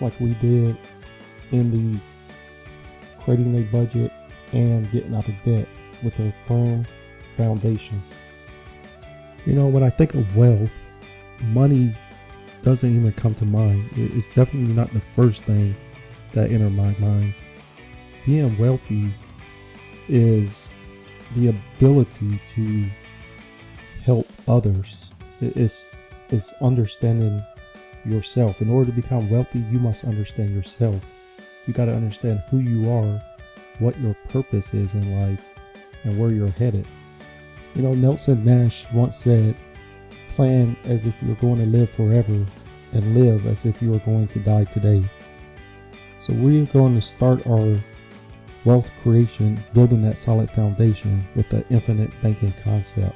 like we did in the creating a budget and getting out of debt with a firm foundation. When I think of wealth, money doesn't even come to mind. It's definitely not the first thing that enters my mind. Being wealthy is the ability to help others. It's understanding yourself. In order to become wealthy, you must understand yourself. You got to understand who you are, what your purpose is in life, and where you're headed. Nelson Nash once said, plan as if you're going to live forever and live as if you are going to die today. So we're going to start our wealth creation, building that solid foundation with the infinite banking concept.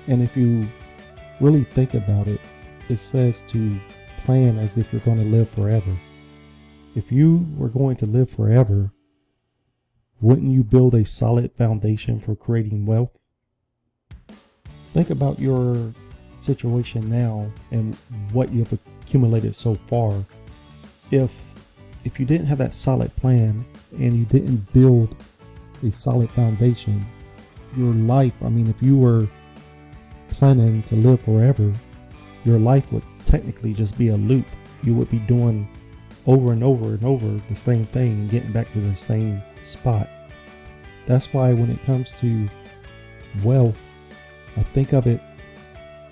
And if you really think about it, it says to plan as if you're going to live forever. If you were going to live forever, wouldn't you build a solid foundation for creating wealth? Think about your situation now and what you've accumulated so far. If you didn't have that solid plan and you didn't build a solid foundation, your life, if you were planning to live forever, your life would technically just be a loop. You would be doing over and over and over the same thing and getting back to the same spot. That's why when it comes to wealth, I think of it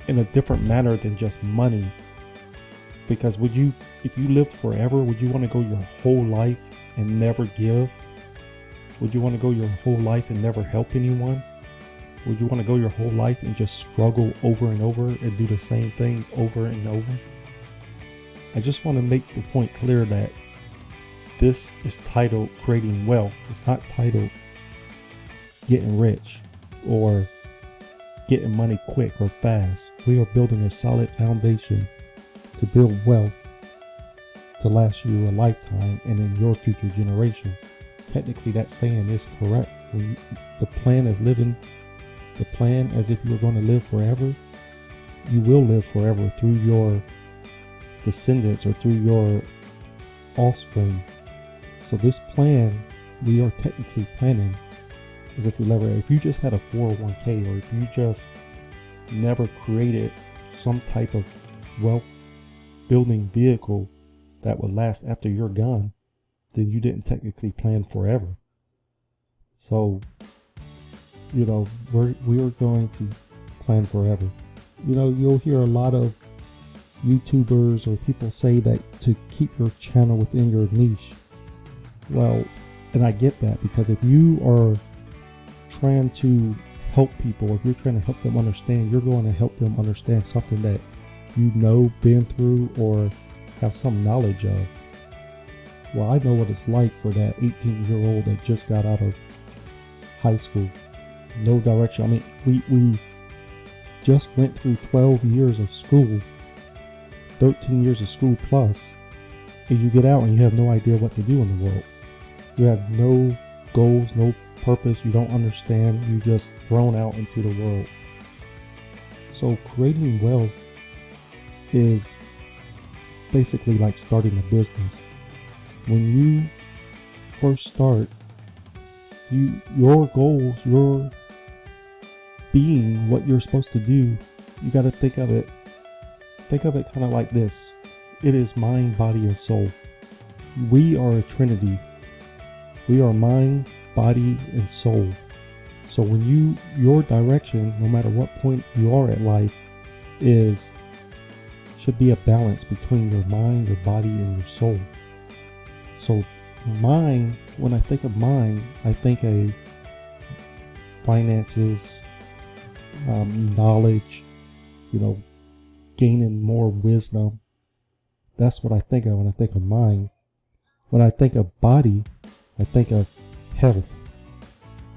in a different manner than just money. Because if you lived forever, would you want to go your whole life and never give? Would you want to go your whole life and never help anyone? Would you want to go your whole life and just struggle over and over and do the same thing over and over? I just want to make the point clear that this is titled creating wealth. It's not titled getting rich or getting money quick or fast. We are building a solid foundation to build wealth to last you a lifetime and in your future generations. Technically, that saying is correct. When the plan as if you were going to live forever, you will live forever through your descendants or through your offspring. So this plan, we are technically planning as if if you just had a 401k, or if you just never created some type of wealth building vehicle that would last after you're gone, then you didn't technically plan forever. So, we're going to plan forever. You'll hear a lot of YouTubers or people say that to keep your channel within your niche. Well, and I get that, because if you are trying to help people, if you're trying to help them understand, you're going to help them understand something that been through or have some knowledge of. Well, I know what it's like for that 18-year-old that just got out of high school. No direction. We just went through 12 years of school, 13 years of school plus, and you get out and you have no idea what to do in the world. You have no goals, no purpose, you don't understand, you just thrown out into the world. So creating wealth is basically like starting a business. When you first start, your goals, your being what you're supposed to do, you got to think of it kind of like this. It is mind, body, and soul. We are a trinity. We are mind, body, and soul. So when your direction, no matter what point you are at life, should be a balance between your mind, your body, and your soul. So mind, when I think of mind, I think of finances, knowledge, gaining more wisdom. That's what I think of when I think of mind. When I think of body, I think of health.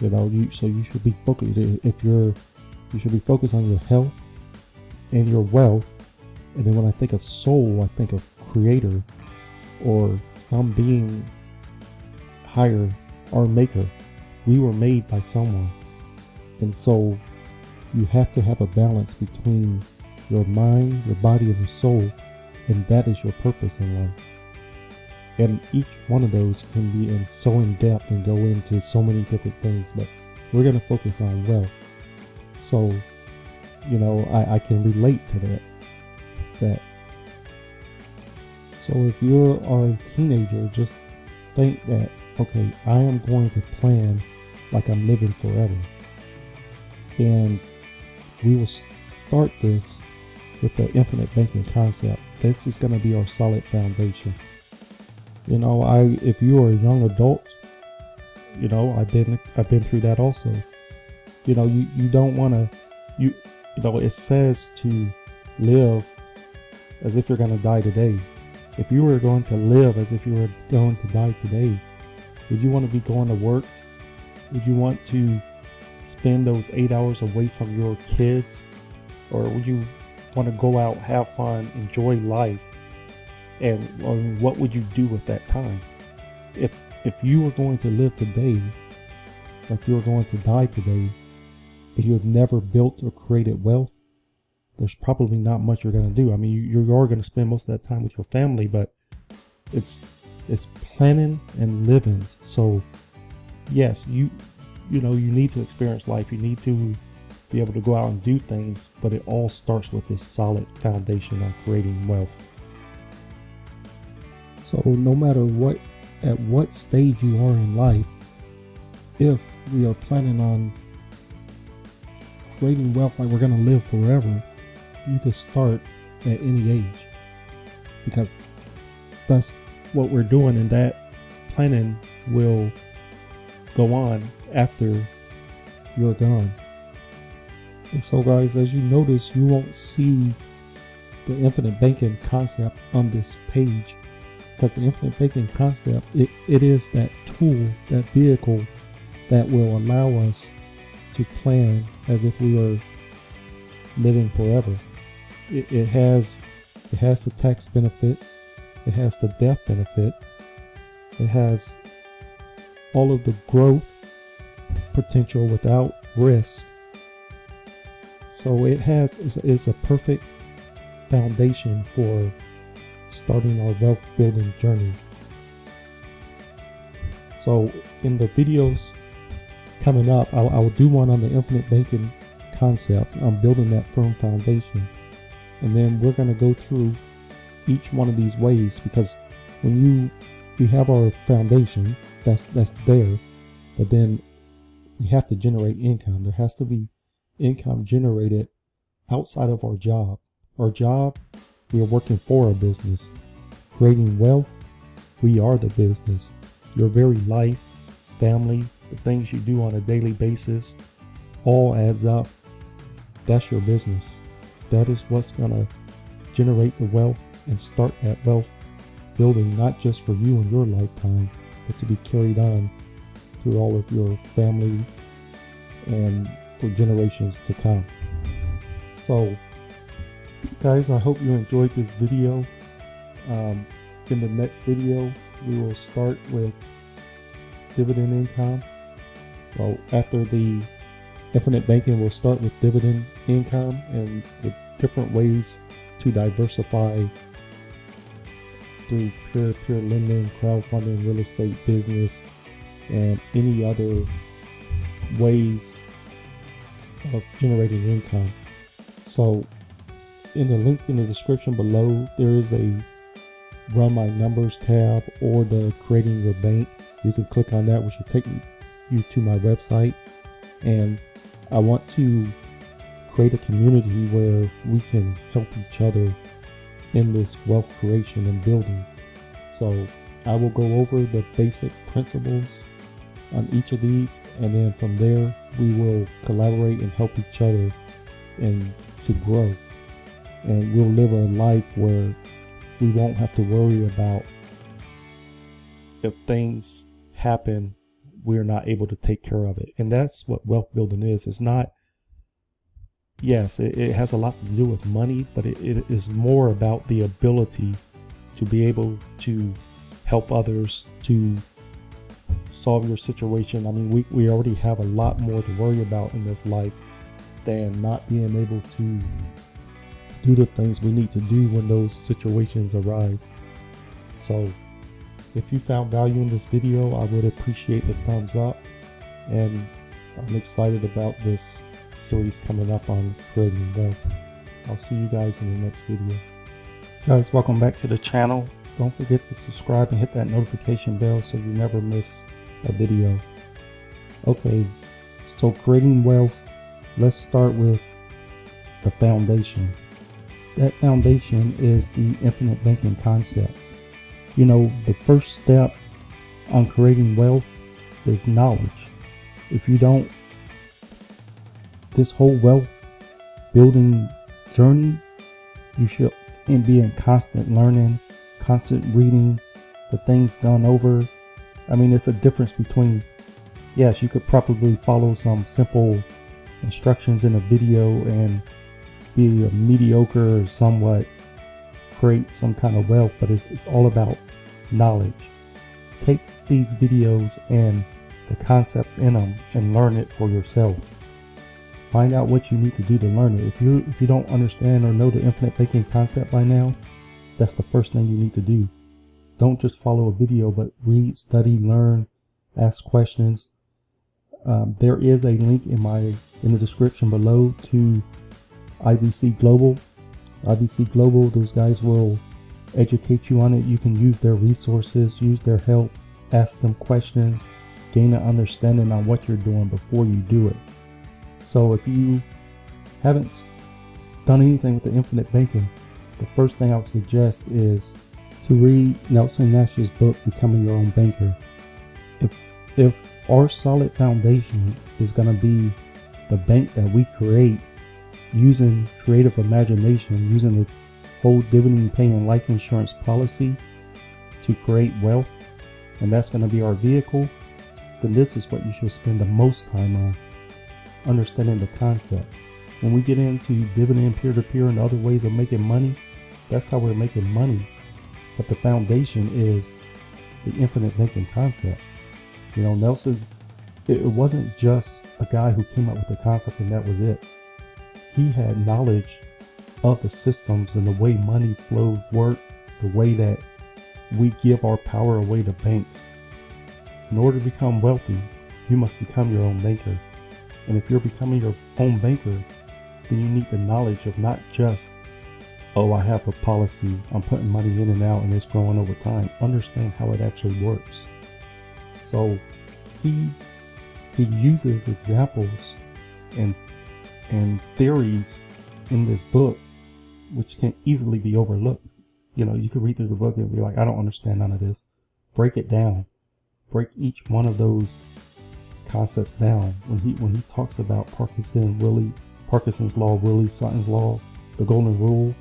So you should be focused. You should be focused on your health and your wealth. And then when I think of soul, I think of creator or some being higher, or maker. We were made by someone. And so you have to have a balance between your mind, your body, and your soul. And that is your purpose in life. And each one of those can be so in depth and go into so many different things, but we're going to focus on wealth. So, I can relate to that. So if you are a teenager, just think that, okay, I am going to plan like I'm living forever. And we will start this with the infinite banking concept. This is going to be our solid foundation. If you are a young adult, I've been through that also. You don't want to, it says to live as if you're going to die today. If you were going to live as if you were going to die today, would you want to be going to work? Would you want to spend those 8 hours away from your kids? Or would you want to go out, have fun, enjoy life? And what would you do with that time? If you were going to live today like you were going to die today, and you have never built or created wealth, there's probably not much you're going to do. I mean, you're going to spend most of that time with your family, but it's planning and living. So yes, you need to experience life. You need to be able to go out and do things, but it all starts with this solid foundation on creating wealth. So no matter at what stage you are in life, if we are planning on creating wealth like we're going to live forever, you can start at any age, because that's what we're doing, and that planning will go on after you're gone. And so guys, as you notice, you won't see the infinite banking concept on this page, because the infinite banking concept, it is that tool, that vehicle that will allow us to plan as if we were living forever. It has the tax benefits, it has the death benefit, it has all of the growth potential without risk. So it's a perfect foundation for starting our wealth building journey. So in the videos coming up, I will do one on the infinite banking concept. I'm building that firm foundation. And then we're going to go through each one of these ways, because when we have our foundation, that's there, but then we have to generate income. There has to be income generated outside of our job. Our job, we are working for a business. Creating wealth, we are the business. Your very life, family, the things you do on a daily basis, all adds up. That's your business. That is what's going to generate the wealth and start that wealth building, not just for you in your lifetime, but to be carried on through all of your family and for generations to come. So guys, I hope you enjoyed this video. In the next video, we will start with dividend income. Well, after the infinite banking, we'll start with dividend income and the different ways to diversify through peer-to-peer lending, crowdfunding, real estate business, and any other ways of generating income. So in the link in the description below, there is a Run My Numbers tab or the Creating Your Bank. You can click on that, which will take you to my website. And I want to create a community where we can help each other in this wealth creation and building. So I will go over the basic principles on each of these, and then from there we will collaborate and help each other and to grow. And we'll live a life where we won't have to worry about if things happen, we're not able to take care of it. And that's what wealth building is. It's not, yes, it has a lot to do with money, but it is more about the ability to be able to help others, to solve your situation. I mean, we already have a lot more to worry about in this life than not being able to do the things we need to do when those situations arise. So If you found value in this video, I would appreciate the thumbs up, and I'm excited about this series coming up on creating wealth. I'll see you guys in the next video. Guys, welcome back to the channel. Don't forget to subscribe and hit that notification bell so you never miss a video. Okay, so creating wealth, let's start with the foundation. That foundation is the infinite banking concept. You know, the first step on creating wealth is knowledge. If you don't, this whole wealth building journey, you should be in constant learning, constant reading, the things gone over. I mean, it's a difference between, yes, you could probably follow some simple instructions in a video and be a mediocre or somewhat create some kind of wealth, but it's all about knowledge. Take these videos and the concepts in them and learn it for yourself. Find out what you need to do to learn it. If you don't understand or know the infinite banking concept by now, that's the first thing you need to do. Don't just follow a video, but read, study, learn, ask questions. There is a link in the description below to IBC Global. IBC Global, those guys will educate you on it. You can use their resources, use their help, ask them questions, gain an understanding on what you're doing before you do it. So if you haven't done anything with the infinite banking, the first thing I would suggest is to read Nelson Nash's book, Becoming Your Own Banker. If our solid foundation is going to be the bank that we create using creative imagination, using the whole dividend paying life insurance policy to create wealth, and that's going to be our vehicle, then this is what you should spend the most time on, understanding the concept. When we get into dividend, peer-to-peer, and other ways of making money, that's how we're making money. But the foundation is the infinite banking concept. You know, Nelson's, it wasn't just a guy who came up with the concept and that was it. He had knowledge of the systems and the way money flows work, the way that we give our power away to banks. In order to become wealthy, you must become your own banker. And if you're becoming your own banker, then you need the knowledge of not just, oh, I have a policy, I'm putting money in and out and it's growing over time. Understand how it actually works. So he uses examples and theories in this book which can easily be overlooked. You know, you could read through the book and be like, I don't understand none of this. Break it down. Break each one of those concepts down. When he talks about Parkinson's law, Willie Sutton's law, the golden rule,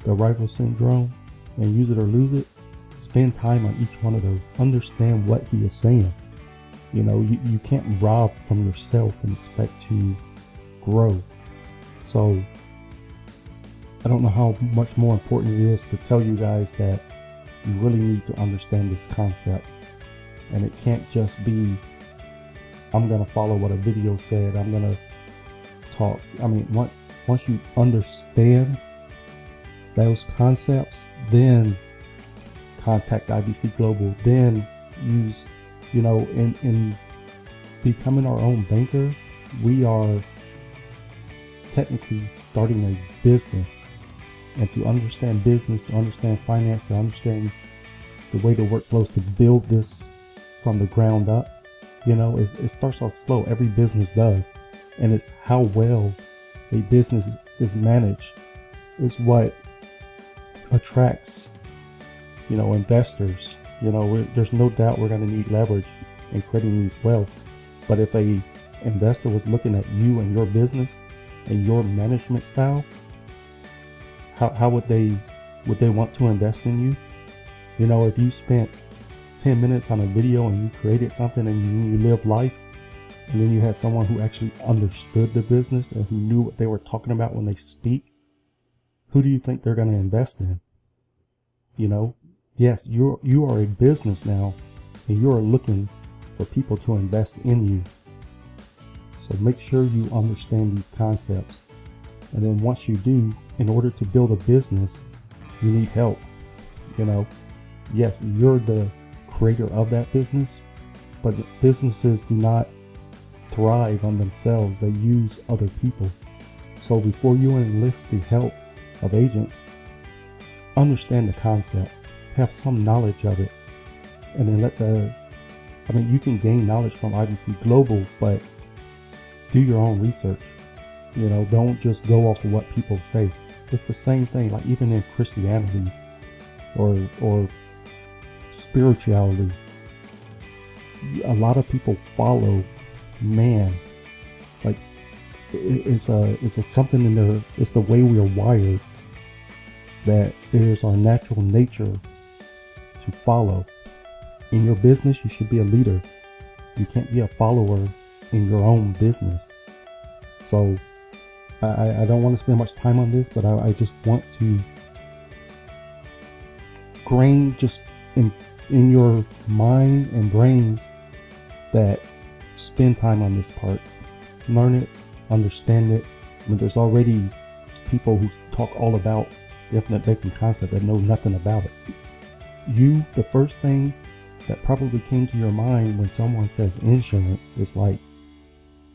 the arrival syndrome, and use it or lose it, spend time on each one of those. Understand what he is saying. You know, you can't rob from yourself and expect to grow. So I don't know how much more important it is to tell you guys that you really need to understand this concept. And it can't just be, I'm going to follow what a video said, I'm going to talk. I mean, once you understand those concepts, then contact IBC Global, then use, you know, in becoming our own banker, we are technically starting a business. And to understand business, to understand finance, to understand the way the work flows, to build this from the ground up, you know, it starts off slow. Every business does. And it's how well a business is managed is what attracts, you know, investors. You know, there's no doubt we're going to need leverage in creating these wealth. But if a investor was looking at you and your business and your management style, how would they want to invest in you? You know, if you spent 10 minutes on a video and you created something and you live life, and then you had someone who actually understood the business and who knew what they were talking about when they speak, who do you think they're going to invest in? You know, yes, you are a business now, and you are looking for people to invest in you. So make sure you understand these concepts. And then once you do, in order to build a business, you need help. You know, yes, you're the creator of that business, but businesses do not thrive on themselves. They use other people. So before you enlist the help of agents, understand the concept, have some knowledge of it, and then you can gain knowledge from IBC Global, but do your own research. Don't just go off of what people say. It's the same thing, like even in Christianity or spirituality. A lot of people follow man. Like it's a something in there. It's the way we are wired, that it is our natural nature to follow. In your business, you should be a leader. You can't be a follower in your own business. So I don't want to spend much time on this, but I just want to grain just in your mind and brains that spend time on this part. Learn it, understand it. There's already people who talk all about the infinite banking concept that know nothing about it. The first thing that probably came to your mind when someone says insurance is like,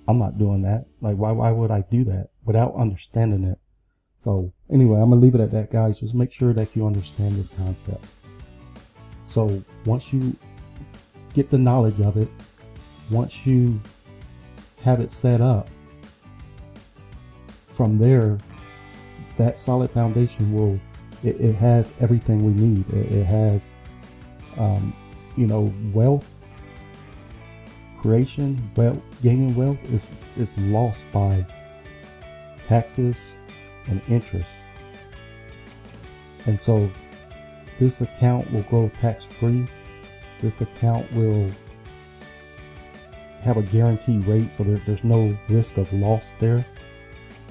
I'm not doing that. Like, why would I do that without understanding it? So anyway, I'm gonna leave it at that, guys. Just make sure that you understand this concept. So once you get the knowledge of it, once you have it set up, from there, that solid foundation it has everything we need. It has, wealth creation, gaining wealth is lost by taxes and interest. And so this account will grow tax-free. This account will have a guaranteed rate, so there's no risk of loss there.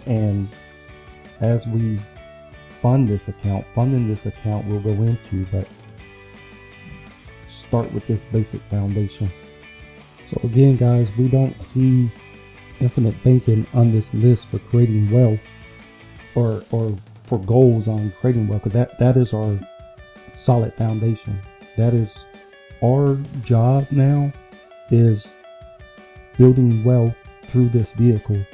And as we funding this account we'll go into, but start with this basic foundation. So again, guys, we don't see infinite banking on this list for creating wealth or for goals on creating wealth, because that is our solid foundation. That is our job now, is building wealth through this vehicle.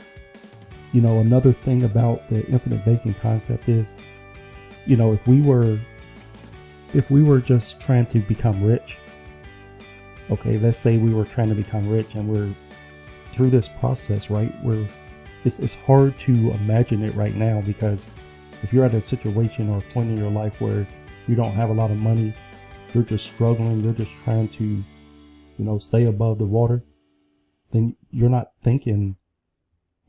Another thing about the infinite banking concept is, if we were just trying to become rich, okay, let's say we were trying to become rich and we're through this process, right? It's hard to imagine it right now, because if you're at a situation or a point in your life where you don't have a lot of money, you're just struggling, you're just trying to, stay above the water, then you're not thinking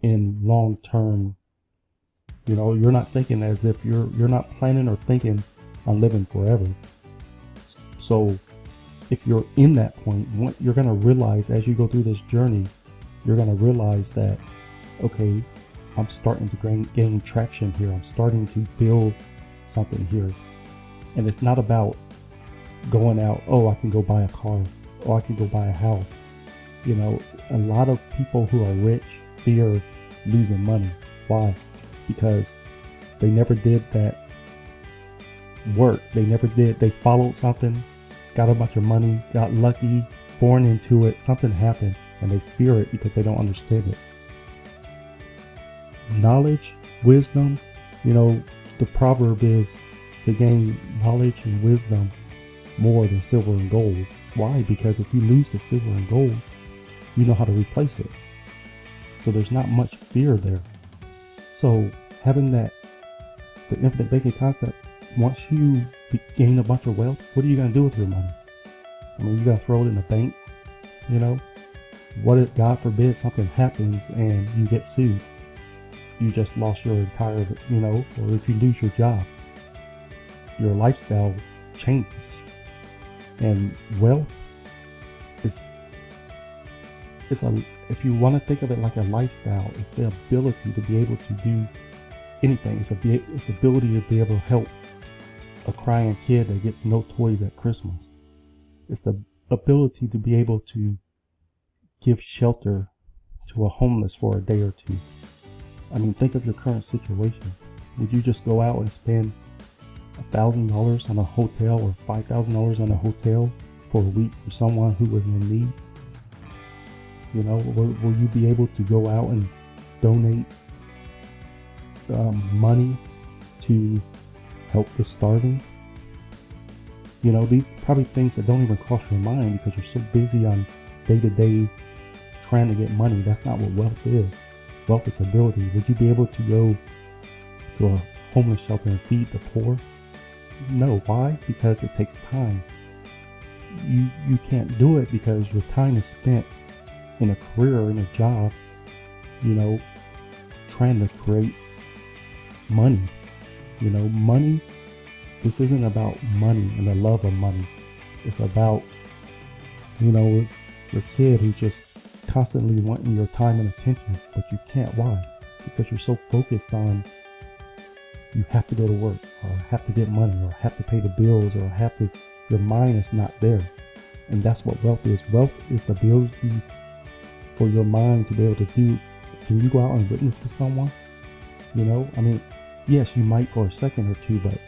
in long term. You're not thinking as if you're not planning or thinking on living forever. So if you're in that point, you're going to realize as you go through this journey, you're going to realize that, okay, I'm starting to gain traction here. I'm starting to build something here. And it's not about going out, oh, I can go buy a car, or I can go buy a house. A lot of people who are rich fear losing money. Why? Because they never did that work. They followed something, got a bunch of money, got lucky, born into it, something happened, and they fear it because they don't understand it. Knowledge, wisdom, the proverb is to gain knowledge and wisdom more than silver and gold. Why? Because if you lose the silver and gold, you know how to replace it. So there's not much fear there. So having the infinite banking concept, once you gain a bunch of wealth, what are you going to do with your money? You're going to throw it in the bank, What if, God forbid, something happens and you get sued? You just lost your entire, or if you lose your job, your lifestyle changes. And wealth if you want to think of it like a lifestyle, it's the ability to be able to do anything. It's the ability to be able to help a crying kid that gets no toys at Christmas. It's the ability to be able to give shelter to a homeless for a day or two. Think of your current situation. Would you just go out and spend $1,000 on a hotel or $5,000 on a hotel for a week for someone who was in need? You know, will you be able to go out and donate money to help the starving? You know, these are probably things that don't even cross your mind because you're so busy on day-to-day trying to get money. That's not what wealth is. Wealth is ability. Would you be able to go to a homeless shelter and feed the poor? No. Why? Because it takes time. You can't do it because your time is spent in a career or in a job, you know, trying to create money. You know, money, this isn't about money and the love of money. It's about, you know, your kid who's just constantly wanting your time and attention, but you can't. Why? Because you're so focused on you have to go to work, or have to get money, or have to pay the bills, or have to, your mind is not there. And that's what wealth is. Wealth is the ability for your mind to be able to do. Can you go out and witness to someone? You know, I mean, yes, you might for a second or two, but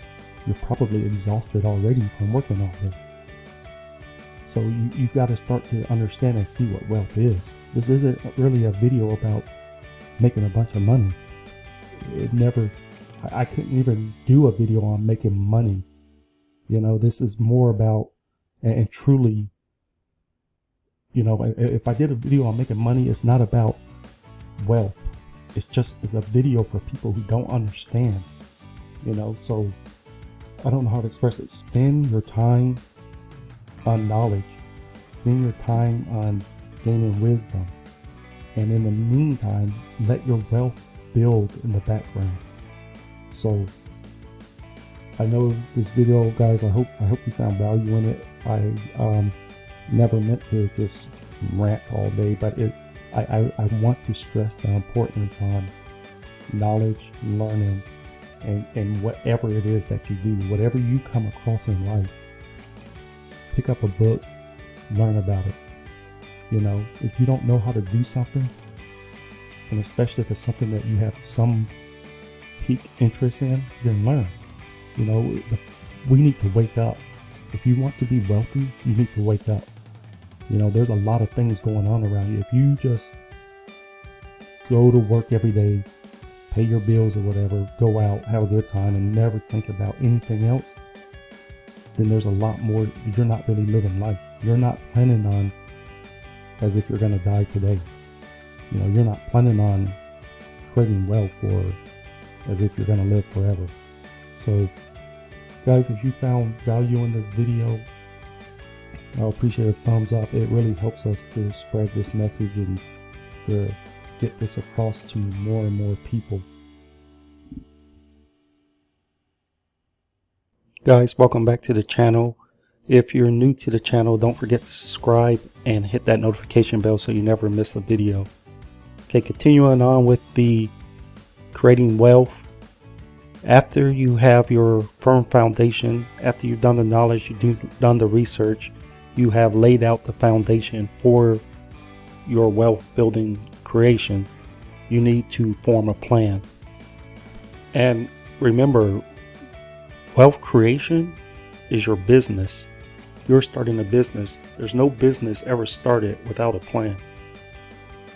you're probably exhausted already from working all day. So you got to start to understand and see what wealth is. This isn't really a video about making a bunch of money. I couldn't even do a video on making money. You know, this is more about, and truly, you know, if I did a video on making money, it's not about wealth. It's a video for people who don't understand, you know. So I don't know how to express it. Spend your time on knowledge. Spend your time on gaining wisdom. And in the meantime, let your wealth build in the background. So I know this video, guys, I hope you found value in it. I never meant to just rant all day, but I want to stress the importance on knowledge, learning, and whatever it is that you do, whatever you come across in life, pick up a book, learn about it. You know, if you don't know how to do something, and especially if it's something that you have some peak interest in, then learn. You know, we need to wake up. If you want to be wealthy, you need to wake up. You know, there's a lot of things going on around you. If you just go to work every day, pay your bills or whatever, go out, have a good time, and never think about anything else, then there's a lot more. You're not really living life. You're not planning on as if you're going to die today. You know, you're not planning on creating wealth or as if you're going to live forever. So, guys, if you found value in this video, I'll appreciate a thumbs up. It really helps us to spread this message and to get this across to more and more people. Guys, welcome back to the channel. If you're new to the channel, don't forget to subscribe and hit that notification bell so you never miss a video. Okay, continuing on with the creating wealth. After you have your firm foundation, after you've done the knowledge, you've done the research, you have laid out the foundation for your wealth building creation, you need to form a plan. And remember, wealth creation is your business. You're starting a business. There's no business ever started without a plan.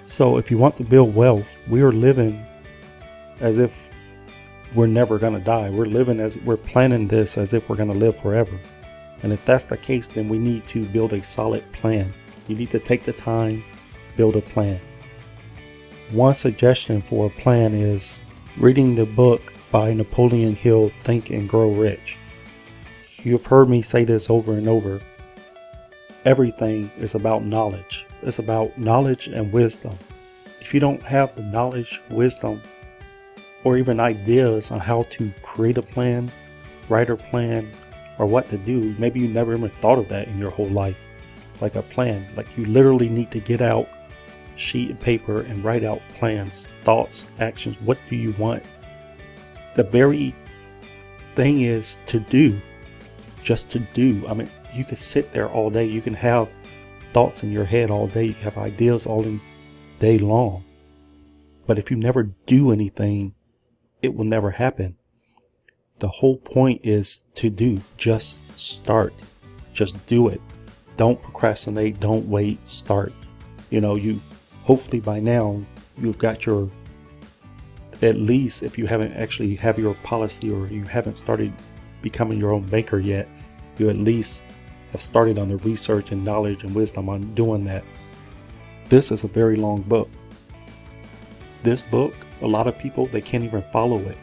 So if you want to build wealth, we are living as if we're never going to die. We're planning this as if we're going to live forever. And if that's the case, then we need to build a solid plan. You need to take the time, build a plan. One suggestion for a plan is reading the book by Napoleon Hill, Think and Grow Rich. You've heard me say this over and over. Everything is about knowledge. It's about knowledge and wisdom. If you don't have the knowledge, wisdom, or even ideas on how to create a plan, write a plan, or what to do, maybe you never even thought of that in your whole life. Like a plan, like you literally need to get out sheet and paper and write out plans, thoughts, actions. What do you want? The very thing is to do, just to do. I mean, you could sit there all day. You can have thoughts in your head all day. You can have ideas all day long. But if you never do anything, it will never happen. The whole point is to do. Just start. Just do it. Don't procrastinate. Don't wait. Start. You hopefully by now you've got your, at least if you haven't actually have your policy or you haven't started becoming your own banker yet, you at least have started on the research and knowledge and wisdom on doing that. This is a very long book. This book, a lot of people, they can't even follow it,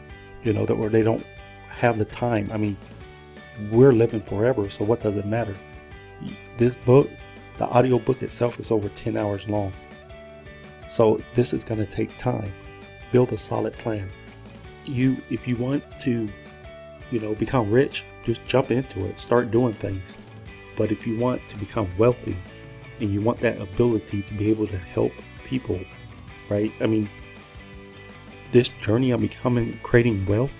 or they don't have the time. I mean, we're living forever, so what does it matter? This book, the audio book itself, is over 10 hours long. So this is going to take time. Build a solid plan. If you want to, become rich, just jump into it. Start doing things. But if you want to become wealthy and you want that ability to be able to help people, right? I mean, this journey of creating wealth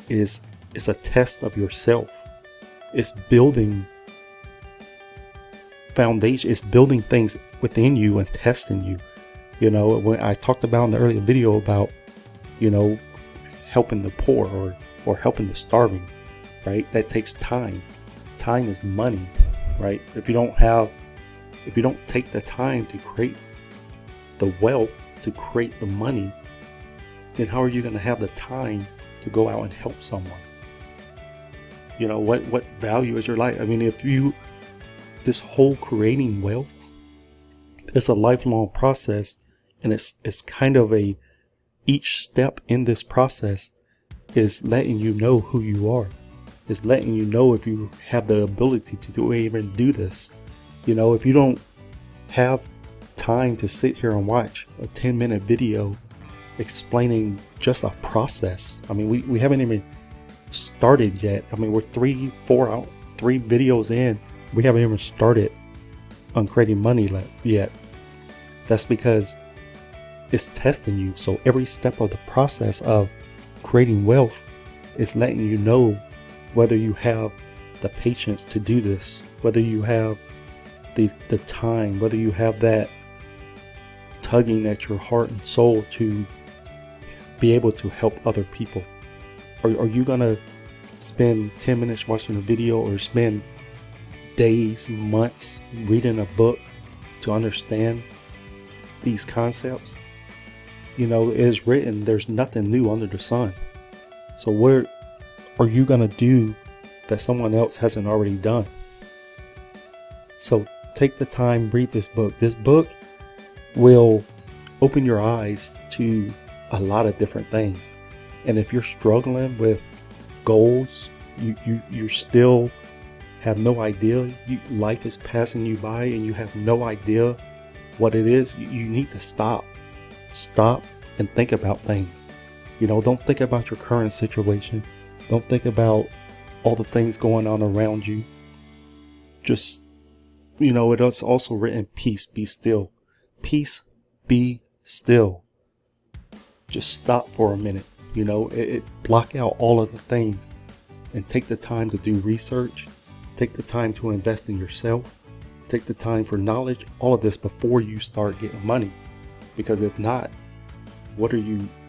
is a test of yourself. It's building foundation. It's building things within you and testing you. When I talked about in the earlier video about, helping the poor or helping the starving, right? That takes time. Time is money, right? If you don't take the time to create the wealth, to create the money, then how are you going to have the time to go out and help someone? What value is your life? I mean, this whole creating wealth, it's a lifelong process, and it's kind of each step in this process is letting you know who you are. It's letting you know if you have the ability to even do this. If you don't have time to sit here and watch a 10-minute video explaining just a process. I mean, we haven't even started yet. I mean, we're 3 videos in. We haven't even started on creating money yet. That's because it's testing you. So every step of the process of creating wealth is letting you know whether you have the patience to do this, whether you have the time, whether you have that tugging at your heart and soul to be able to help other people. Are you gonna spend 10 minutes watching a video or spend days, months reading a book to understand these concepts? It is written, there's nothing new under the sun. So what are you gonna do that someone else hasn't already done? So take the time, read this book. This book will open your eyes to a lot of different things. And if you're struggling with goals, you still have no idea, life is passing you by and you have no idea what it is, you need to stop and think about things. Don't think about your current situation. Don't think about all the things going on around you. Just, it is also written, peace, be still. Peace, be still. Just stop for a minute. Block out all of the things and take the time to do research. Take the time to invest in yourself. Take the time for knowledge, all of this before you start getting money. Because if not, what are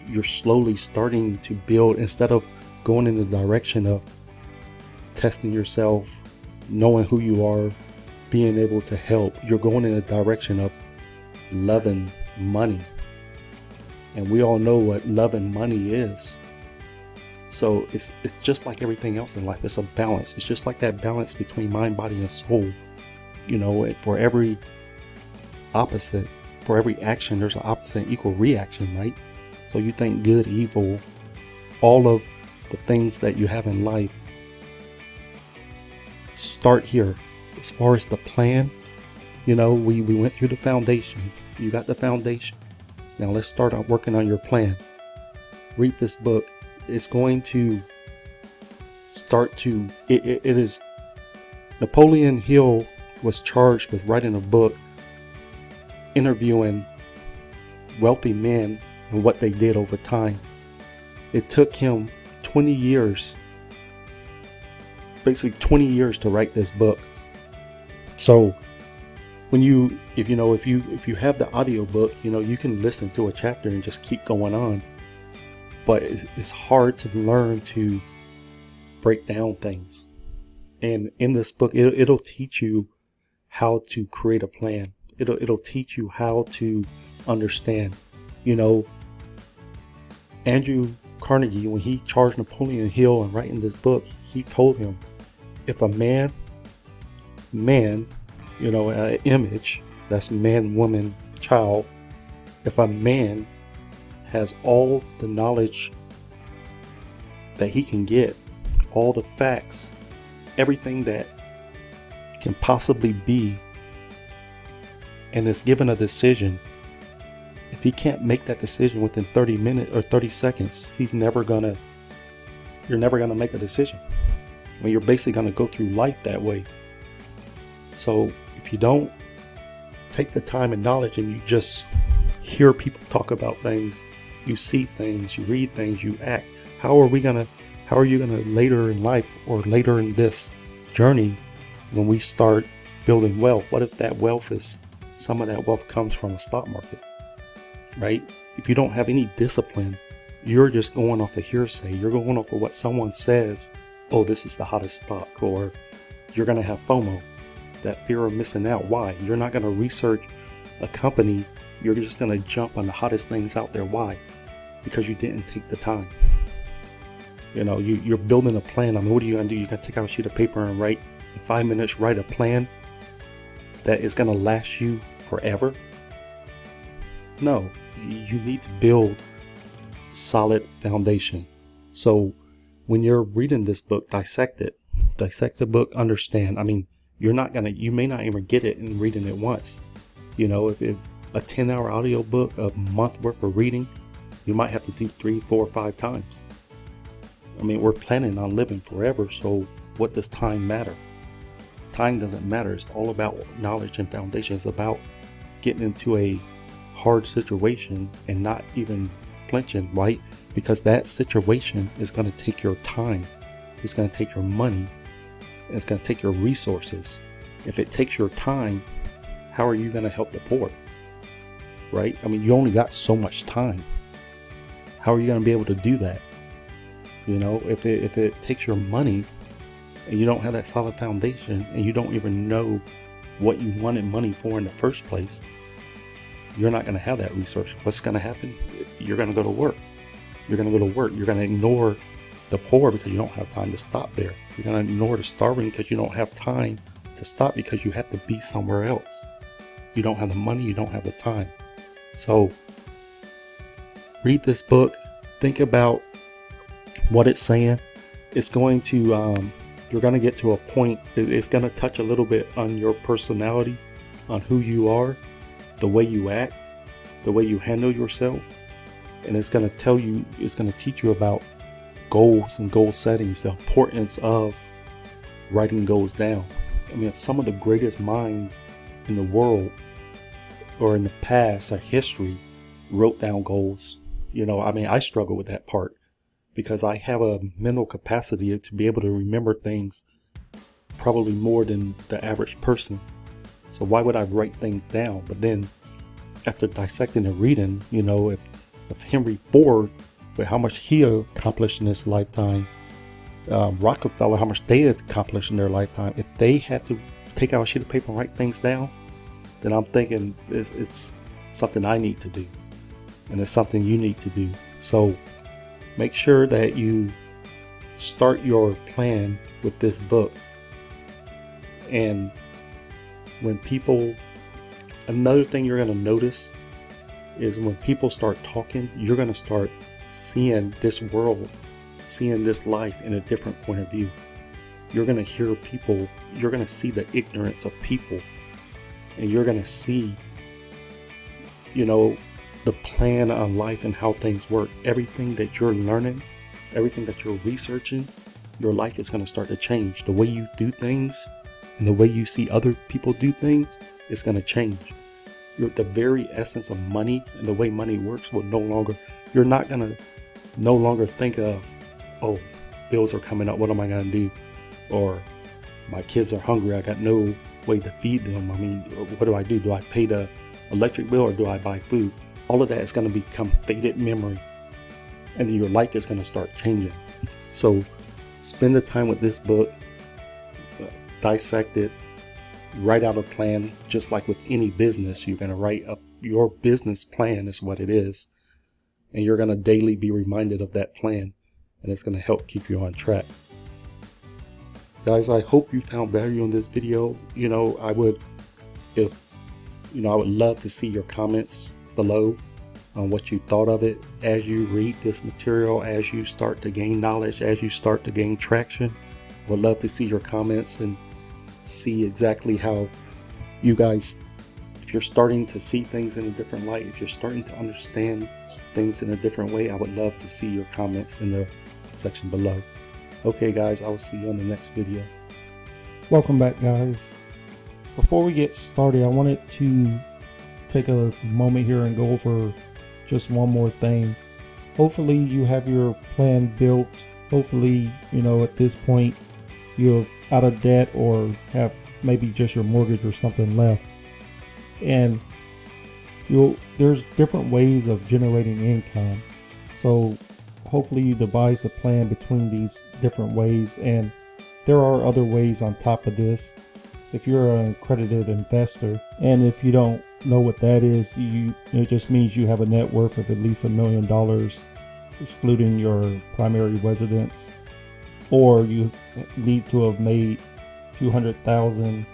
you're slowly starting to build, instead of going in the direction of testing yourself, knowing who you are, being able to help. You're going in the direction of loving money. And we all know what loving money is. So it's just like everything else in life. It's a balance. It's just like that balance between mind, body, and soul. For every opposite, for every action, there's an opposite and equal reaction, right? So you think good, evil, all of the things that you have in life start here. As far as the plan, we went through the foundation. You got the foundation. Now let's start out working on your plan. Read this book. It's going to start to, it is, Napoleon Hill was charged with writing a book interviewing wealthy men and what they did over time. It took him 20 years, basically 20 years to write this book. So when if you have the audio book, you can listen to a chapter and just keep going on. But it's hard to learn to break down things. And in this book, it'll teach you how to create a plan. It'll teach you how to understand. You know, Andrew Carnegie, when he charged Napoleon Hill in writing this book, he told him, if a man, you know, an image, that's man, woman, child, if a man has all the knowledge that he can get, all the facts, everything that can possibly be, and is given a decision, if he can't make that decision within 30 minutes or 30 seconds, you're never gonna make a decision. I mean, you're basically gonna go through life that way. So if you don't take the time and knowledge, and you just hear people talk about things, you see things, you read things, you act, how are you gonna later in life, or later in this journey, when we start building wealth, what if that wealth is, some of that wealth comes from a stock market, right? If you don't have any discipline, you're just going off of hearsay. You're going off of what someone says. Oh, this is the hottest stock. Or you're going to have FOMO, that fear of missing out. Why? You're not going to research a company. You're just going to jump on the hottest things out there. Why? Because you didn't take the time. You know, you're building a plan. I mean, what are you going to do? You're going to take out a sheet of paper and write, in 5 minutes, write a plan that is going to last you forever? No, you need to build solid foundation. So when you're reading this book, dissect the book, understand. I mean, you may not even get it in reading it once. You know, if a 10-hour audio book, a month worth of reading, you might have to do 3, 4, 5 times. I mean, we're planning on living forever, so what does time matter? Time doesn't matter. It's all about knowledge and foundation. It's about getting into a hard situation and not even flinching, right? Because that situation is going to take your time. It's going to take your money. And it's going to take your resources. If it takes your time, how are you going to help the poor? Right? I mean, you only got so much time. How are you going to be able to do that? You know, if it takes your money and you don't have that solid foundation and you don't even know what you wanted money for in the first place, you're not going to have that resource. What's going to happen? You're going to go to work. You're going to go to work. You're going to ignore the poor because you don't have time to stop there. You're going to ignore the starving because you don't have time to stop, because you have to be somewhere else. You don't have the money. You don't have the time. So read this book. Think about what it's saying. It's going to, you're going to get to a point. It's going to touch a little bit on your personality, on who you are, the way you act, the way you handle yourself. And it's going to tell you, it's going to teach you about goals and goal settings, the importance of writing goals down. I mean, some of the greatest minds in the world, or in the past, or history, wrote down goals. You know, I mean, I struggle with that part because I have a mental capacity to be able to remember things probably more than the average person. So why would I write things down? But then after dissecting and reading, you know, if Henry Ford, with how much he accomplished in his lifetime, Rockefeller, how much they accomplished in their lifetime, if they had to take out a sheet of paper and write things down, then I'm thinking it's something I need to do. And it's something you need to do. So make sure that you start your plan with this book. And when people, another thing you're going to notice is when people start talking, you're going to start seeing this world, seeing this life in a different point of view. You're going to hear people, you're going to see the ignorance of people, and you're going to see, you know, the plan on life and how things work. Everything that you're learning, everything that you're researching, your life is going to start to change. The way you do things and the way you see other people do things is going to change. The very essence of money and the way money works will you're not going to no longer think of, oh, bills are coming up, what am I going to do? Or my kids are hungry, I got no way to feed them. I mean, what do I do? Do I pay the electric bill or do I buy food? All of that is going to become faded memory, and your life is going to start changing. So spend the time with this book, dissect it, write out a plan. Just like with any business, you're going to write up your business plan is what it is. And you're going to daily be reminded of that plan. And it's going to help keep you on track. Guys, I hope you found value in this video. I would love to see your comments below on what you thought of it as you read this material, as you start to gain knowledge, as you start to gain traction. I would love to see your comments and see exactly how you guys, if you're starting to see things in a different light, if you're starting to understand things in a different way, I would love to see your comments in the section below. Okay guys, I will see you on the next video. Welcome back guys. Before we get started, I wanted to take a moment here and go over just one more thing. Hopefully you have your plan built. Hopefully, at this point you're out of debt or have maybe just your mortgage or something left. And there's different ways of generating income. So hopefully you devise a plan between these different ways, and there are other ways on top of this. If you're an accredited investor, and if you don't know what that is, it just means you have a net worth of at least $1 million, excluding your primary residence, or you need to have made a few $100,000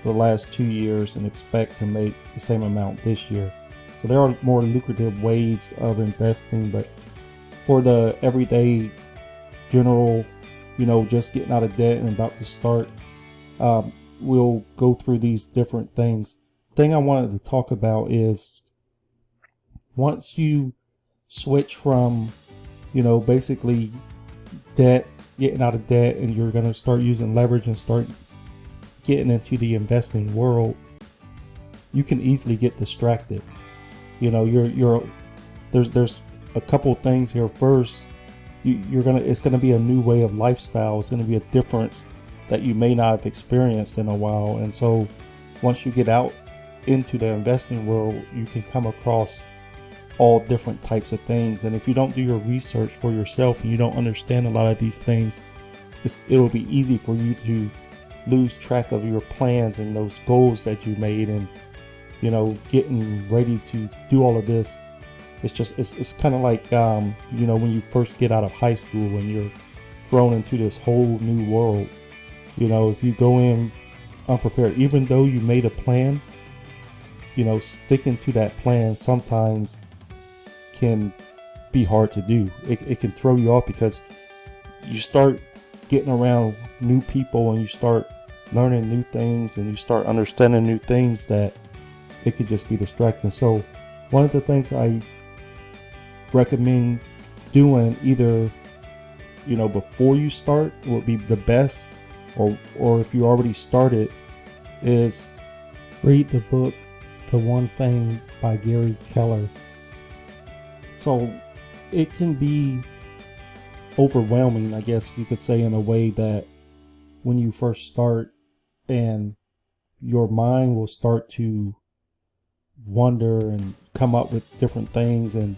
for the last 2 years and expect to make the same amount this year. So there are more lucrative ways of investing, but for the everyday general, just getting out of debt and about to start, we'll go through these different things. The thing I wanted to talk about is once you switch from, basically getting out of debt, and you're going to start using leverage and start getting into the investing world, you can easily get distracted. There's a couple things here. First, it's gonna be a new way of lifestyle. It's gonna be a difference that you may not have experienced in a while. And so once you get out into the investing world, you can come across all different types of things. And if you don't do your research for yourself and you don't understand a lot of these things, it'll be easy for you to lose track of your plans and those goals that you made. And getting ready to do all of this, it's kind of like when you first get out of high school and you're thrown into this whole new world. If you go in unprepared, even though you made a plan, sticking to that plan sometimes can be hard to do. It can throw you off because you start getting around new people and you start learning new things and you start understanding new things that it could just be distracting. So one of the things I recommend doing, either before you start would be the best, or if you already started, is read the book The One Thing by Gary Keller. So it can be overwhelming, I guess you could say, in a way that when you first start, and your mind will start to wonder and come up with different things. And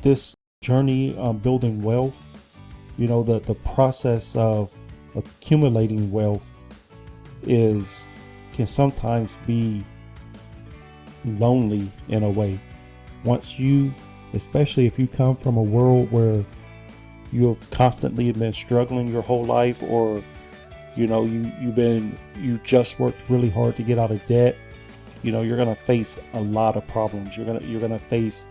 this journey on building wealth, the process of accumulating wealth can sometimes be lonely in a way. Especially if you come from a world where you have constantly been struggling your whole life, or you just worked really hard to get out of debt, you're gonna face a lot of problems. You're gonna face,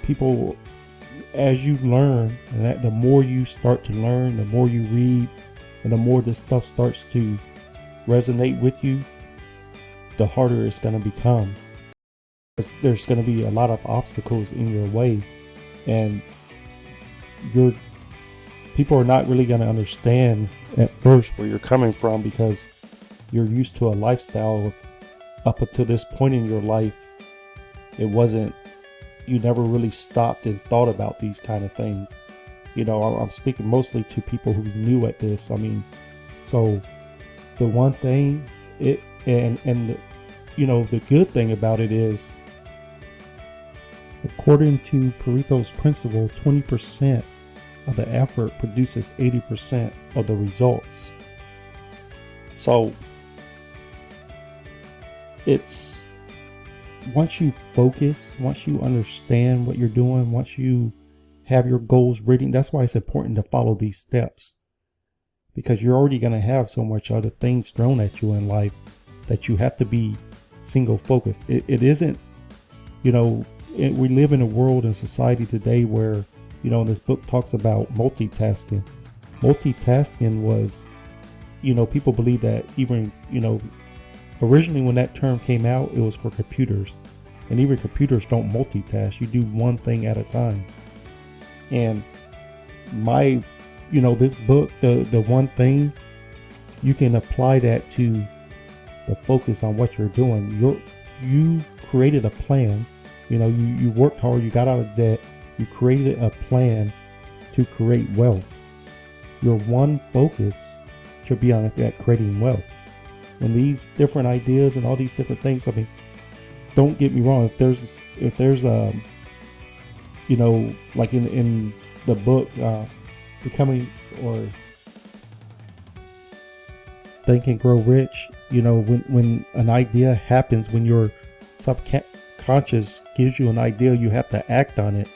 people as you learn, and that the more you start to learn, the more you read, and the more this stuff starts to resonate with you, the harder it's gonna become. There's gonna be a lot of obstacles in your way, and people are not really gonna understand at first where you're coming from, because you're used to a lifestyle of, up until this point in your life, you never really stopped and thought about these kind of things. I'm speaking mostly to people who are new at this. So the one thing, the good thing about it is, according to Pareto's principle, 20% of the effort produces 80% of the results. So it's, once you focus, once you understand what you're doing, once you have your goals written, that's why it's important to follow these steps, because you're already going to have so much other things thrown at you in life that you have to be single focused. It isn't, we live in a world and society today where, this book talks about multitasking. Multitasking was, people believe that even, originally when that term came out, it was for computers, and even computers don't multitask. You do one thing at a time. And this book, the one thing, you can apply that to the focus on what you're doing. You created a plan. You worked hard, you got out of debt, you created a plan to create wealth. Your one focus should be on that creating wealth. And these different ideas and all these different things, don't get me wrong, if there's like in the book, Becoming or Think and Grow Rich, when an idea happens, when your subconscious gives you an idea, you have to act on it.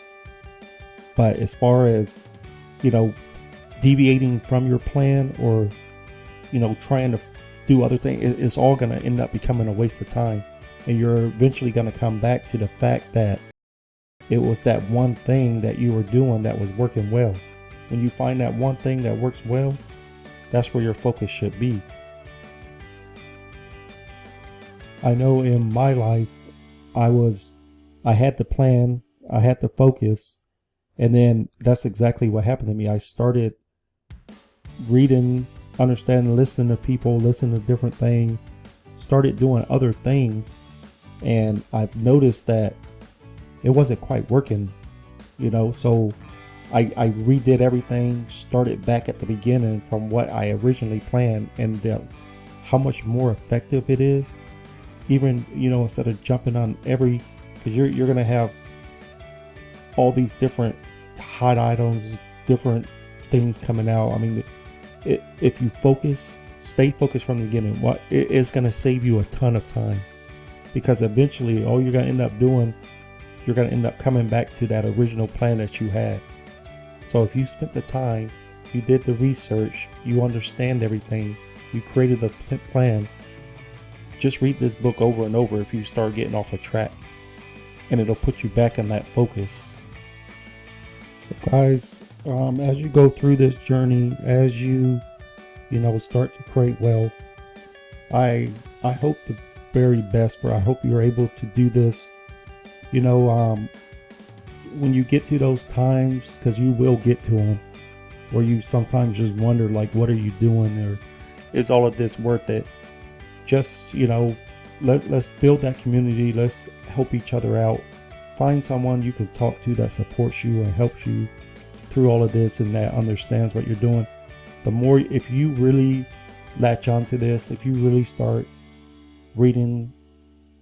But as far as, deviating from your plan or, trying to do other things, it's all going to end up becoming a waste of time. And you're eventually going to come back to the fact that it was that one thing that you were doing that was working well. When you find that one thing that works well, that's where your focus should be. I know in my life, I had the plan, I had the focus, and then that's exactly what happened to me. I started reading, understanding, listening to people, listening to different things, started doing other things, and I've noticed that it wasn't quite working, so I redid everything, started back at the beginning from what I originally planned, and how much more effective it is. Even, instead of jumping on every, because you're going to have all these different hot items, different things coming out. If you stay focused from the beginning, it's going to save you a ton of time, because eventually all you're going to end up doing, you're going to end up coming back to that original plan that you had. So if you spent the time, you did the research, you understand everything, you created a plan, just read this book over and over if you start getting off a track, and it'll put you back on that focus. So guys, as you go through this journey, as you start to create wealth, I hope the very best I hope you're able to do this. When you get to those times, because you will get to them, where you sometimes just wonder, like, what are you doing, or is all of this worth it? Just, let's build that community. Let's help each other out. Find someone you can talk to that supports you and helps you through all of this, and that understands what you're doing. The more, if you really latch onto this, if you really start reading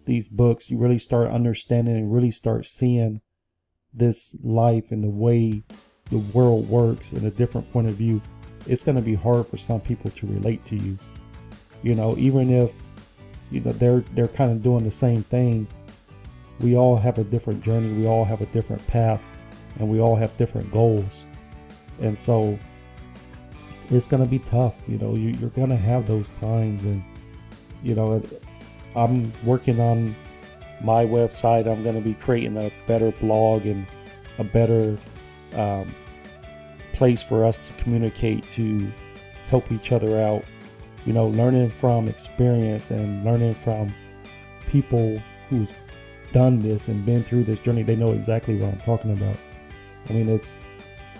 these books, you really start understanding and really start seeing this life and the way the world works in a different point of view, it's going to be hard for some people to relate to you. Even if they're kind of doing the same thing, we all have a different journey, we all have a different path, and we all have different goals. And so it's going to be tough. You're going to have those times. And I'm working on my website. I'm going to be creating a better blog and a better place for us to communicate, to help each other out, learning from experience and learning from people who's done this and been through this journey. They know exactly what I'm talking about.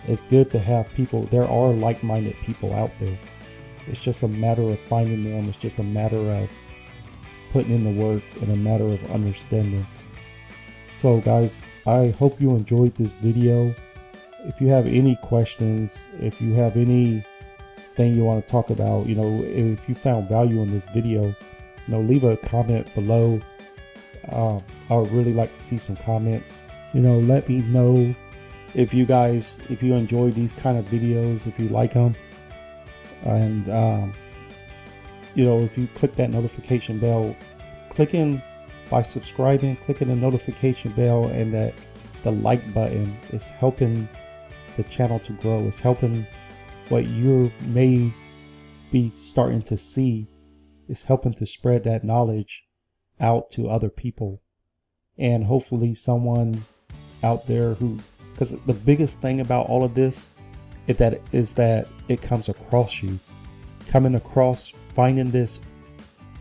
It's good to have people. There are like-minded people out there. It's just a matter of finding them. It's just a matter of putting in the work and a matter of understanding. So guys, I hope you enjoyed this video. If you have any questions, if you have anything you want to talk about, if you found value in this video, leave a comment below. I would really like to see some comments. Let me know if you enjoy these kind of videos, if you like them. And if you click that notification bell, clicking by subscribing, clicking the notification bell and the like button is helping the channel to grow. It's helping what you may be starting to see. It's helping to spread that knowledge out to other people, and hopefully someone out there because the biggest thing about all of this is that it comes across you. Coming across, finding this,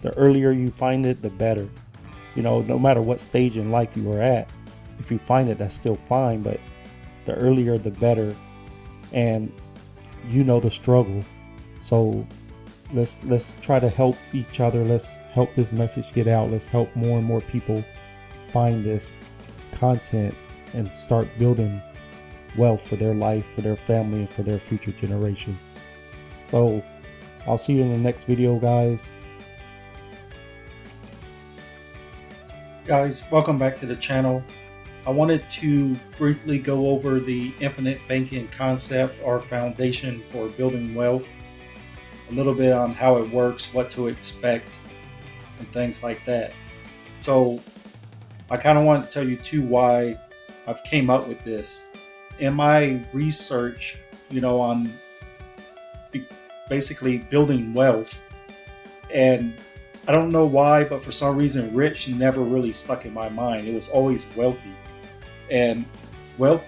the earlier you find it, the better. No matter what stage in life you are at, if you find it, that's still fine, but the earlier the better. And the struggle. So let's try to help each other. Let's help this message get out. Let's help more and more people find this content and start building wealth for their life, for their family, and for their future generations. So I'll see you in the next video, guys. Guys, welcome back to the channel. I wanted to briefly go over the infinite banking concept, or foundation for building wealth. A little bit on how it works, what to expect, and things like that. So I kind of wanted to tell you too why I've came up with this. In my research, on basically building wealth, and I don't know why, but for some reason rich never really stuck in my mind. It was always wealthy. And wealth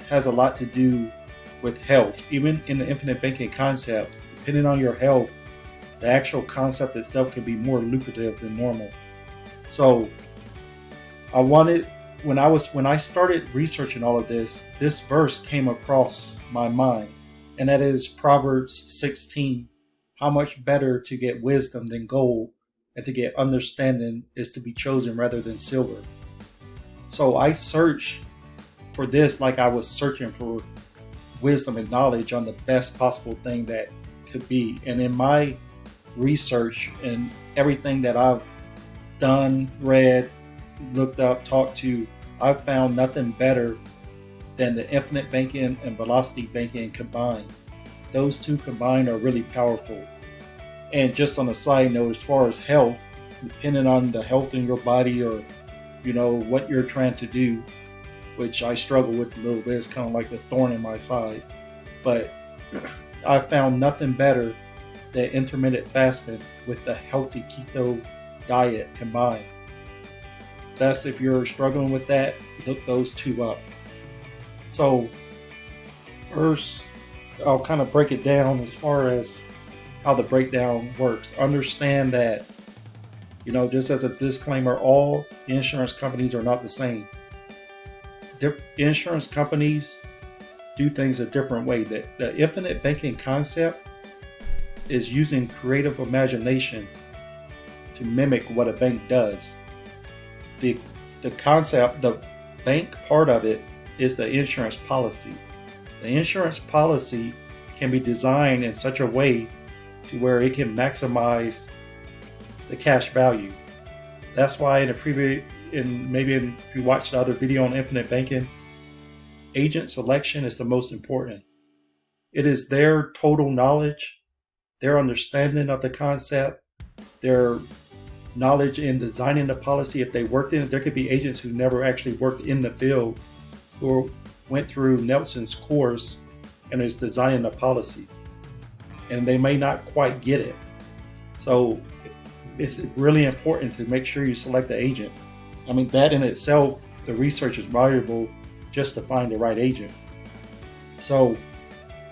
has a lot to do with health. Even in the infinite banking concept, depending on your health, the actual concept itself can be more lucrative than normal. So I wanted, when I started researching all of this verse came across my mind, and that is Proverbs 16. How much better to get wisdom than gold, and to get understanding is to be chosen rather than silver. So I searched for this like I was searching for wisdom and knowledge on the best possible thing that could be. And in my research and everything that I've done, read, looked up, talked to, I've found nothing better than the infinite banking and velocity banking combined. Those two combined are really powerful. And just on a side note, as far as health, depending on the health in your body, or what you're trying to do, which I struggle with a little bit, it's kind of like a thorn in my side, but I found nothing better than intermittent fasting with the healthy keto diet combined. That's, if you're struggling with that, look those two up. So first, I'll kind of break it down as far as how the breakdown works. Understand that, just as a disclaimer, all insurance companies are not the same. Insurance companies do things a different way. The infinite banking concept is using creative imagination to mimic what a bank does. The concept, the bank part of it, is the insurance policy. The insurance policy can be designed in such a way to where it can maximize the cash value. That's why if you watched the other video on infinite banking, agent selection is the most important. It is their total knowledge, their understanding of the concept, their knowledge in designing the policy. If they worked in it, there could be agents who never actually worked in the field, who went through Nelson's course and is designing the policy, and they may not quite get it. So it's really important to make sure you select the agent. I mean, that in itself, the research is valuable just to find the right agent. So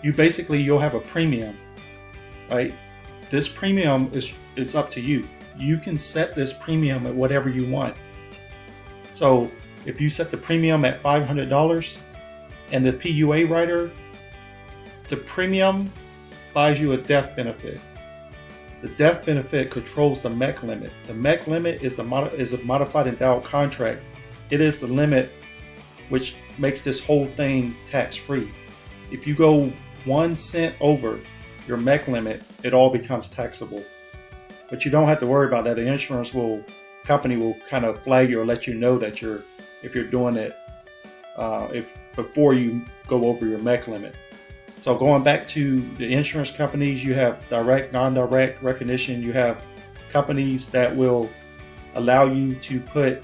you'll have a premium, right? This premium is up to you. You can set this premium at whatever you want. So if you set the premium at $500 and the PUA writer, the premium buys you a death benefit. The death benefit controls the MEC limit. The MEC limit is a modified endowed contract. It is the limit which makes this whole thing tax-free. If you go 1 cent over your MEC limit, it all becomes taxable. But you don't have to worry about that. The insurance company will kind of flag you or let you know that if you're doing it before you go over your MEC limit. So going back to the insurance companies, you have direct, non-direct recognition. You have companies that will allow you to put,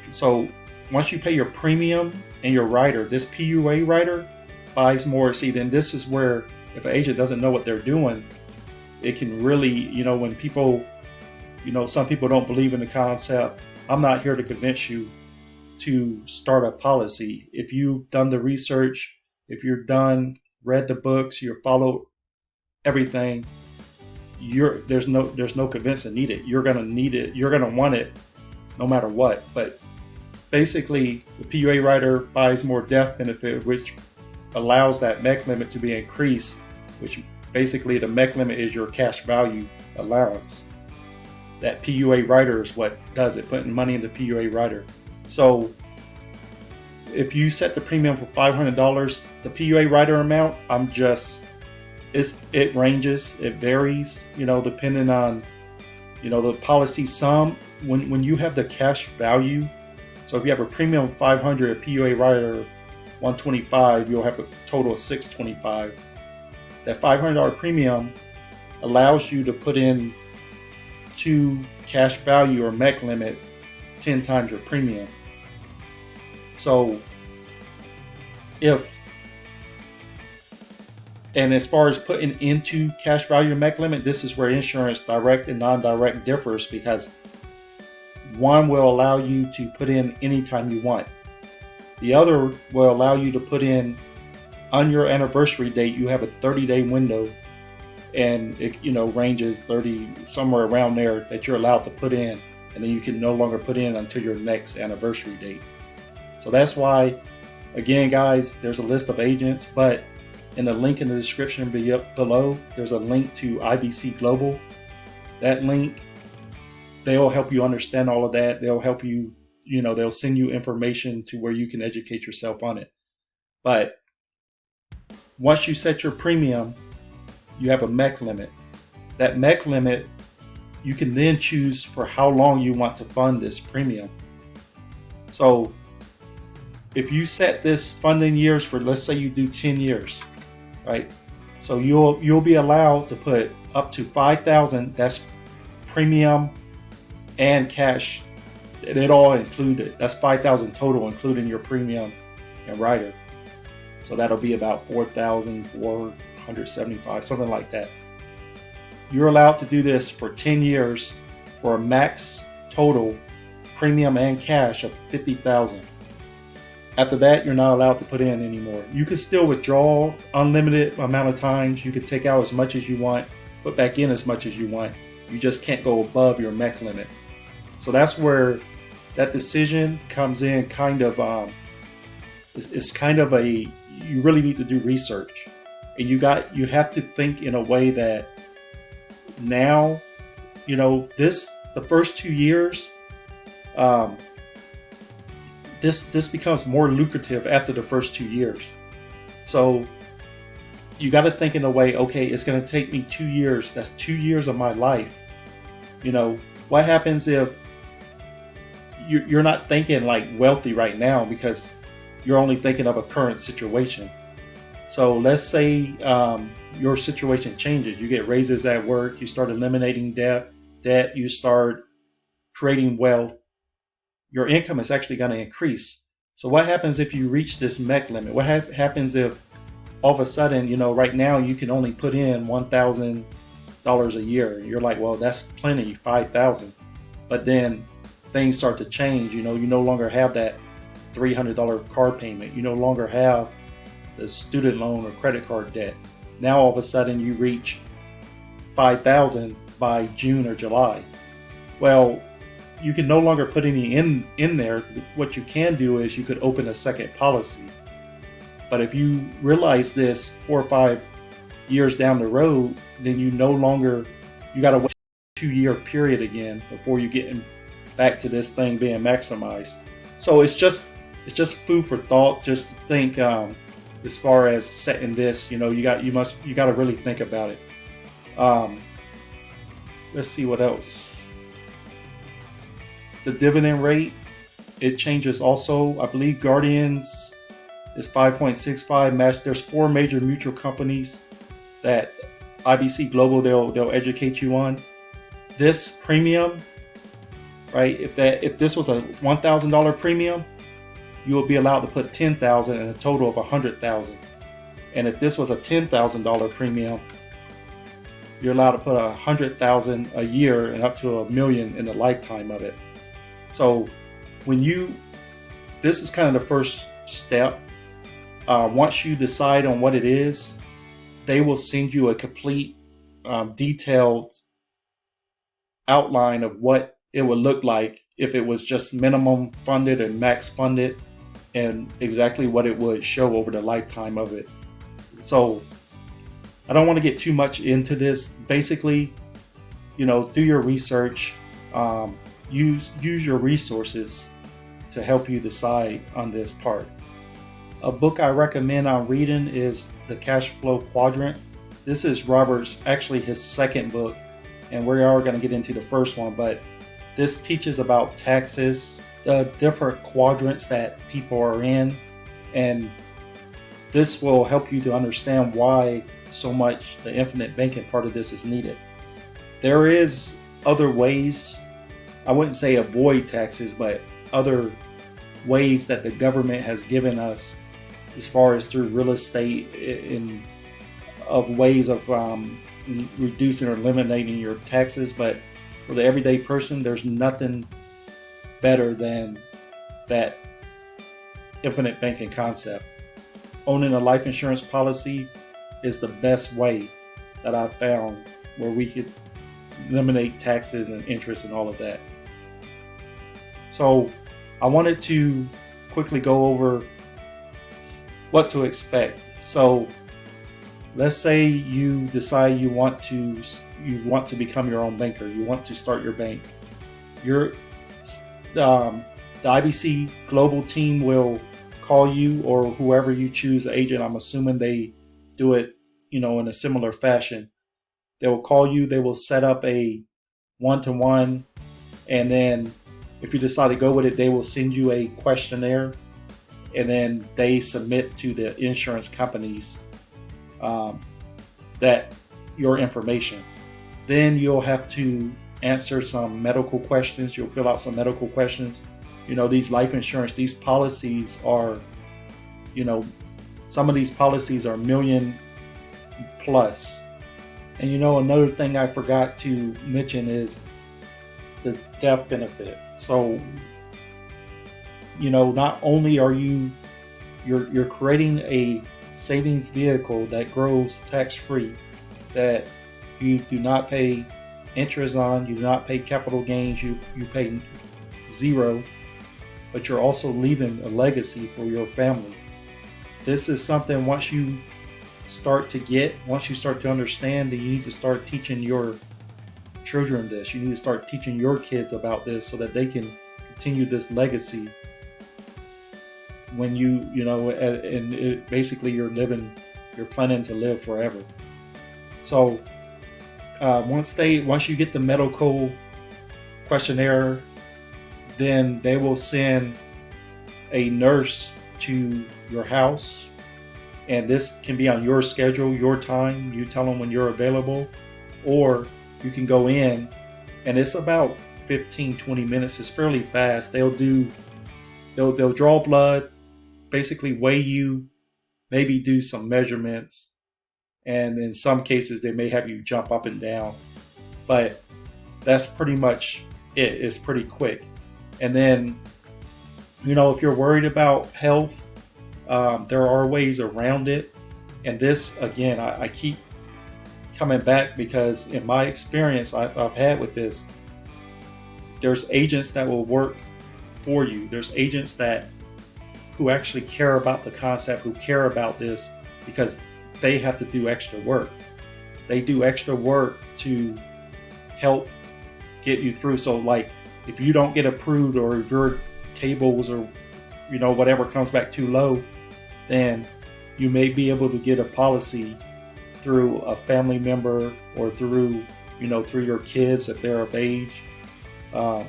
so once you pay your premium and your rider, this PUA rider buys more. See, then this is where if an agent doesn't know what they're doing, it can really, when people, some people don't believe in the concept. I'm not here to convince you to start a policy. If you've done the research, if you've read the books, you've followed everything, there's no convincing needed. You're gonna need it. You're gonna want it no matter what. But basically, the PUA rider buys more death benefit, which allows that MEC limit to be increased, which basically the MEC limit is your cash value allowance. That PUA rider is what does it, putting money in the PUA rider. So if you set the premium for $500, the PUA rider amount, it ranges, it varies, depending on, the policy sum. When you have the cash value, so if you have a premium of $500, a PUA rider $125, you'll have a total of $625. That $500 premium allows you to put in to cash value or MEC limit 10 times your premium. So and as far as putting into cash value or MEC limit, this is where insurance direct and non-direct differs, because one will allow you to put in anytime you want. The other will allow you to put in on your anniversary date. You have a 30-day window, and it ranges 30, somewhere around there, that you're allowed to put in, and then you can no longer put in until your next anniversary date. So that's why, again, guys, there's a list of agents, but in the link in the description below, there's a link to IBC Global. That link, they'll help you understand all of that. They'll help you, they'll send you information to where you can educate yourself on it. But once you set your premium, you have a MEC limit. That MEC limit, you can then choose for how long you want to fund this premium. So if you set this funding years for, let's say you do 10 years, right? So you'll be allowed to put up to $5,000. That's premium and cash, and it all included. That's $5,000 total, including your premium and rider. So that'll be about $4,475, something like that. You're allowed to do this for 10 years for a max total premium and cash of $50,000. After that, you're not allowed to put in anymore. You can still withdraw unlimited amount of times. You can take out as much as you want, put back in as much as you want. You just can't go above your MEC limit. So that's where that decision comes in. It's kind of you really need to do research, and you have to think in a way that now, the first 2 years, this becomes more lucrative after the first 2 years. So you got to think in a way, okay, it's going to take me 2 years. That's 2 years of my life. What happens if you're not thinking like wealthy right now, because you're only thinking of a current situation. So let's say your situation changes. You get raises at work. You start eliminating debt. You start creating wealth. Your income is actually going to increase. So what happens if you reach this MEC limit? What happens if all of a sudden, right now you can only put in $1,000 a year? You're like, well, that's plenty, $5,000. But then things start to change. You no longer have that $300 car payment. You no longer have the student loan or credit card debt. Now all of a sudden you reach $5,000 by June or July. Well, you can no longer put any in there. What you can do is you could open a second policy. But if you realize this 4 or 5 years down the road, then you got to wait a 2-year period again before you get back to this thing being maximized. So it's just food for thought. Just think as far as setting this, you got to really think about it. Let's see what else. The dividend rate, it changes also. I believe Guardians is 5.65 match. There's 4 major mutual companies that IBC Global they'll educate you on. This premium, right? If this was a $1,000 premium, you will be allowed to put $10,000 and a total of $100,000. And if this was a $10,000 premium, you're allowed to put $100,000 a year and up to $1 million in the lifetime of it. So this is kind of the first step. Once you decide on what it is, they will send you a complete, detailed outline of what it would look like if it was just minimum funded and max funded, and exactly what it would show over the lifetime of it. So I don't want to get too much into this. Basically, do your research, use your resources to help you decide on this part. A book I recommend on reading is The Cash Flow Quadrant. This is Robert's, actually his second book, and we are going to get into the first one, but this teaches about taxes, the different quadrants that people are in, and this will help you to understand why so much the infinite banking part of this is needed. There is other ways, I wouldn't say avoid taxes, but other ways that the government has given us as far as through real estate of ways of reducing or eliminating your taxes. But for the everyday person, there's nothing better than that infinite banking concept. Owning a life insurance policy is the best way that I've found where we could eliminate taxes and interest and all of that. So I wanted to quickly go over what to expect. So let's say you decide you want to become your own banker. You want to start your bank. The IBC Global team will call you, or whoever you choose, the agent. I'm assuming they do it, in a similar fashion. They will call you. They will set up a one-to-one, and then if you decide to go with it, they will send you a questionnaire, and then they submit to the insurance companies that your information. Then you'll have to answer some medical questions. You'll fill out some medical questions. These life insurance, these policies are, some of these policies are $1 million plus. And another thing I forgot to mention is the death benefit. So, not only are you're creating a savings vehicle that grows tax-free, that you do not pay interest on, you do not pay capital gains, you pay zero, but you're also leaving a legacy for your family. This is something once you start to understand, that you need to start teaching your children this. You need to start teaching your kids about this so that they can continue this legacy when basically you're planning to live forever. So once you get the medical questionnaire, then they will send a nurse to your house, and this can be on your schedule, your time. You tell them when you're available, or you can go in, and it's about 15-20 minutes. It's fairly fast. They'll draw blood, basically weigh you, maybe do some measurements, and in some cases they may have you jump up and down, but that's pretty much it. It's pretty quick. And then if you're worried about health, there are ways around it. And this, again, I keep coming back because in my experience I've had with this, there's agents that will work for you. There's agents who actually care about the concept, who care about this, because they have to do extra work. They do extra work to help get you through. So like, if you don't get approved, or if your tables or whatever comes back too low, then you may be able to get a policy through a family member, or through your kids if they're of age, and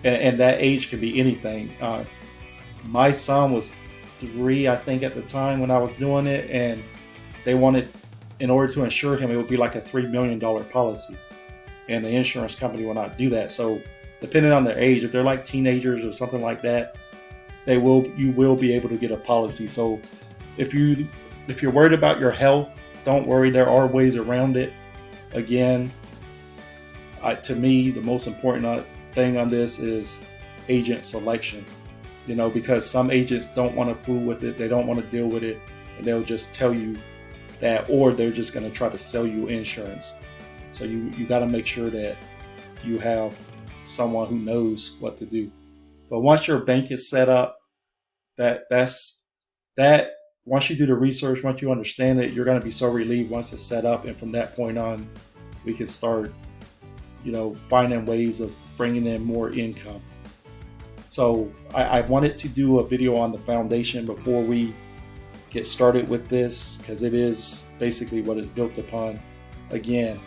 that age can be anything. My son was 3, I think, at the time when I was doing it, and they wanted, in order to insure him, it would be like a $3 million policy, and the insurance company will not do that. So depending on their age, if they're like teenagers or something like that, you will be able to get a policy. So if you're worried about your health, don't worry, there are ways around it. Again, to me, the most important thing on this is agent selection, because some agents don't want to fool with it, they don't want to deal with it, and they'll just tell you that, or they're just going to try to sell you insurance. So you got to make sure that you have someone who knows what to do. But once your bank is set up, that's once you do the research, once you understand it, you're going to be so relieved once it's set up. And from that point on, we can start, finding ways of bringing in more income. So I wanted to do a video on the foundation before we get started with this, because it is basically what it's built upon. Again,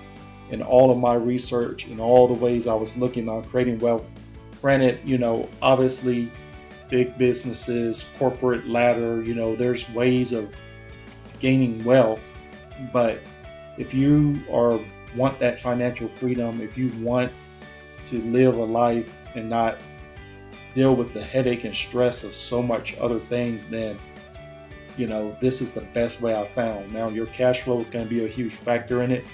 in all of my research and all the ways I was looking on creating wealth, granted, obviously big businesses, corporate ladder, there's ways of gaining wealth. But if you want that financial freedom, if you want to live a life and not deal with the headache and stress of so much other things, then this is the best way I've found. Now, your cash flow is going to be a huge factor in it,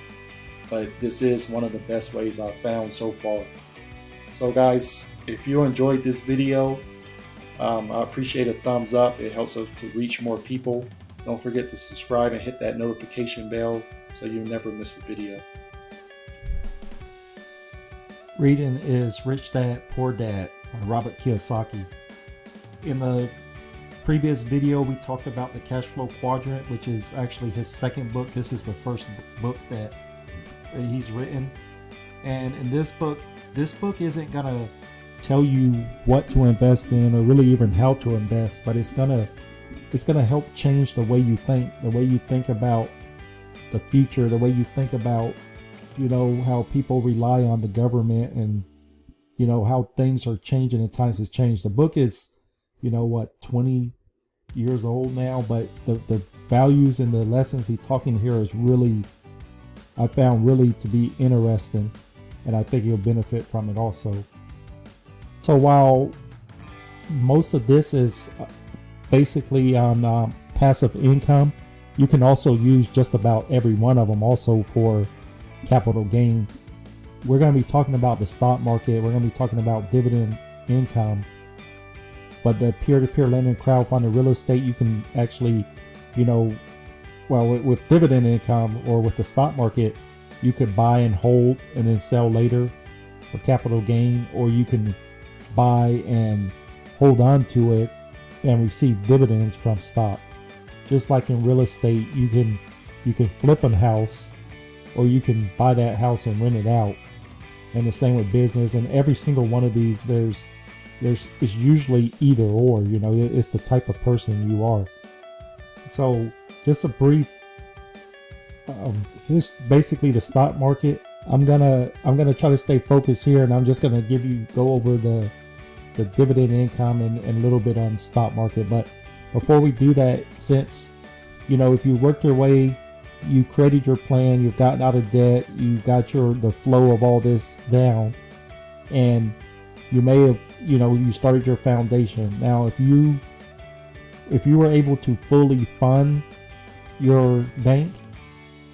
but this is one of the best ways I've found so far. So guys, if you enjoyed this video, I appreciate a thumbs up. It helps us to reach more people. Don't forget to subscribe and hit that notification bell so you never miss a video. Reading is Rich Dad, Poor Dad by Robert Kiyosaki. In the previous video, we talked about the cash flow quadrant, which is actually his second book. This is the first book that he's written. And in this book isn't gonna tell you what to invest in or really even how to invest, but it's gonna help change the way you think about the future, the way you think about how people rely on the government, and how things are changing and times has changed. The book is 20 years old now, but the values and the lessons he's talking here is really, I found really to be interesting, and I think you'll benefit from it also. So while most of this is basically on passive income, you can also use just about every one of them also for capital gain. We're going to be talking about the stock market. We're going to be talking about dividend income. But the peer-to-peer lending, crowdfunding, real estate, you can actually, with dividend income or with the stock market, you could buy and hold and then sell later for capital gain, or you can buy and hold on to it and receive dividends from stock. Just like in real estate, you can flip a house, or you can buy that house and rent it out. And the same with business. And every single one of these, it's usually either or, it's the type of person you are. So just a brief, here's basically the stock market. I'm gonna try to stay focused here, and I'm just gonna go over the dividend income and a little bit on stock market. But before we do that, since if you work your way, you created your plan, you've gotten out of debt, you got the flow of all this down, and you may have you started your foundation. Now if you were able to fully fund your bank,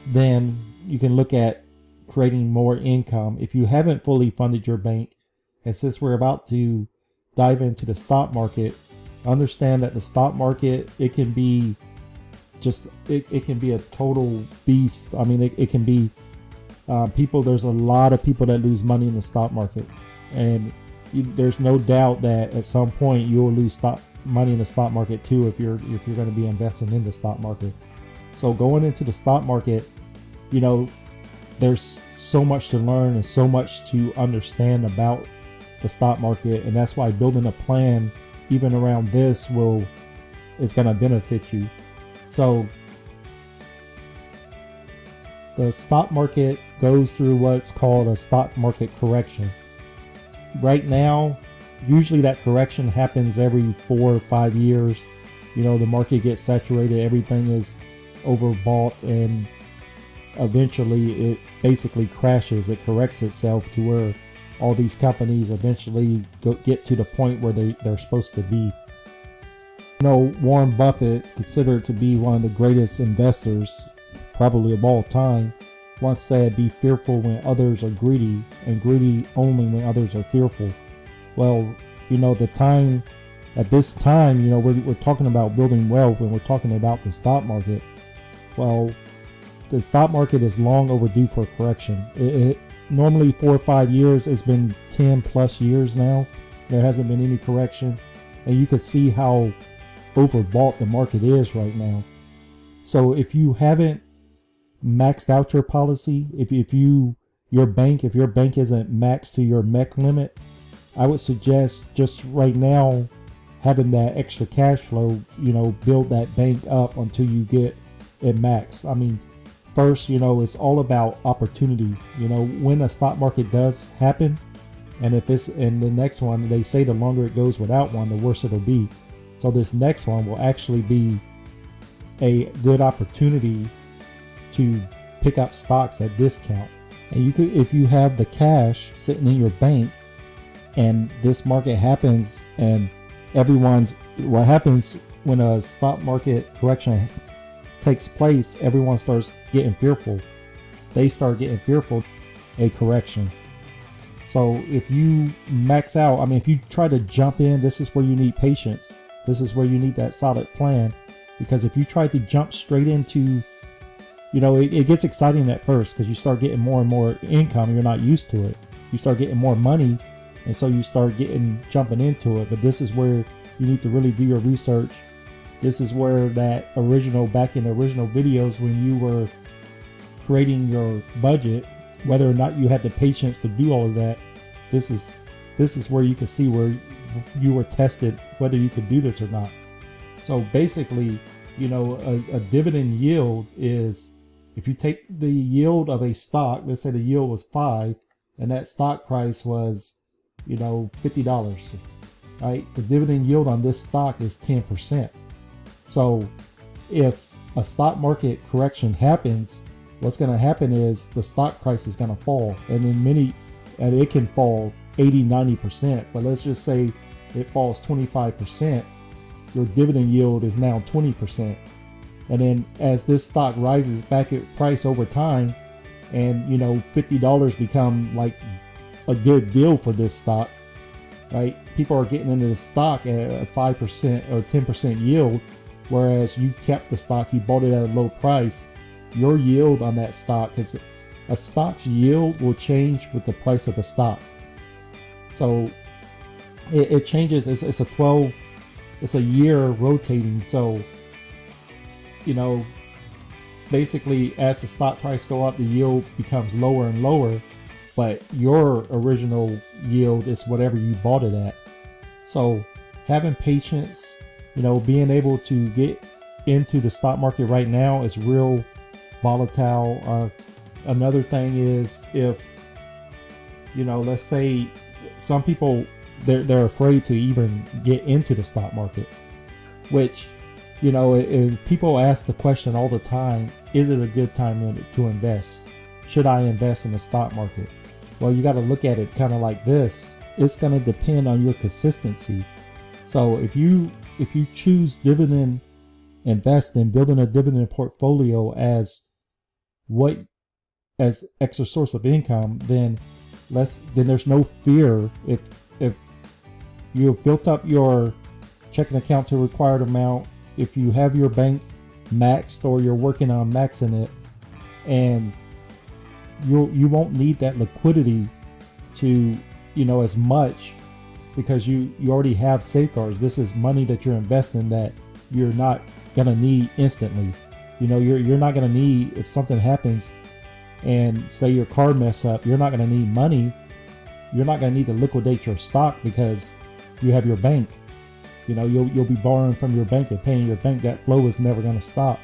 then you can look at creating more income. If you haven't fully funded your bank, and since we're about to dive into the stock market, understand that the stock market, it can be a total beast. I mean, it can be there's a lot of people that lose money in the stock market, and there's no doubt that at some point you will lose money in the stock market too if you're going to be investing in the stock market. So going into the stock market, there's so much to learn and so much to understand about the stock market, and that's why building a plan even around this is going to benefit you. So the stock market goes through what's called a stock market correction. Right now, usually that correction happens every 4 or 5 years. the market gets saturated, everything is overbought, and eventually it basically crashes. It corrects itself to where all these companies eventually get to the point where they're supposed to be. Warren Buffett, considered to be one of the greatest investors probably of all time, once said, "Be fearful when others are greedy, and greedy only when others are fearful." Well, at this time, we're talking about building wealth, and we're talking about the stock market. Well, the stock market is long overdue for a correction. It normally 4 or 5 years. It's been 10 plus years now. There hasn't been any correction, and you can see how overbought the market is right now. So if you haven't maxed out your policy, if your bank isn't maxed to your MEC limit, I would suggest just right now having that extra cash flow, build that bank up until you get it maxed. I mean, first, it's all about opportunity. When a stock market does happen, and if it's in the next one, they say the longer it goes without one, the worse it'll be. So this next one will actually be a good opportunity to pick up stocks at discount. And you could, if you have the cash sitting in your bank and this market happens, and what happens when a stock market correction takes place, everyone starts getting fearful. They start getting fearful, a correction. So if you max out, if you try to jump in, this is where you need patience. This is where you need that solid plan, because if you try to jump straight into, it gets exciting at first because you start getting more and more income. You're not used to it. You start getting more money, and so you start jumping into it. But this is where you need to really do your research. This is where back in the original videos when you were creating your budget, whether or not you had the patience to do all of that, this is where you can see where you were tested, whether you could do this or not. So basically, a dividend yield is, if you take the yield of a stock, let's say the yield was 5 and that stock price was, $50, right? The dividend yield on this stock is 10%. So if a stock market correction happens, what's going to happen is the stock price is going to fall, and it can fall 80-90%, but let's just say it falls 25%, your dividend yield is now 20%. And then as this stock rises back at price over time, and $50 become like a good deal for this stock, right? People are getting into the stock at a 5% or 10% yield, whereas you kept the stock, you bought it at a low price. Your yield on that stock, because a stock's yield will change with the price of the stock. So it changes. It's a year rotating. So, basically as the stock price go up, the yield becomes lower and lower, but your original yield is whatever you bought it at. So having patience, being able to get into the stock market right now is real volatile. Another thing is, if let's say some people, they're afraid to even get into the stock market, which if people ask the question all the time, is it a good time to invest? Should I invest in the stock market? Well, you got to look at it kind of like this. It's going to depend on your consistency. So if you choose dividend investing, building a dividend portfolio as extra source of income, then there's no fear. If you have built up your checking account to a required amount, if you have your bank maxed or you're working on maxing it, and you won't need that liquidity to as much, because you already have safeguards. This is money that you're investing that you're not gonna need instantly. You're not gonna need, if something happens and say your car mess up, you're not gonna need money. You're not gonna need to liquidate your stock because you have your bank. You'll be borrowing from your bank and paying your bank. That flow is never gonna stop.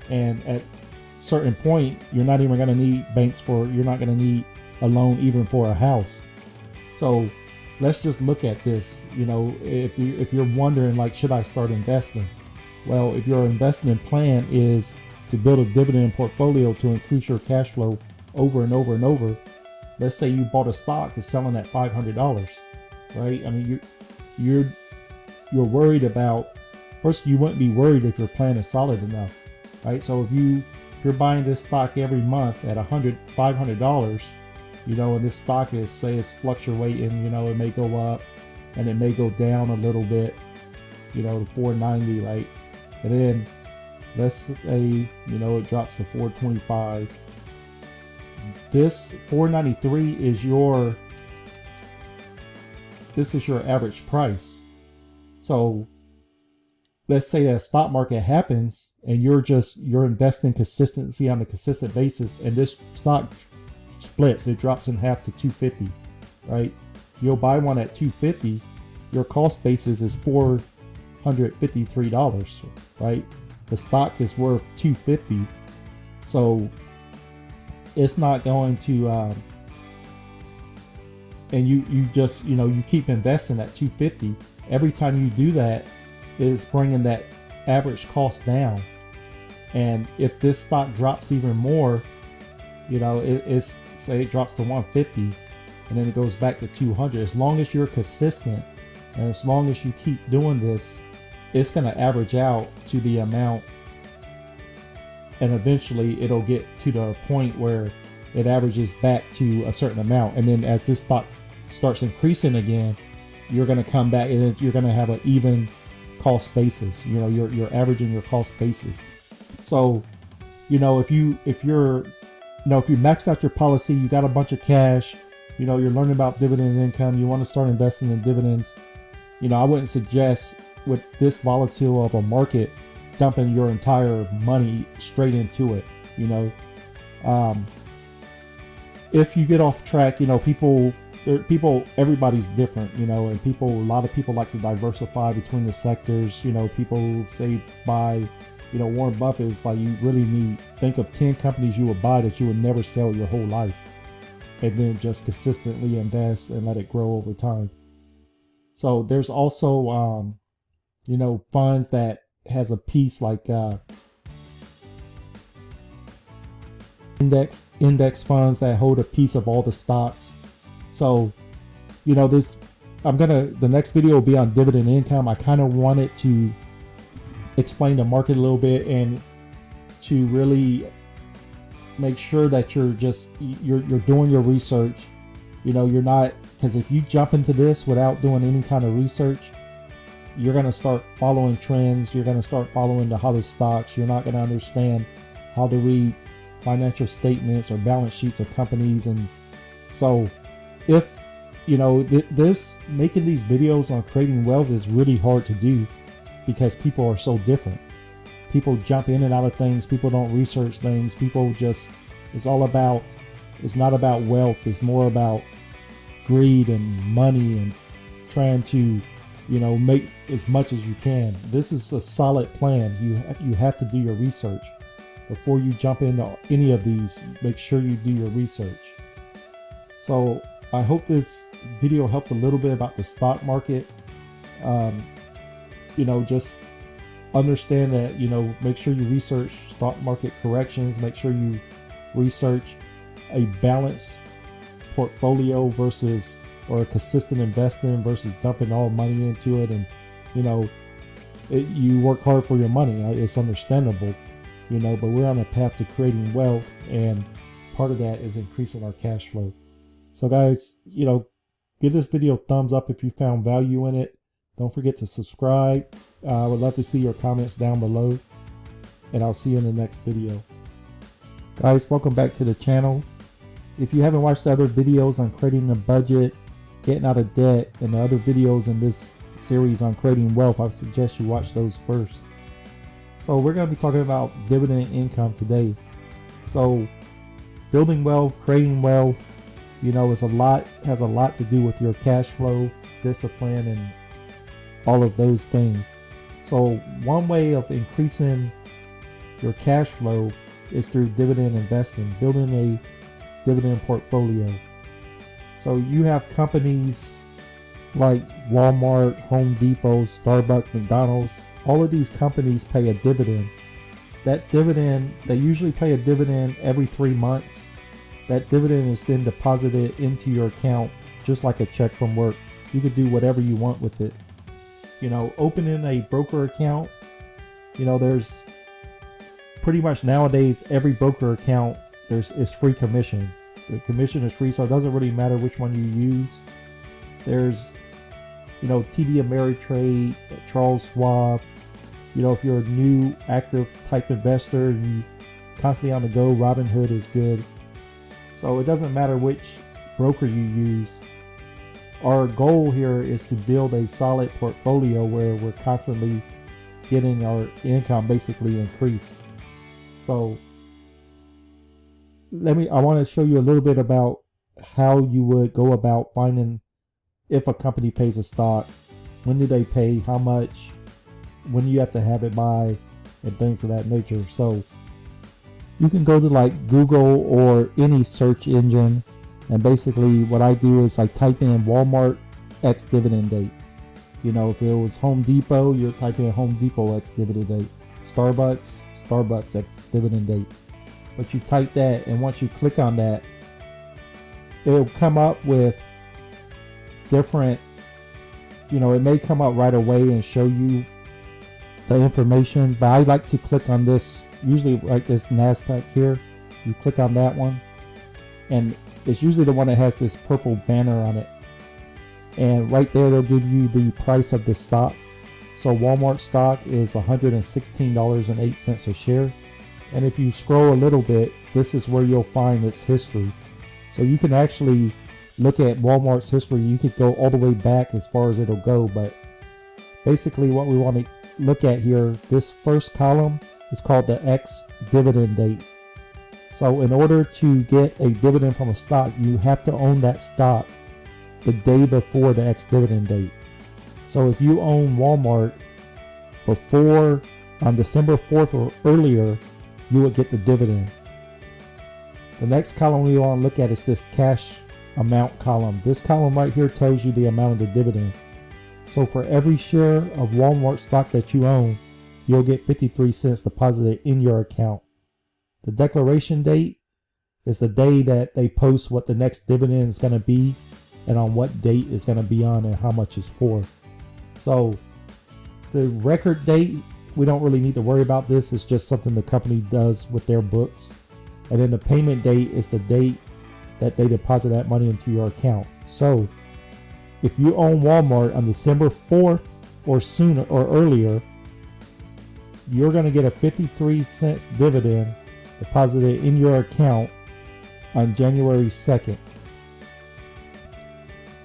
And at a certain point, you're not even gonna need you're not gonna need a loan even for a house. So let's just look at this. If you're wondering, like, should I start investing? Well, if your investment plan is to build a dividend portfolio to increase your cash flow over and over and over, let's say you bought a stock that's selling at $500, right? I mean, you're worried about, first, you wouldn't be worried if your plan is solid enough, right? So if you're buying this stock every month at $500, and this stock is, say, it's fluctuating, it may go up and it may go down a little bit, to 490, right? And then let's say, it drops to 425. This 493 is your average price. So let's say that stock market happens and you're investing consistency on a consistent basis, and this stock splits, it drops in half to 250, right? You'll buy one at 250, your cost basis is $453, right? The stock is worth 250, so it's not going to and you just you keep investing at 250. Every time you do that, it's bringing that average cost down. And if this stock drops even more, it's, say it drops to 150 and then it goes back to 200, as long as you're consistent and as long as you keep doing this, it's going to average out to the amount, and eventually it'll get to the point where it averages back to a certain amount. And then as this stock starts increasing again, you're going to come back and you're going to have an even cost basis. You're averaging your cost basis. So, if you maxed out your policy, you got a bunch of cash, you're learning about dividend income, you want to start investing in dividends, I wouldn't suggest, with this volatile of a market, dumping your entire money straight into it. If you get off track, everybody's different, and a lot of people like to diversify between the sectors. People say buy, Warren Buffett is like, you really think of 10 companies you would buy that you would never sell your whole life, and then just consistently invest and let it grow over time. So there's also, funds that has a piece like index funds that hold a piece of all the stocks. So, the next video will be on dividend income. I kind of wanted to explain the market a little bit and to really make sure that you're doing your research. You're not, because if you jump into this without doing any kind of research, you're going to start following trends. You're going to start following the hottest stocks. You're not going to understand how to read financial statements or balance sheets of companies. And so if, this making these videos on creating wealth is really hard to do because people are so different. People jump in and out of things. People don't research things. People just, it's not about wealth. It's more about greed and money and trying to, make as much as you can. This is a solid plan. You have to do your research before you jump into any of these. Make sure you do your research. So I hope this video helped a little bit about the stock market. Just understand that, make sure you research stock market corrections. Make sure you research a balanced portfolio versus, or a consistent investing versus dumping all money into it. And, you work hard for your money. It's understandable, but we're on a path to creating wealth, and part of that is increasing our cash flow. So guys, give this video a thumbs up if you found value in it. Don't forget to subscribe. I would love to see your comments down below, and I'll see you in the next video. Guys, welcome back to the channel. If you haven't watched the other videos on creating a budget, getting out of debt, and the other videos in this series on creating wealth, I suggest you watch those first. So we're going to be talking about dividend income today. So building wealth, creating wealth, has a lot to do with your cash flow, discipline, and all of those things. So one way of increasing your cash flow is through dividend investing, building a dividend portfolio. So you have companies like Walmart, Home Depot, Starbucks, McDonald's, all of these companies pay a dividend. That dividend, they usually pay a dividend every 3 months. That dividend is then deposited into your account just like a check from work. You could do whatever you want with it. Opening a broker account, there's pretty much nowadays every broker account is free commission. The commission is free, so it doesn't really matter which one you use. There's TD Ameritrade, Charles Schwab. If you're a new active type investor and you constantly on the go, Robinhood is good. So it doesn't matter which broker you use. Our goal here is to build a solid portfolio where we're constantly getting our income basically increase. So I want to show you a little bit about how you would go about finding if a company pays a stock, when do they pay, how much, when you have to have it by, and things of that nature. So you can go to like Google or any search engine, and basically what I do is I type in Walmart X dividend date. If it was Home Depot, you're typing in Home Depot X dividend date. Starbucks X dividend date. But you type that, and once you click on that, it'll come up with different, it may come up right away and show you the information, but I like to click on this, usually like this NASDAQ here. You click on that one, and it's usually the one that has this purple banner on it. And right there, they'll give you the price of the stock. So Walmart stock is $116.08 a share. And if you scroll a little bit, this is where you'll find its history. So you can actually look at Walmart's history. You could go all the way back as far as it'll go. But basically what we want to look at here, this first column is called the X dividend date. So in order to get a dividend from a stock, you have to own that stock the day before the X dividend date. So if you own Walmart before on December 4th or earlier, you would get the dividend. The next column we want to look at is this cash amount column. This column right here tells you the amount of the dividend. So for every share of Walmart stock that you own, you'll get 53 cents deposited in your account. The declaration date is the day that they post what the next dividend is going to be and on what date it's going to be on and how much it's for. So the record date, we don't really need to worry about this. It's just something the company does with their books. And then the payment date is the date that they deposit that money into your account. So if you own Walmart on December 4th or sooner or earlier, you're going to get a 53 cents dividend deposited in your account on January 2nd.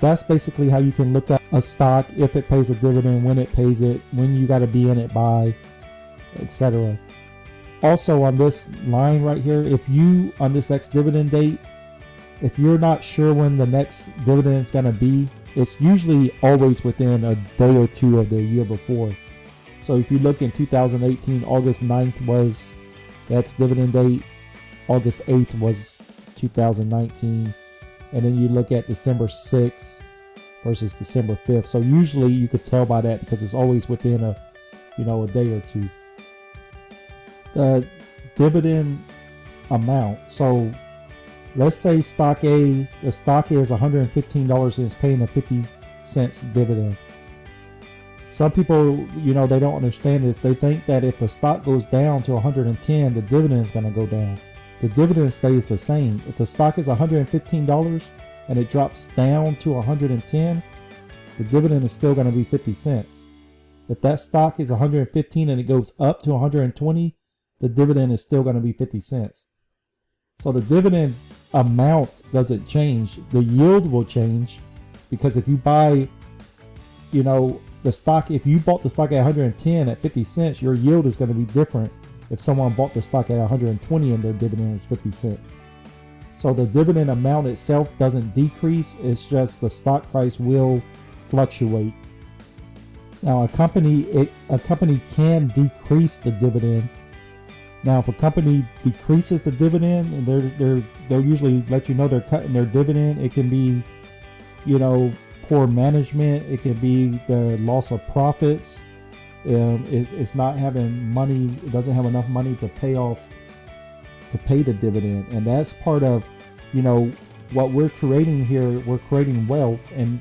That's basically how you can look at a stock, if it pays a dividend, when it pays it, when you got to be in it by, etc. Also on this line right here, if you, on this X dividend date, if you're not sure when the next dividend is going to be, it's usually always within a day or two of the year before. So if you look in 2018, August 9th was the X dividend date, August 8th was 2019, and then you look at December 6th versus December 5th. So usually you could tell by that because it's always within a day or two. The dividend amount. So let's say stock A, the stock is $115 and it's paying a 50 cents dividend. Some people, they don't understand this. They think that if the stock goes down to 110, the dividend is going to go down. The dividend stays the same. If the stock is $115 and it drops down to 110, the dividend is still going to be 50 cents. If that stock is 115 and it goes up to 120, the dividend is still going to be 50 cents. So the dividend amount doesn't change. The yield will change because if you buy, the stock, if you bought the stock at 110 at 50 cents, your yield is going to be different if someone bought the stock at 120 and their dividend is 50 cents. So the dividend amount itself doesn't decrease. It's just the stock price will fluctuate. Now a company can decrease the dividend. Now if a company decreases the dividend, and they'll usually let you know they're cutting their dividend. It can be, poor management. It can be the loss of profits. It's not having money. It doesn't have enough money to pay the dividend, and that's part of, what we're creating here. We're creating wealth. And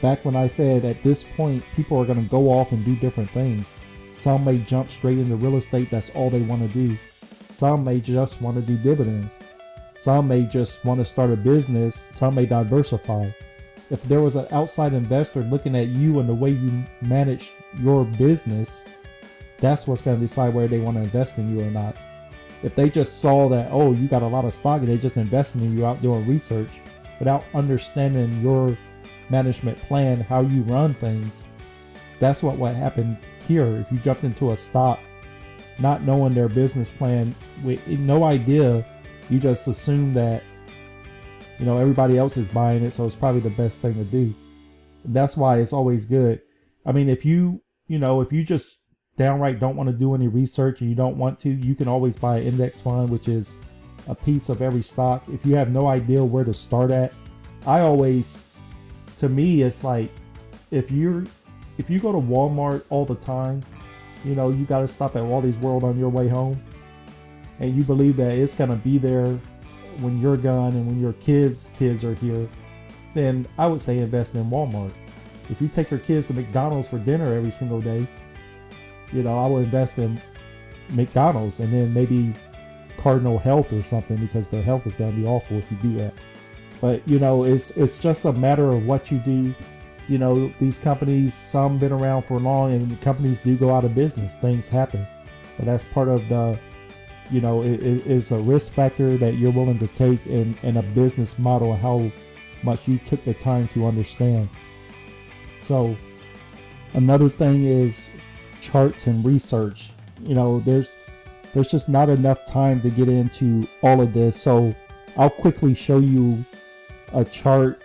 back when I said at this point, people are going to go off and do different things. Some may jump straight into real estate. That's all they want to do. Some may just want to do dividends. Some may just want to start a business. Some may diversify. If there was an outside investor looking at you and the way you manage your business, that's what's going to decide whether they want to invest in you or not. If they just saw that, oh, you got a lot of stock and they just invested in you without doing research, without understanding your management plan, how you run things, that's what happened here. If you jumped into a stock not knowing their business plan, with no idea, you just assume that everybody else is buying it, so it's probably the best thing to do. That's why it's always good. I mean, if you just downright don't want to do any research and you don't want to, you can always buy an index fund, which is a piece of every stock. If you have no idea where to start at, to me, it's like, if you go to Walmart all the time, you got to stop at Wally's World on your way home, and you believe that it's going to be there when you're gone and when your kids are here, then I would say invest in Walmart. If you take your kids to McDonald's for dinner every single day, I would invest in McDonald's, and then maybe Cardinal Health or something, because their health is going to be awful if you do that. But it's just a matter of what you do. These companies, some been around for long, and companies do go out of business. Things happen, but that's part of the it is a risk factor that you're willing to take in a business model, and how much you took the time to understand. So another thing is charts and research. There's just not enough time to get into all of this, so I'll quickly show you a chart.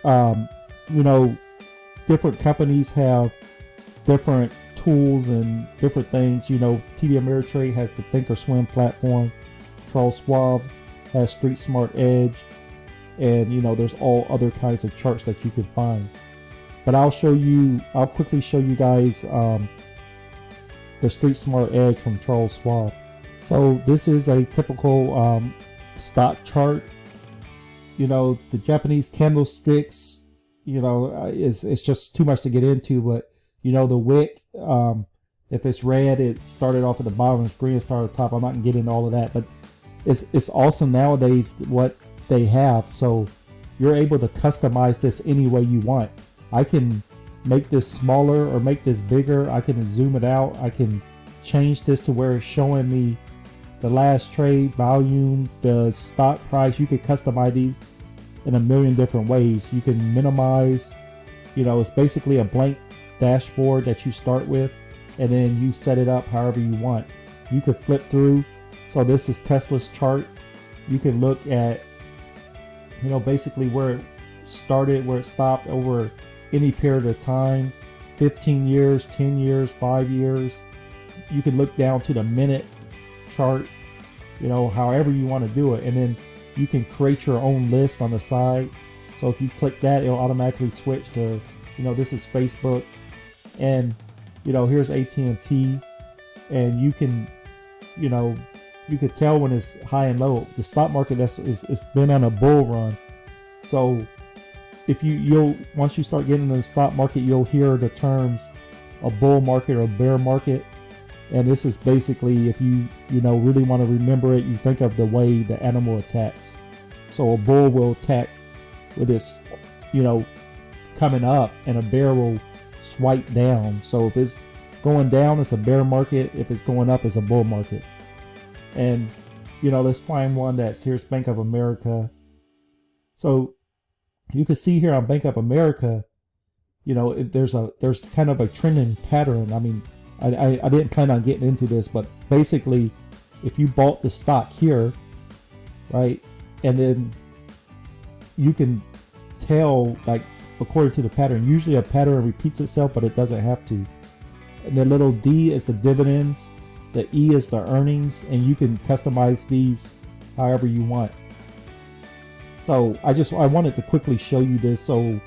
Different companies have different tools and different things. TD Ameritrade has the Thinkorswim platform. Charles Schwab has Street Smart Edge, and there's all other kinds of charts that you can find. But I'll quickly show you guys the Street Smart Edge from Charles Schwab. So this is a typical stock chart. The Japanese candlesticks, it's just too much to get into, but the wick, if it's red, it started off at the bottom, it's green, it started at the top. I'm not gonna get into all of that, but it's awesome nowadays what they have. So you're able to customize this any way you want. I can make this smaller or make this bigger. I can zoom it out. I can change this to where it's showing me the last trade volume, the stock price. You could customize these in a million different ways. You can minimize, it's basically a blank dashboard that you start with, and then you set it up however you want. You could flip through. So this is Tesla's chart. You can look at, basically where it started, where it stopped over any period of time, 15 years, 10 years, 5 years. You can look down to the minute chart, however you want to do it. And then you can create your own list on the side. So if you click that, it'll automatically switch to, this is Facebook, and here's AT&T, and you can, you could tell when it's high and low. The stock market it's been on a bull run. So if you'll once you start getting into the stock market, you'll hear the terms a bull market or bear market. And this is basically, if you really want to remember it, you think of the way the animal attacks. So a bull will attack with its, coming up, and a bear will swipe down. So if it's going down, it's a bear market. If it's going up, it's a bull market. And let's find one that's, here's Bank of America. So you can see here on Bank of America, there's kind of a trending pattern. I mean, I didn't plan on getting into this, but basically, if you bought the stock here, right, and then you can tell, like, according to the pattern, usually a pattern repeats itself, but it doesn't have to. And the little D is the dividends, the E is the earnings, and you can customize these however you want. So I wanted to quickly show you this. So,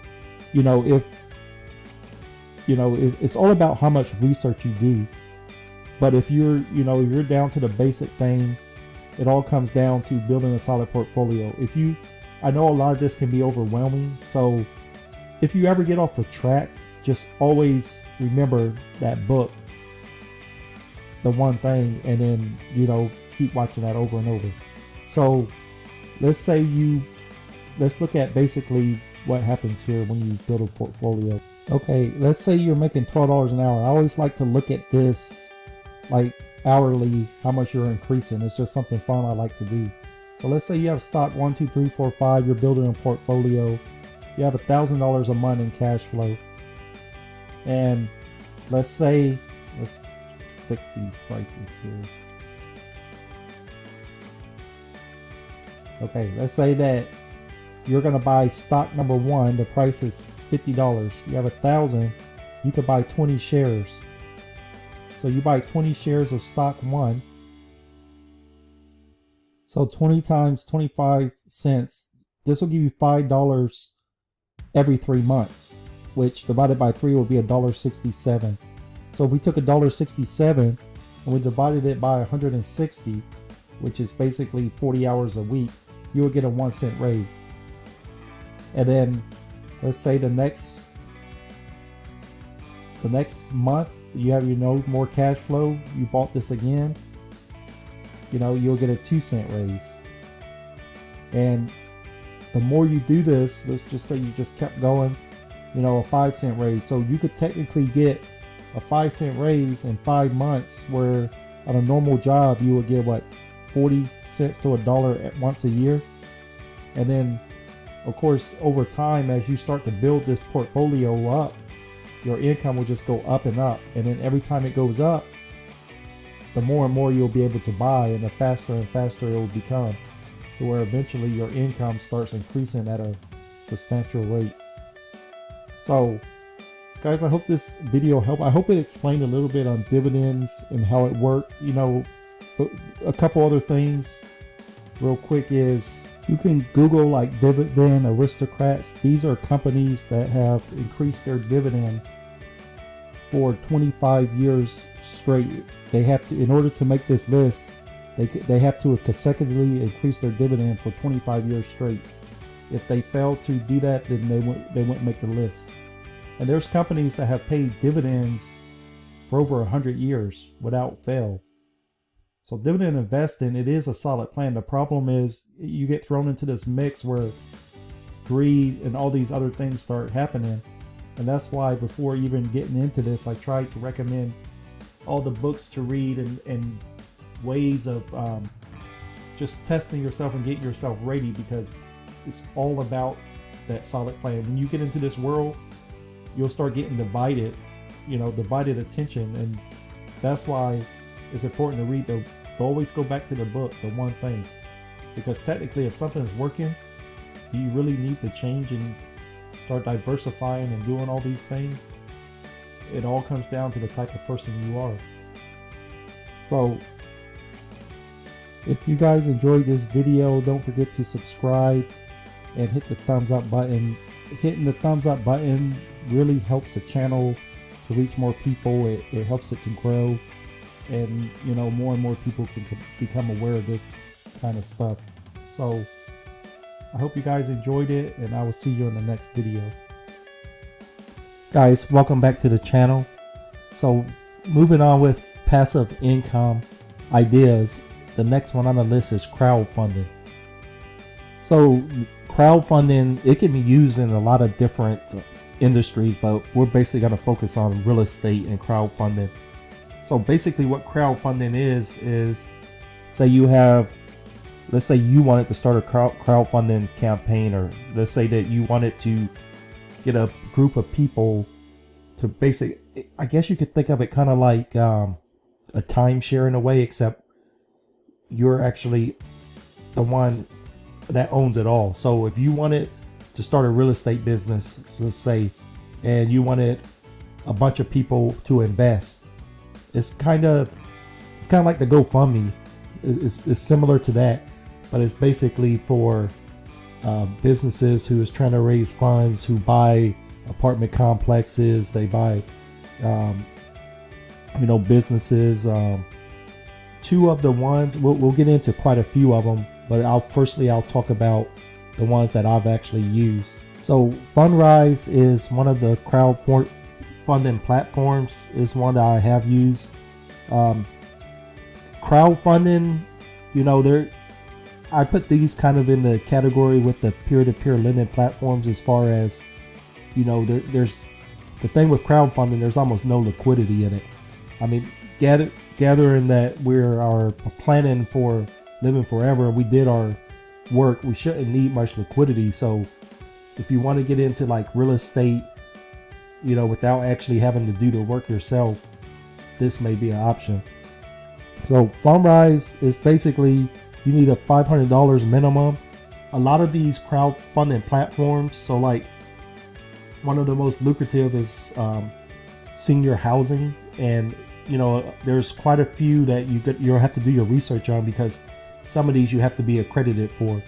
it's all about how much research you do. But if you're down to the basic thing, it all comes down to building a solid portfolio. I know a lot of this can be overwhelming, so if you ever get off the track, just always remember that book, The One Thing, and then keep watching that over and over. So let's look at basically what happens here when you build a portfolio. Okay, let's say you're making $12 an hour. I always like to look at this like hourly, how much you're increasing. It's just something fun I like to do. So let's say you have stock 1, 2, 3, 4, 5. You're building a portfolio. You have $1,000 a month in cash flow. And let's fix these prices here. Okay, let's say that you're going to buy stock number 1. The price is $50. You have 1,000. You could buy 20 shares. So you buy 20 shares of stock 1. So 20 times 25 cents. This will give you $5 every 3 months, which divided by 3 will be $1.67. So if we took $1.67 and we divided it by 160, which is basically 40 hours a week, you will get a 1 cent raise. And then let's say the next month you have more cash flow, you bought this again, you'll get a 2 cent raise. And the more you do this, let's just say you just kept going, a 5 cent raise. So you could technically get a 5 cent raise in 5 months, where on a normal job you would get 40 cents to $1 once a year. And then of course over time, as you start to build this portfolio up, your income will just go up and up. And then every time it goes up, the more and more you'll be able to buy, and the faster and faster it will become, to where eventually your income starts increasing at a substantial rate. So guys, I hope this video helped. I hope it explained a little bit on dividends and how it worked. But a couple other things real quick is you can Google like dividend aristocrats. These are companies that have increased their dividend for 25 years straight. They have to, in order to make this list, they have to consecutively increase their dividend for 25 years straight. If they fail to do that, then they wouldn't make the list. And there's companies that have paid dividends for over 100 years without fail. So dividend investing, it is a solid plan. The problem is you get thrown into this mix where greed and all these other things start happening. And that's why before even getting into this, I tried to recommend all the books to read and ways of just testing yourself and getting yourself ready, because it's all about that solid plan. When you get into this world, you'll start getting divided attention. And that's why it's important to read always go back to the book, The One Thing. Because technically, if something is working, do you really need to change and start diversifying and doing all these things? It all comes down to the type of person you are. So if you guys enjoyed this video, don't forget to subscribe and hit the thumbs up button. Hitting the thumbs up button really helps the channel to reach more people. It helps it to grow, and more and more people can become aware of this kind of stuff. So I hope you guys enjoyed it, and I will see you in the next video. Guys, welcome back to the channel. So moving on with passive income ideas, the next one on the list is crowdfunding. So crowdfunding, it can be used in a lot of different industries, but we're basically going to focus on real estate and crowdfunding. So basically what crowdfunding is let's say you wanted to start a crowdfunding campaign, or let's say that you wanted to get a group of people to I guess you could think of it kind of like a timeshare in a way, except you're actually the one that owns it all. So if you wanted to start a real estate business, so let's say, and you wanted a bunch of people to invest, it's kind of like the GoFundMe. It's similar to that, but it's basically for businesses who is trying to raise funds, who buy apartment complexes, they buy businesses. Two of the ones we'll get into quite a few of them, but I'll talk about the ones that I've actually used. So Fundrise is one of the crowdfunding platforms. Is one that I have used. Crowdfunding, I put these kind of in the category with the peer-to-peer lending platforms, as far as there's the thing with crowdfunding, there's almost no liquidity in it. I mean, gathering that we are planning for living forever and we did our work, we shouldn't need much liquidity. So if you want to get into like real estate, without actually having to do the work yourself, this may be an option. So Fundrise is basically, you need a $500 minimum. A lot of these crowdfunding platforms, so like one of the most lucrative is senior housing, and there's quite a few that you'll have to do your research on, because some of these you have to be accredited for.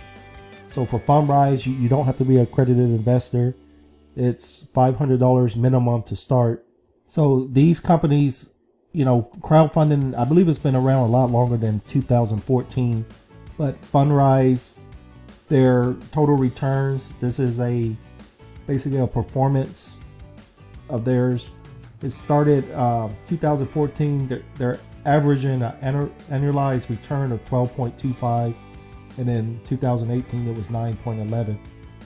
So for Fundrise, you don't have to be an accredited investor. It's $500 minimum to start. So these companies, crowdfunding, I believe it's been around a lot longer than 2014. But Fundrise, their total returns, this is basically a performance of theirs. It started 2014, they're averaging an annualized return of 12.25, and then 2018 it was 9.11.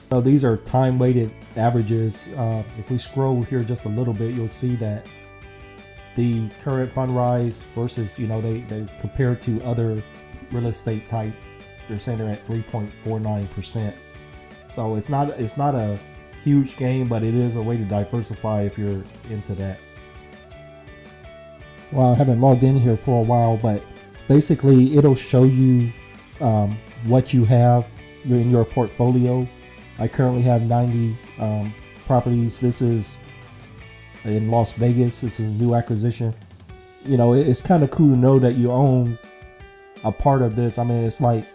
So these are time-weighted averages. If we scroll here just a little bit, you'll see that the current Fundrise versus, they compared to other real estate type, they're saying they're at 3.49%. So it's not a huge game, but it is a way to diversify if you're into that. Well, I haven't logged in here for a while, but basically it'll show you what you have in your portfolio. I currently have 90 properties. This is in Las Vegas. This is a new acquisition. It's kind of cool to know that you own a part of this. I mean, it's like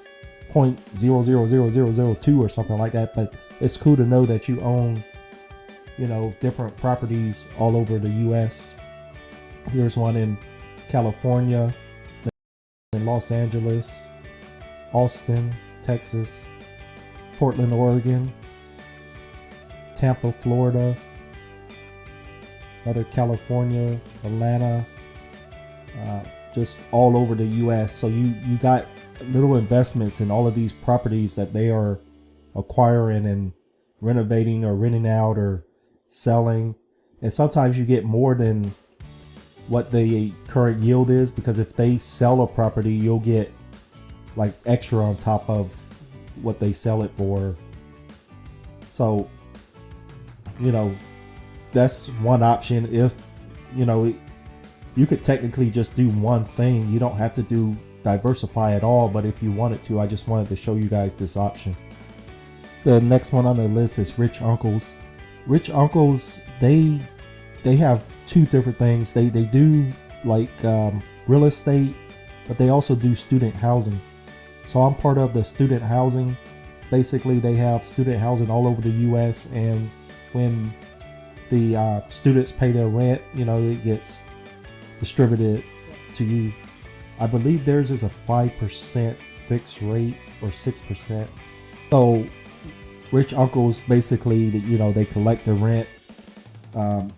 0.000002 or something like that, but it's cool to know that you own, different properties all over the U.S. Here's one in California, in Los Angeles, Austin, Texas, Portland, Oregon, Tampa, Florida, another California, Atlanta, just all over the U.S. So you got little investments in all of these properties that they are acquiring and renovating or renting out or selling. And sometimes you get more than what the current yield is, because if they sell a property, you'll get like extra on top of what they sell it for. So that's one option. If you could technically just do one thing, you don't have to diversify at all, but if you wanted to, I just wanted to show you guys this option. The next one on the list is Rich Uncles. Rich Uncles, they have two different things. They do like real estate, but they also do student housing. So I'm part of the student housing. Basically, they have student housing all over the U.S. and when the students pay their rent, it gets distributed to you. I believe theirs is a 5% fixed rate or 6%. So Rich Uncles, basically, they collect the rent. It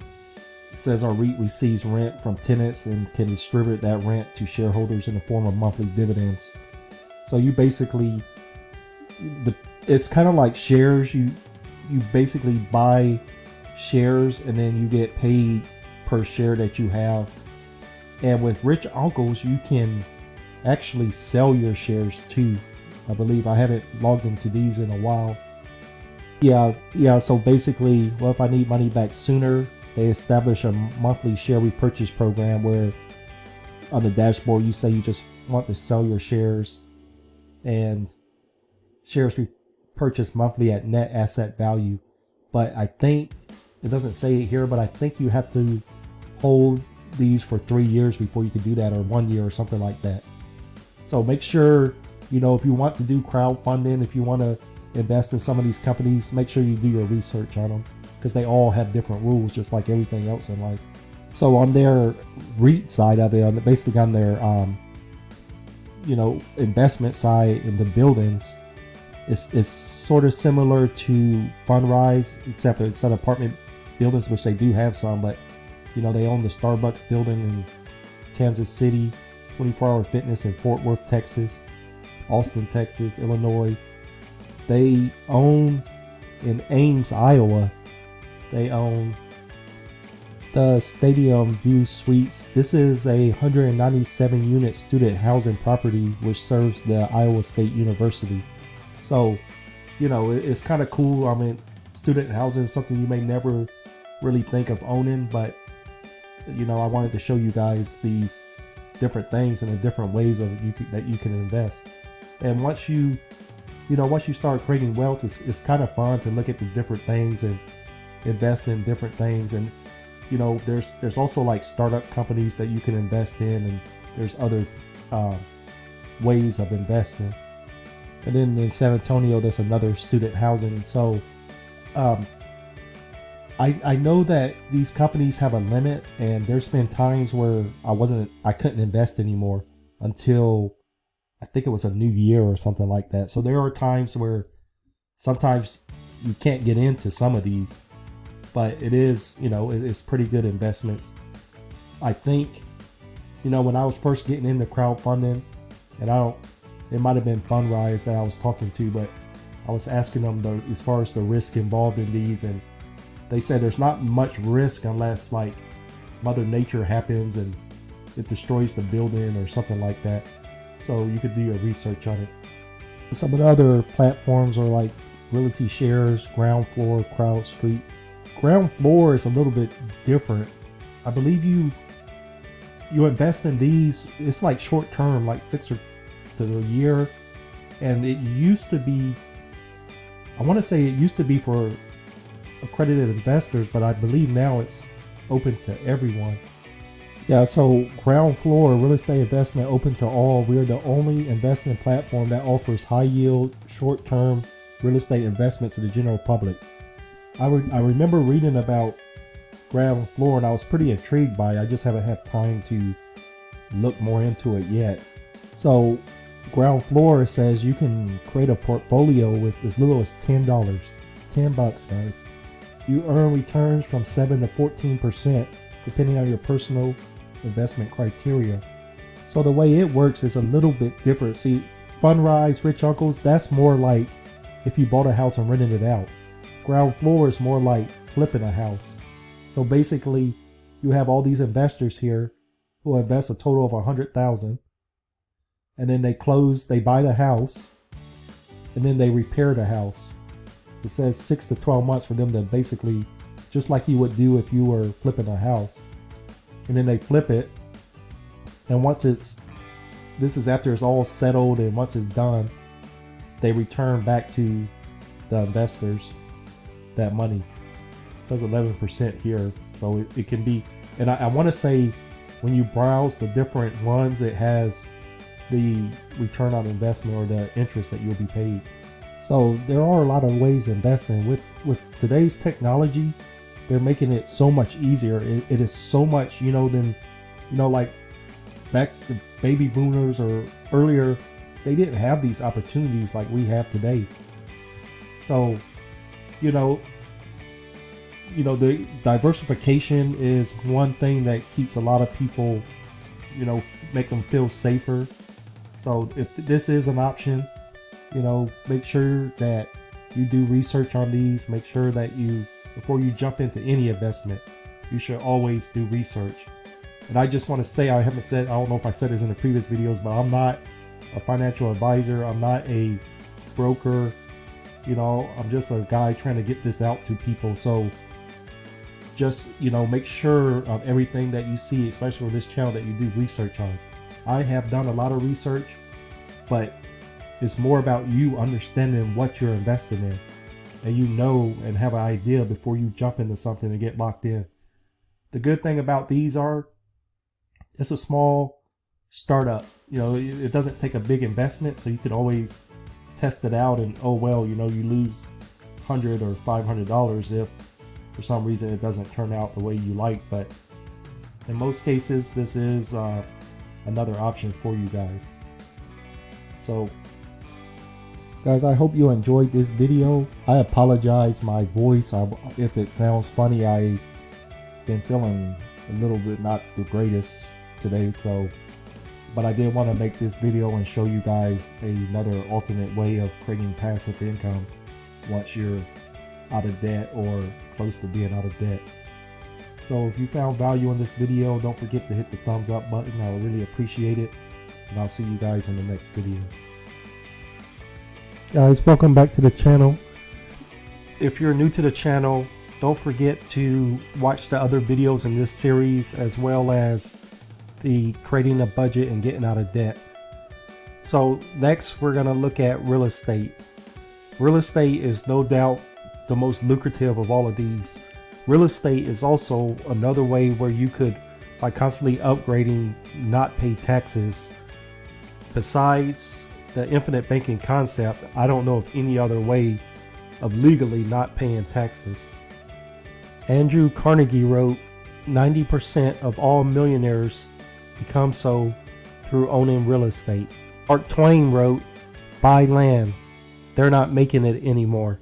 says our REIT receives rent from tenants and can distribute that rent to shareholders in the form of monthly dividends. So you basically, it's kind of like shares. You basically buy shares and then you get paid per share that you have. And with Rich Uncles, you can actually sell your shares too. I believe I haven't logged into these in a while. Yeah. So basically, well, if I need money back sooner, they establish a monthly share repurchase program where on the dashboard you say you just want to sell your shares, and shares repurchased monthly at net asset value. But I think it doesn't say it here, but I think you have to hold these for 3 years before you can do that, or 1 year or something like that. So make sure, if you want to do crowdfunding, if you want to invest in some of these companies, make sure you do your research on them, because they all have different rules, just like everything else in life. So on their REIT side of it, basically on their investment side in the buildings, it's sort of similar to Fundrise, except it's not apartment buildings, which they do have some, but they own the Starbucks building in Kansas City, 24-Hour Fitness in Fort Worth, Texas, Austin, Texas, Illinois. They own in Ames, Iowa. They own the Stadium View Suites. This is a 197 unit student housing property which serves the Iowa State University. So, it's kind of cool. I mean, student housing is something you may never really think of owning, but I wanted to show you guys these different things and the different ways that you can invest. And once you start creating wealth, it's kind of fun to look at the different things and invest in different things. And there's also like startup companies that you can invest in, and there's other ways of investing. And then in San Antonio, there's another student housing. So I know that these companies have a limit, and there's been times where I couldn't invest anymore until I think it was a new year or something like that. So there are times where sometimes you can't get into some of these, but it is, it's pretty good investments. I think, when I was first getting into crowdfunding, and it might have been Fundrise that I was talking to, but I was asking them as far as the risk involved in these, and they said there's not much risk unless like Mother Nature happens and it destroys the building or something like that. So you could do your research on it. Some of the other platforms are like Realty Shares, Ground Floor, CrowdStreet. Ground Floor is a little bit different. I believe you invest in these. It's like short term, like 6 or to a year, and it used to be. I want to say it used to be for accredited investors, but I believe now it's open to everyone. Yeah, so Ground Floor Real Estate Investment open to all. We are the only investment platform that offers high yield, short term real estate investments to the general public. I remember reading about Ground Floor and I was pretty intrigued by it. I just haven't had time to look more into it yet. So Ground Floor says you can create a portfolio with as little as $10. $10, guys. You earn returns from 7 to 14% depending on your personal investment criteria. So the way it works is a little bit different. See, Fundrise, Rich Uncles, that's more like if you bought a house and rented it out. Ground Floor is more like flipping a house. So basically, you have all these investors here who invest a total of $100,000, and then they buy the house, and then they repair the house. It says 6 to 12 months for them to basically, just like you would do if you were flipping a house. And then they flip it, and this is after it's all settled, and once it's done, they return back to the investors that money. It says 11% here, so it can be, and I want to say when you browse the different ones, it has the return on investment or the interest that you'll be paid. So there are a lot of ways to invest in. With today's technology, they're making it so much easier. It is so much, than, like back the baby boomers or earlier, they didn't have these opportunities like we have today. So, the diversification is one thing that keeps a lot of people, make them feel safer. So if this is an option, make sure that you do research on these. Make sure that before you jump into any investment, you should always do research. And I just want to say, I don't know if I said this in the previous videos, but I'm not a financial advisor. I'm not a broker. I'm just a guy trying to get this out to people. So just, make sure of everything that you see, especially with this channel, that you do research on. I have done a lot of research, but it's more about you understanding what you're investing in, and and have an idea before you jump into something and get locked in. The good thing about these it's a small startup. It doesn't take a big investment, so you can always test it out, and you lose $100 or $500 if for some reason it doesn't turn out the way you like. But In most cases, this is another option for you guys. So guys, I hope you enjoyed this video. I apologize my voice if it sounds funny. I've been feeling a little bit not the greatest today, but I did want to make this video and show you guys another alternate way of creating passive income once you're out of debt or close to being out of debt. So if you found value in this video, don't forget to hit the thumbs up button. I would really appreciate it, and I'll see you guys in the next video. Guys, welcome back to the channel. If you're new to the channel, don't forget to watch the other videos in this series, as well as the creating a budget and getting out of debt. So next we're going to look at real estate. Real estate is no doubt the most lucrative of all of these. Real estate is also another way where you could, by constantly upgrading, not pay taxes. Besides the infinite banking concept, I don't know of any other way of legally not paying taxes. Andrew Carnegie wrote, 90% of all millionaires become so through owning real estate. Mark Twain wrote, buy land, they're not making it anymore.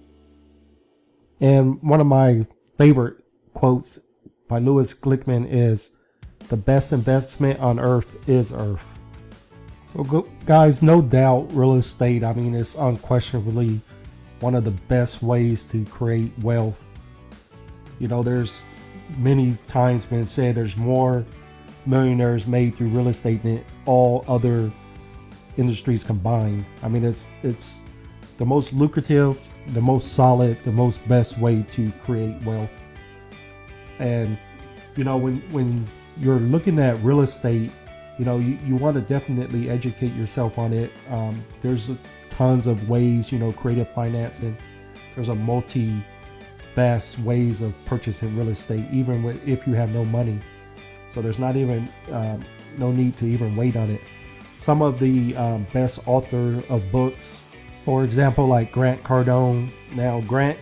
And one of my favorite quotes by Louis Glickman is, the best investment on earth is earth. So guys, no doubt real estate, I mean, it's unquestionably one of the best ways to create wealth. You know, there's many times been said there's more millionaires made through real estate than all other industries combined. I mean, it's the most lucrative, the most solid, the most best way to create wealth. And you know, when you're looking at real estate, you know, you want to definitely educate yourself on it. There's tons of ways, you know, creative financing. There's a vast ways of purchasing real estate, even if you have no money. So there's not even no need to even wait on it. Some of the best author of books, for example, like Grant Cardone. Now, Grant,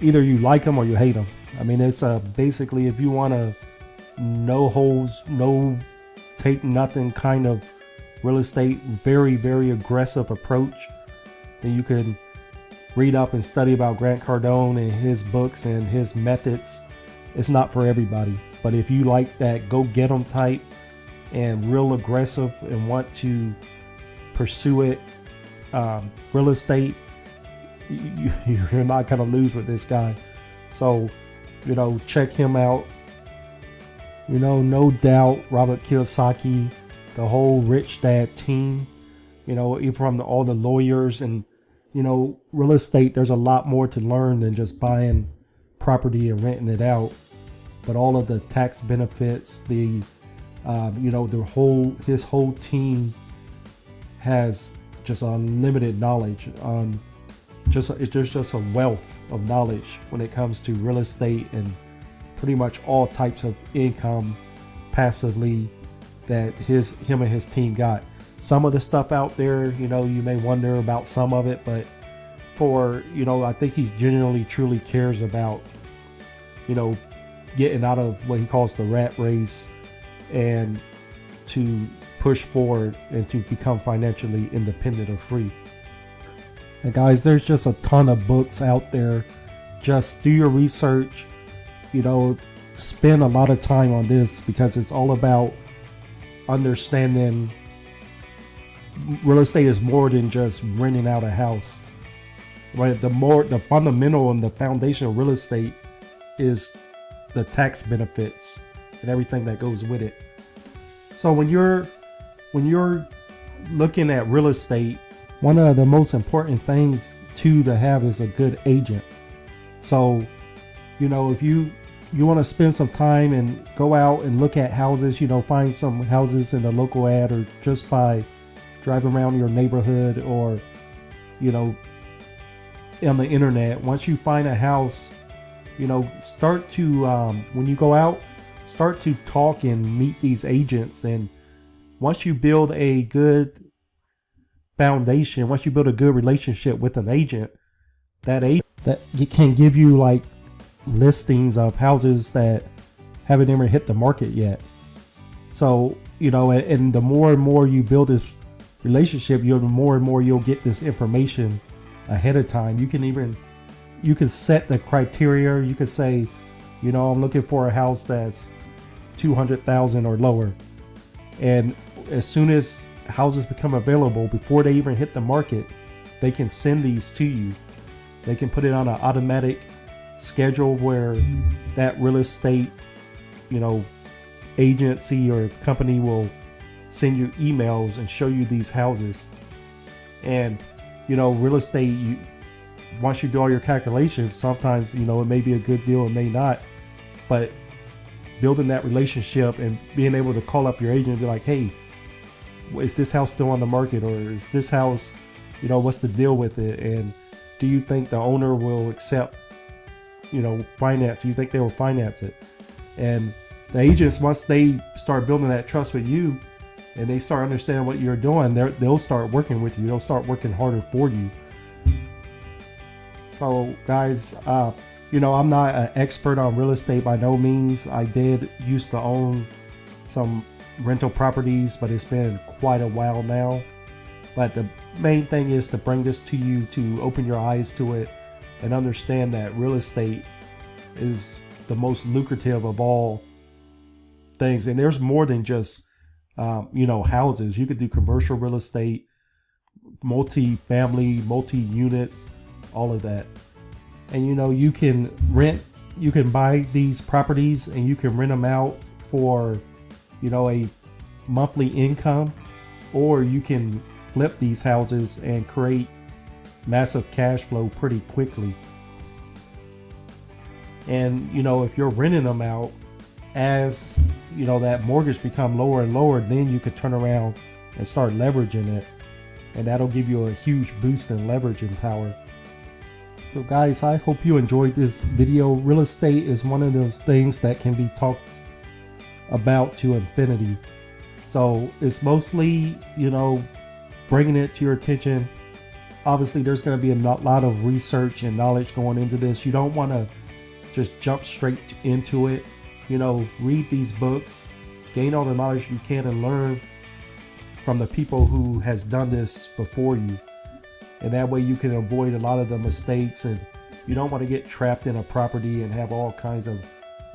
either you like him or you hate him. I mean, it's basically, if you want a no holes, no take nothing kind of real estate, very, very aggressive approach, then you can read up and study about Grant Cardone and his books and his methods. It's not for everybody, but if you like that go get 'em type and real aggressive and want to pursue it, real estate, you're not gonna lose with this guy. So, you know, check him out. You know, no doubt Robert Kiyosaki, the whole Rich Dad team, you know, even from all the lawyers, and you know, real estate, there's a lot more to learn than just buying property and renting it out, but all of the tax benefits, you know, his whole team has just unlimited knowledge on there's just a wealth of knowledge when it comes to real estate and pretty much all types of income passively that him and his team got. Some of the stuff out there, you know, you may wonder about some of it, but you know, I think he genuinely truly cares about, you know, getting out of what he calls the rat race and to push forward and to become financially independent or free. And guys, there's just a ton of books out there. Just do your research, you know, spend a lot of time on this, because it's all about understanding real estate is more than just renting out a house. Right? The fundamental and the foundation of real estate is the tax benefits and everything that goes with it. So when you're looking at real estate, one of the most important things to have is a good agent. So, you know, if you want to spend some time and go out and look at houses, you know, find some houses in the local ad, or just by driving around your neighborhood, or, you know, on the internet. Once you find a house, you know, start to, when you go out, start to talk and meet these agents. And once you build a good foundation, once you build a good relationship with an agent, that can give you like listings of houses that haven't even hit the market yet. So, you know, and the more and more you build this relationship, the more and more you'll get this information ahead of time. You can set the criteria. You could say, you know, I'm looking for a house that's 200,000 or lower. And as soon as houses become available, before they even hit the market, they can send these to you. They can put it on an automatic schedule where that real estate, you know, agency or company will send you emails and show you these houses. And, you know, real estate, once you do all your calculations, sometimes, you know, it may be a good deal, it may not. But building that relationship and being able to call up your agent and be like, hey, is this house still on the market? Or is this house, you know, what's the deal with it? And do you think the owner will accept, you know, finance? Do you think they will finance it? And the agents, once they start building that trust with you and they start understanding what you're doing, they'll start working with you. They'll start working harder for you. So guys, you know, I'm not an expert on real estate by no means. I did used to own some rental properties, but it's been quite a while now. But the main thing is to bring this to you, to open your eyes to it and understand that real estate is the most lucrative of all things. And there's more than just, you know, houses. You could do commercial real estate, multi-family, multi-units, all of that. And, you know, you can buy these properties and you can rent them out for, you know, a monthly income, or you can flip these houses and create massive cash flow pretty quickly. And, you know, if you're renting them out, as, you know, that mortgage become lower and lower, then you could turn around and start leveraging it. And that'll give you a huge boost in leveraging power. So guys, I hope you enjoyed this video. Real estate is one of those things that can be talked about to infinity. So it's mostly, you know, bringing it to your attention. Obviously, there's going to be a lot of research and knowledge going into this. You don't want to just jump straight into it. You know, read these books, gain all the knowledge you can, and learn from the people who has done this before you. And that way you can avoid a lot of the mistakes, and you don't want to get trapped in a property and have all kinds of,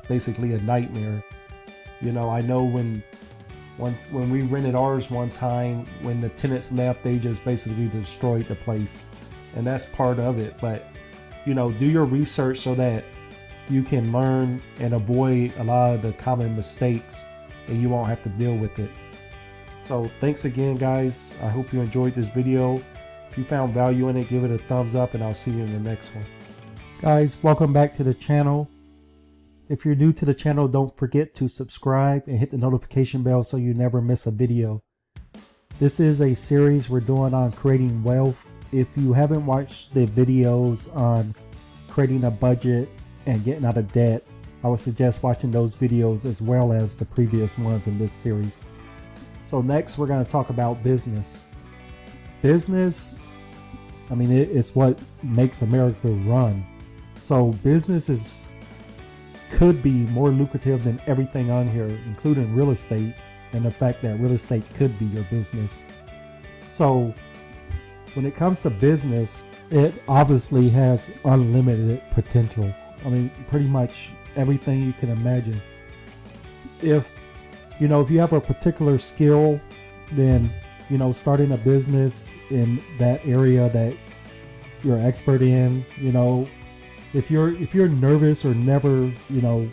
basically a nightmare. You know, I know when we rented ours one time, when the tenants left, they just basically destroyed the place. And that's part of it. But, you know, do your research so that you can learn and avoid a lot of the common mistakes and you won't have to deal with it. So thanks again, guys. I hope you enjoyed this video. If you found value in it, give it a thumbs up, and I'll see you in the next one. Guys, welcome back to the channel. If you're new to the channel, don't forget to subscribe and hit the notification bell so you never miss a video. This is a series we're doing on creating wealth. If you haven't watched the videos on creating a budget and getting out of debt, I would suggest watching those videos as well as the previous ones in this series. So next, we're going to talk about business. Business, I mean, it's what makes America run. So business could be more lucrative than everything on here, including real estate, and the fact that real estate could be your business. So when it comes to business, it obviously has unlimited potential. I mean, pretty much everything you can imagine. If you have a particular skill, then, you know, starting a business in that area that you're expert in, you know, if you're nervous or never, you know,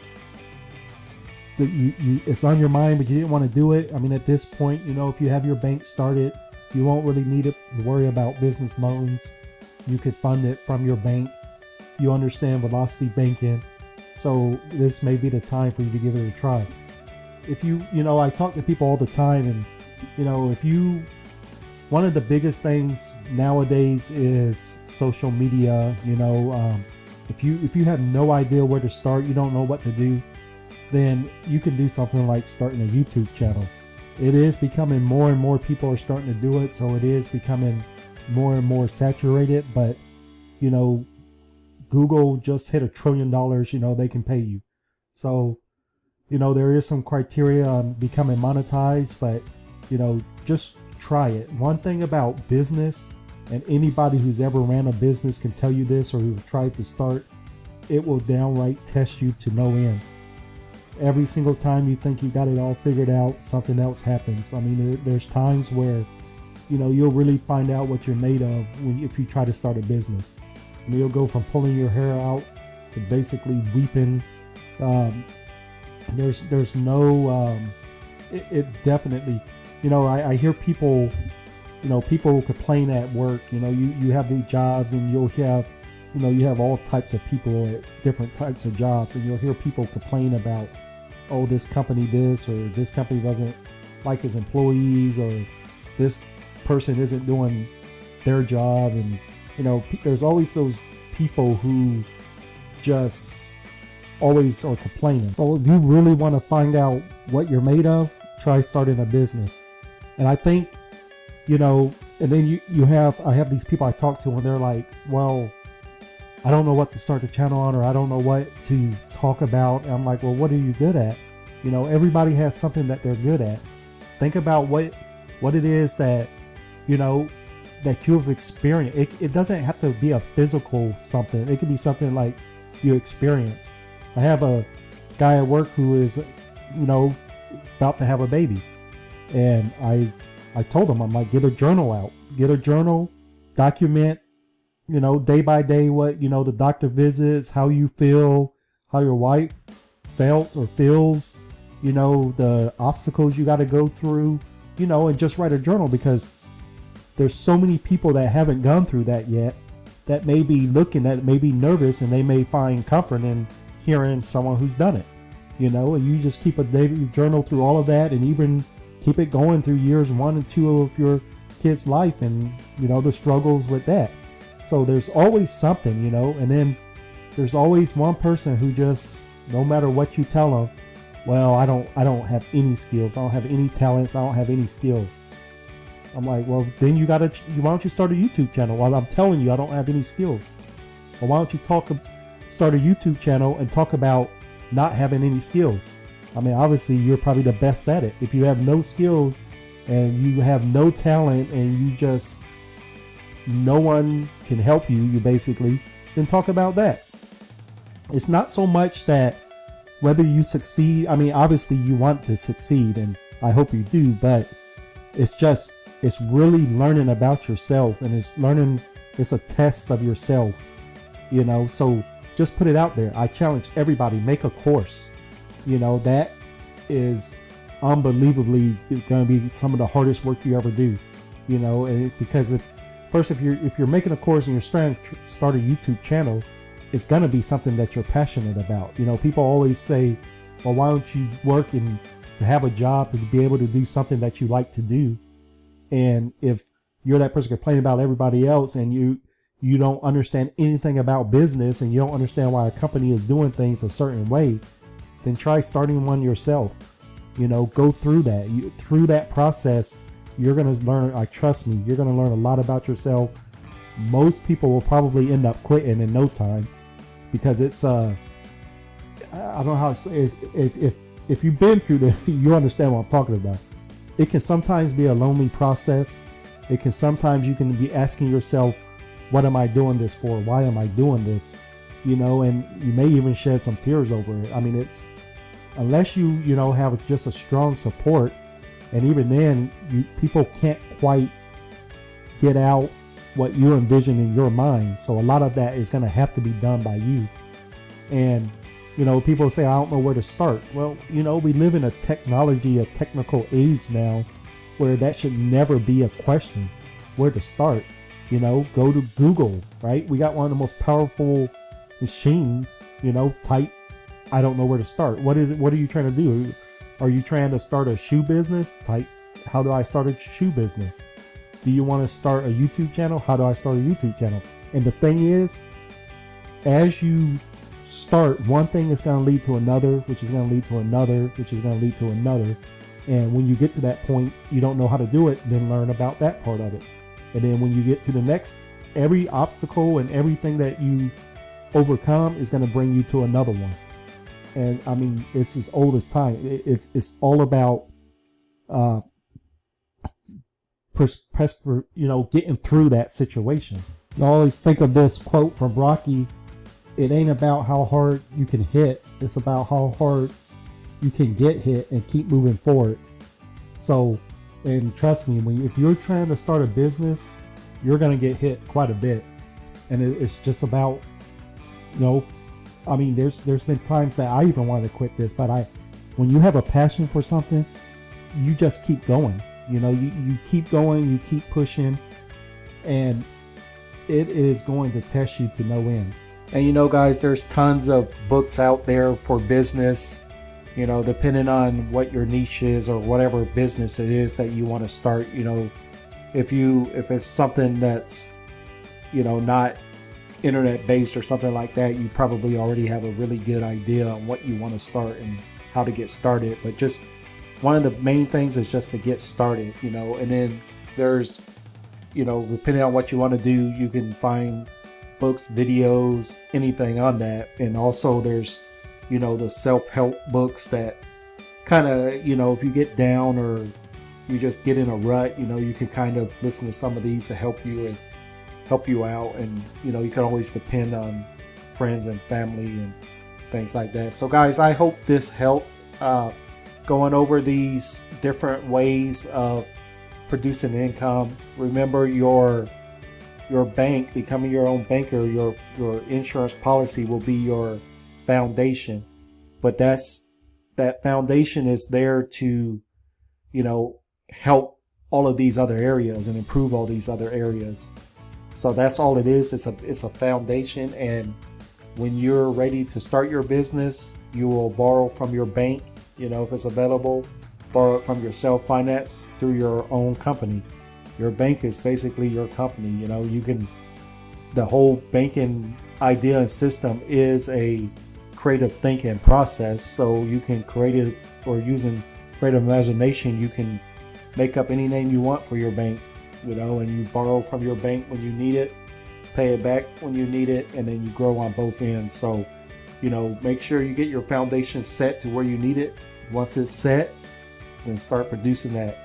it's on your mind but you didn't want to do it. I mean, at this point, you know, if you have your bank started, you won't really need to worry about business loans. You could fund it from your bank. You understand velocity banking. So this may be the time for you to give it a try. If you know, I talk to people all the time, and, you know, one of the biggest things nowadays is social media. You know, if you have no idea where to start, you don't know what to do, then you can do something like starting a YouTube channel. It is becoming more and more people are starting to do it, so it is becoming more and more saturated. But, you know, Google just hit $1 trillion, you know, they can pay you. So There is some criteria on becoming monetized, but just try it. One thing about business, and anybody who's ever ran a business can tell you this, or who's tried to start, it will downright test you to no end. Every single time you think you got it all figured out, something else happens. I mean, there's times where you'll really find out what you're made of if you try to start a business. You'll go from pulling your hair out to basically weeping. There's no it definitely, I hear people people complain at work. You have these jobs, and you'll have you have all types of people at different types of jobs, and you'll hear people complain about, oh, this company this, or this company doesn't like his employees, or this person isn't doing their job. And there's always those people who just always are complaining. So if you really want to find out what you're made of, try starting a business. And I think and then I have these people I talk to, and they're like, well, I don't know what to start a channel on, or I don't know what to talk about. And I'm like, well, what are you good at? Everybody has something that they're good at. Think about what it is that that you've experienced. It doesn't have to be a physical something. It could be something like you experience. I have a guy at work who is about to have a baby, and I told him, I'm like, get a journal out, document day by day what the doctor visits, how you feel, how your wife felt or feels, the obstacles you got to go through, and just write a journal, because there's so many people that haven't gone through that yet, that may be looking at it, may be nervous, and they may find comfort in hearing someone who's done it, and you just keep a daily journal through all of that, and even keep it going through years 1 and 2 of your kid's life, and the struggles with that. So there's always something, and then there's always one person who just, no matter what you tell them, well, I don't have any skills, I don't have any talents, I don't have any skills. I'm like, well, then why don't you start a YouTube channel? Well, I'm telling you, I don't have any skills. Well, why don't you start a YouTube channel and talk about not having any skills? I mean, obviously, you're probably the best at it. If you have no skills and you have no talent, and no one can help you basically, then talk about that. It's not so much that whether you succeed. I mean, obviously you want to succeed, and I hope you do, but it's really learning about yourself, and it's a test of yourself, so just put it out there. I challenge everybody, make a course. That is unbelievably going to be some of the hardest work you ever do, because if you're making a course and you're trying to start a YouTube channel, it's going to be something that you're passionate about. People always say, well, why don't you work and to have a job to be able to do something that you like to do? And if you're that person complaining about everybody else, and you don't understand anything about business, and you don't understand why a company is doing things a certain way, then try starting one yourself. Go through that. Through that process, you're going to learn, trust me, you're going to learn a lot about yourself. Most people will probably end up quitting in no time, because it's I don't know how it's, if you've been through this, you understand what I'm talking about. It can sometimes be a lonely process. It can sometimes, you can be asking yourself, what am I doing this for? Why am I doing this? And you may even shed some tears over it. I mean, it's, unless you have just a strong support, and even then, people can't quite get out what you envision in your mind. So a lot of that is going to have to be done by you. And people say, I don't know where to start. Well, we live in a technical age now, where that should never be a question, where to start. Go to Google, right? We got one of the most powerful machines. Type, I don't know where to start. What is it? What are you trying to do? Are you trying to start a shoe business? Type, how do I start a shoe business? Do you want to start a YouTube channel? How do I start a YouTube channel? And the thing is, as you start, one thing is going to lead to another, which is going to lead to another, which is going to lead to another. And when you get to that point, you don't know how to do it, then learn about that part of it. And then when you get to the next, every obstacle and everything that you overcome is going to bring you to another one. And I mean, it's as old as time. It's all about, getting through that situation. I always think of this quote from Rocky: "It ain't about how hard you can hit; it's about how hard you can get hit and keep moving forward." So, and trust me, if you're trying to start a business, you're gonna get hit quite a bit, and it's just about, I mean, there's been times that I even wanted to quit this, but when you have a passion for something, you just keep going. You keep going, you keep pushing, and it is going to test you to no end. And guys, there's tons of books out there for business, depending on what your niche is or whatever business it is that you want to start. If it's something that's, not internet based or something like that, you probably already have a really good idea on what you want to start and how to get started. But just one of the main things is just to get started, and then there's, depending on what you want to do, you can find books, videos, anything on that. And also there's, the self-help books that kind of, if you get down or you just get in a rut, you can kind of listen to some of these to help you and help you out. And, you can always depend on friends and family and things like that. So guys, I hope this helped, going over these different ways of producing income. Remember, your bank, becoming your own banker, your insurance policy will be your foundation, but that foundation is there to, help all of these other areas and improve all these other areas. So that's all it is. It's a foundation. And when you're ready to start your business, you will borrow from your bank, if it's available, borrow it from your self-finance through your own company. Your bank is basically your company. The whole banking idea and system is a creative thinking process. So you can create it, or using creative imagination, you can make up any name you want for your bank, and you borrow from your bank when you need it, pay it back when you need it, and then you grow on both ends. So, make sure you get your foundation set to where you need it. Once it's set, then start producing that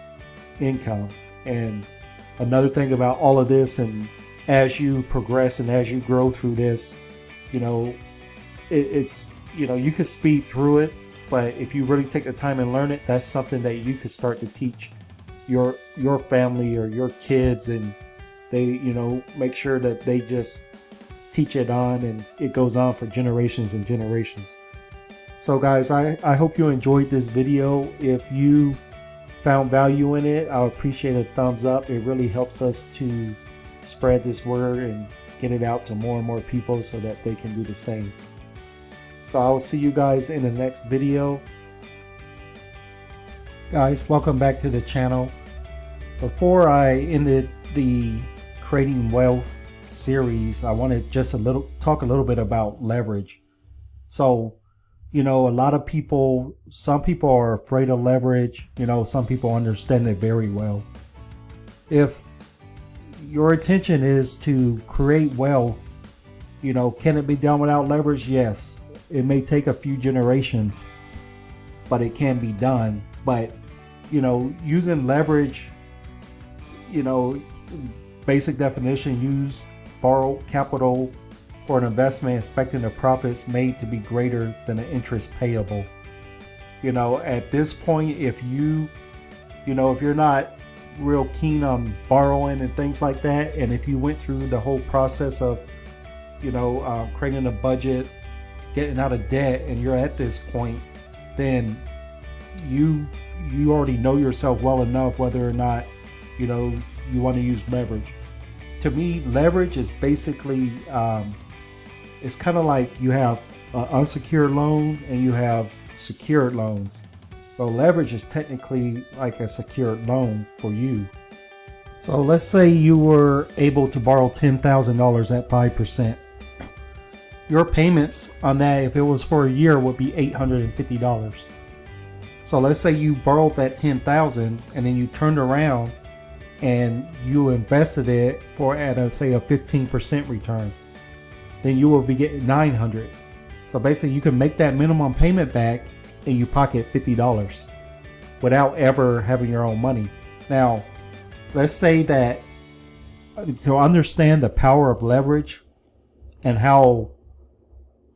income. And another thing about all of this, and as you progress and as you grow through this, it's you can speed through it, but if you really take the time and learn it, that's something that you could start to teach your family or your kids, and they make sure that they just teach it on, and it goes on for generations and generations. So guys, I hope you enjoyed this video. If you found value in it, I would appreciate a thumbs up. It really helps us to spread this word and get it out to more and more people so that they can do the same. So I will see you guys in the next video. Guys, welcome back to the channel. Before I ended the Creating Wealth series, I wanted just talk a little bit about leverage. So, a lot of people, some people are afraid of leverage. Some people understand it very well. If your intention is to create wealth, can it be done without leverage? Yes. It may take a few generations, but it can be done. But, using leverage, basic definition, use borrowed capital for an investment, expecting the profits made to be greater than the interest payable. At this point, if you're not real keen on borrowing and things like that, and if you went through the whole process of, creating a budget, getting out of debt, and you're at this point, then you already know yourself well enough whether or not, you want to use leverage. To me, leverage is basically, it's kind of like you have an unsecured loan and you have secured loans. So leverage is technically like a secured loan for you. So let's say you were able to borrow $10,000 at 5%. Your payments on that, if it was for a year, would be $850. So let's say you borrowed that $10,000 and then you turned around and you invested it at say a 15% return. Then you will be getting $900. So basically, you can make that minimum payment back and you pocket $50 without ever having your own money. Now, let's say that to understand the power of leverage and how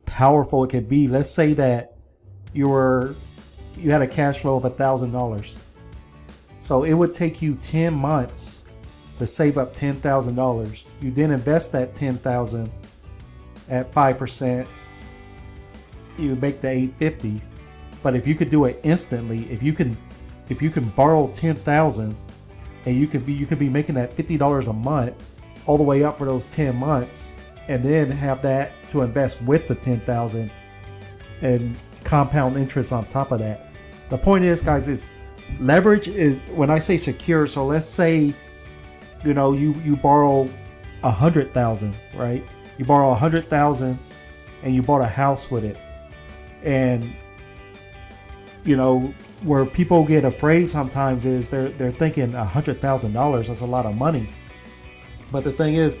powerful it can be, let's say that you had a cash flow of $1,000. So it would take you 10 months to save up $10,000. You then invest that $10,000 at 5%. You make the $850. But if you could do it instantly, if you can borrow $10,000 and you could be making that $50 a month all the way up for those 10 months, and then have that to invest with the $10,000 and compound interest on top of that. The point is, guys, is leverage is, when I say secure, so let's say, you borrow $100,000, right? You borrow $100,000 and you bought a house with it. And, where people get afraid sometimes is they're thinking $100,000, that's a lot of money. But the thing is,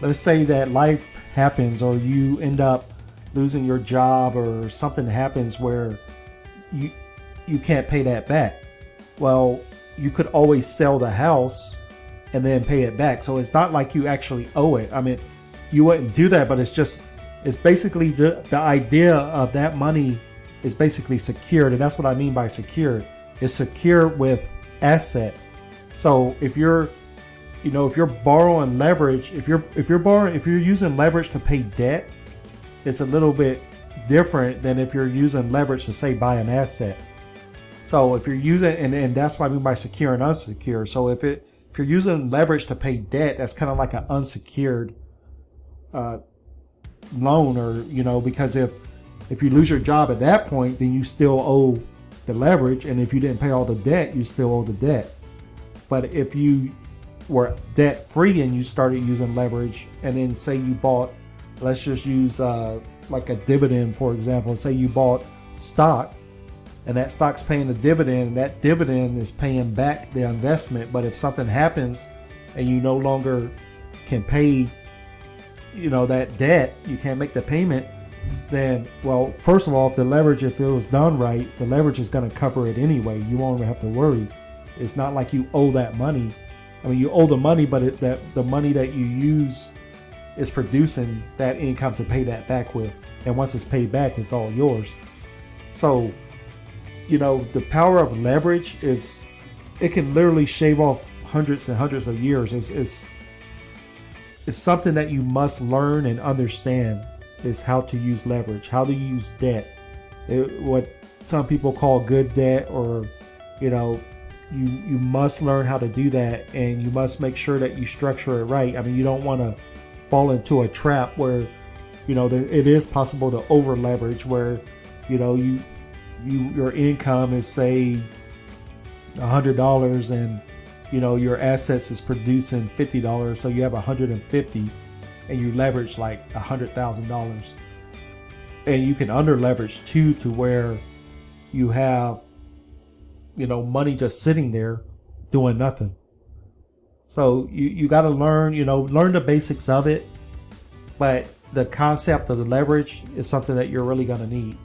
let's say that life happens or you end up losing your job or something happens where you can't pay that back. Well, you could always sell the house and then pay it back. So it's not like you actually owe it. I mean, you wouldn't do that, but it's basically the idea of that money is basically secured. And that's what I mean by secured. It's secure with asset. So if you're borrowing leverage, if you're using leverage to pay debt, it's a little bit different than if you're using leverage to, say, buy an asset. So if you're using, and that's what I mean by secure and unsecure. So if you're using leverage to pay debt, that's kind of like an unsecured loan, or because if you lose your job at that point, then you still owe the leverage, and if you didn't pay all the debt, you still owe the debt. But if you were debt free and you started using leverage, and then say you bought, let's just use like a dividend, for example. Say you bought stock and that stock's paying a dividend, and that dividend is paying back the investment. But if something happens and you no longer can pay, that debt, you can't make the payment, then, well, first of all, if it was done right, the leverage is going to cover it anyway. You won't even have to worry. It's not like you owe that money. I mean, you owe the money, but the money that you use is producing that income to pay that back with. And once it's paid back, it's all yours. So, the power of leverage is, it can literally shave off hundreds and hundreds of years. It's something that you must learn and understand, is how to use leverage, how to use debt. What some people call good debt, or, you must learn how to do that, and you must make sure that you structure it right. I mean, you don't want to fall into a trap where, it is possible to over leverage, where, your income is, say, $100, and your assets is producing $50, so you have $150, and you leverage like $100,000. And you can under leverage too, to where you have money just sitting there doing nothing. So you got to learn the basics of it, but the concept of the leverage is something that you're really going to need.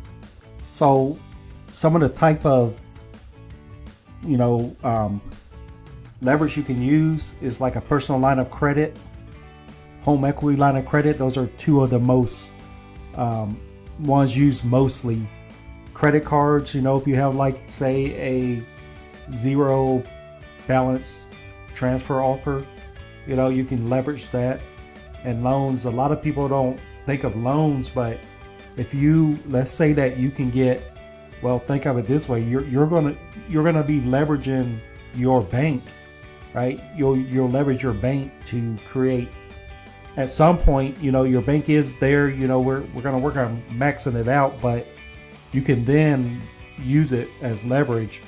So some of the type of leverage you can use is like a personal line of credit, home equity line of credit. Those are two of the most ones used mostly. Credit cards, if you have, like, say, a zero balance transfer offer, you can leverage that. And loans, a lot of people don't think of loans, but let's say that you can get, well, think of it this way, you're gonna be leveraging your bank, right? You'll leverage your bank to create, at some point, your bank is there, we're gonna work on maxing it out, but you can then use it as leverage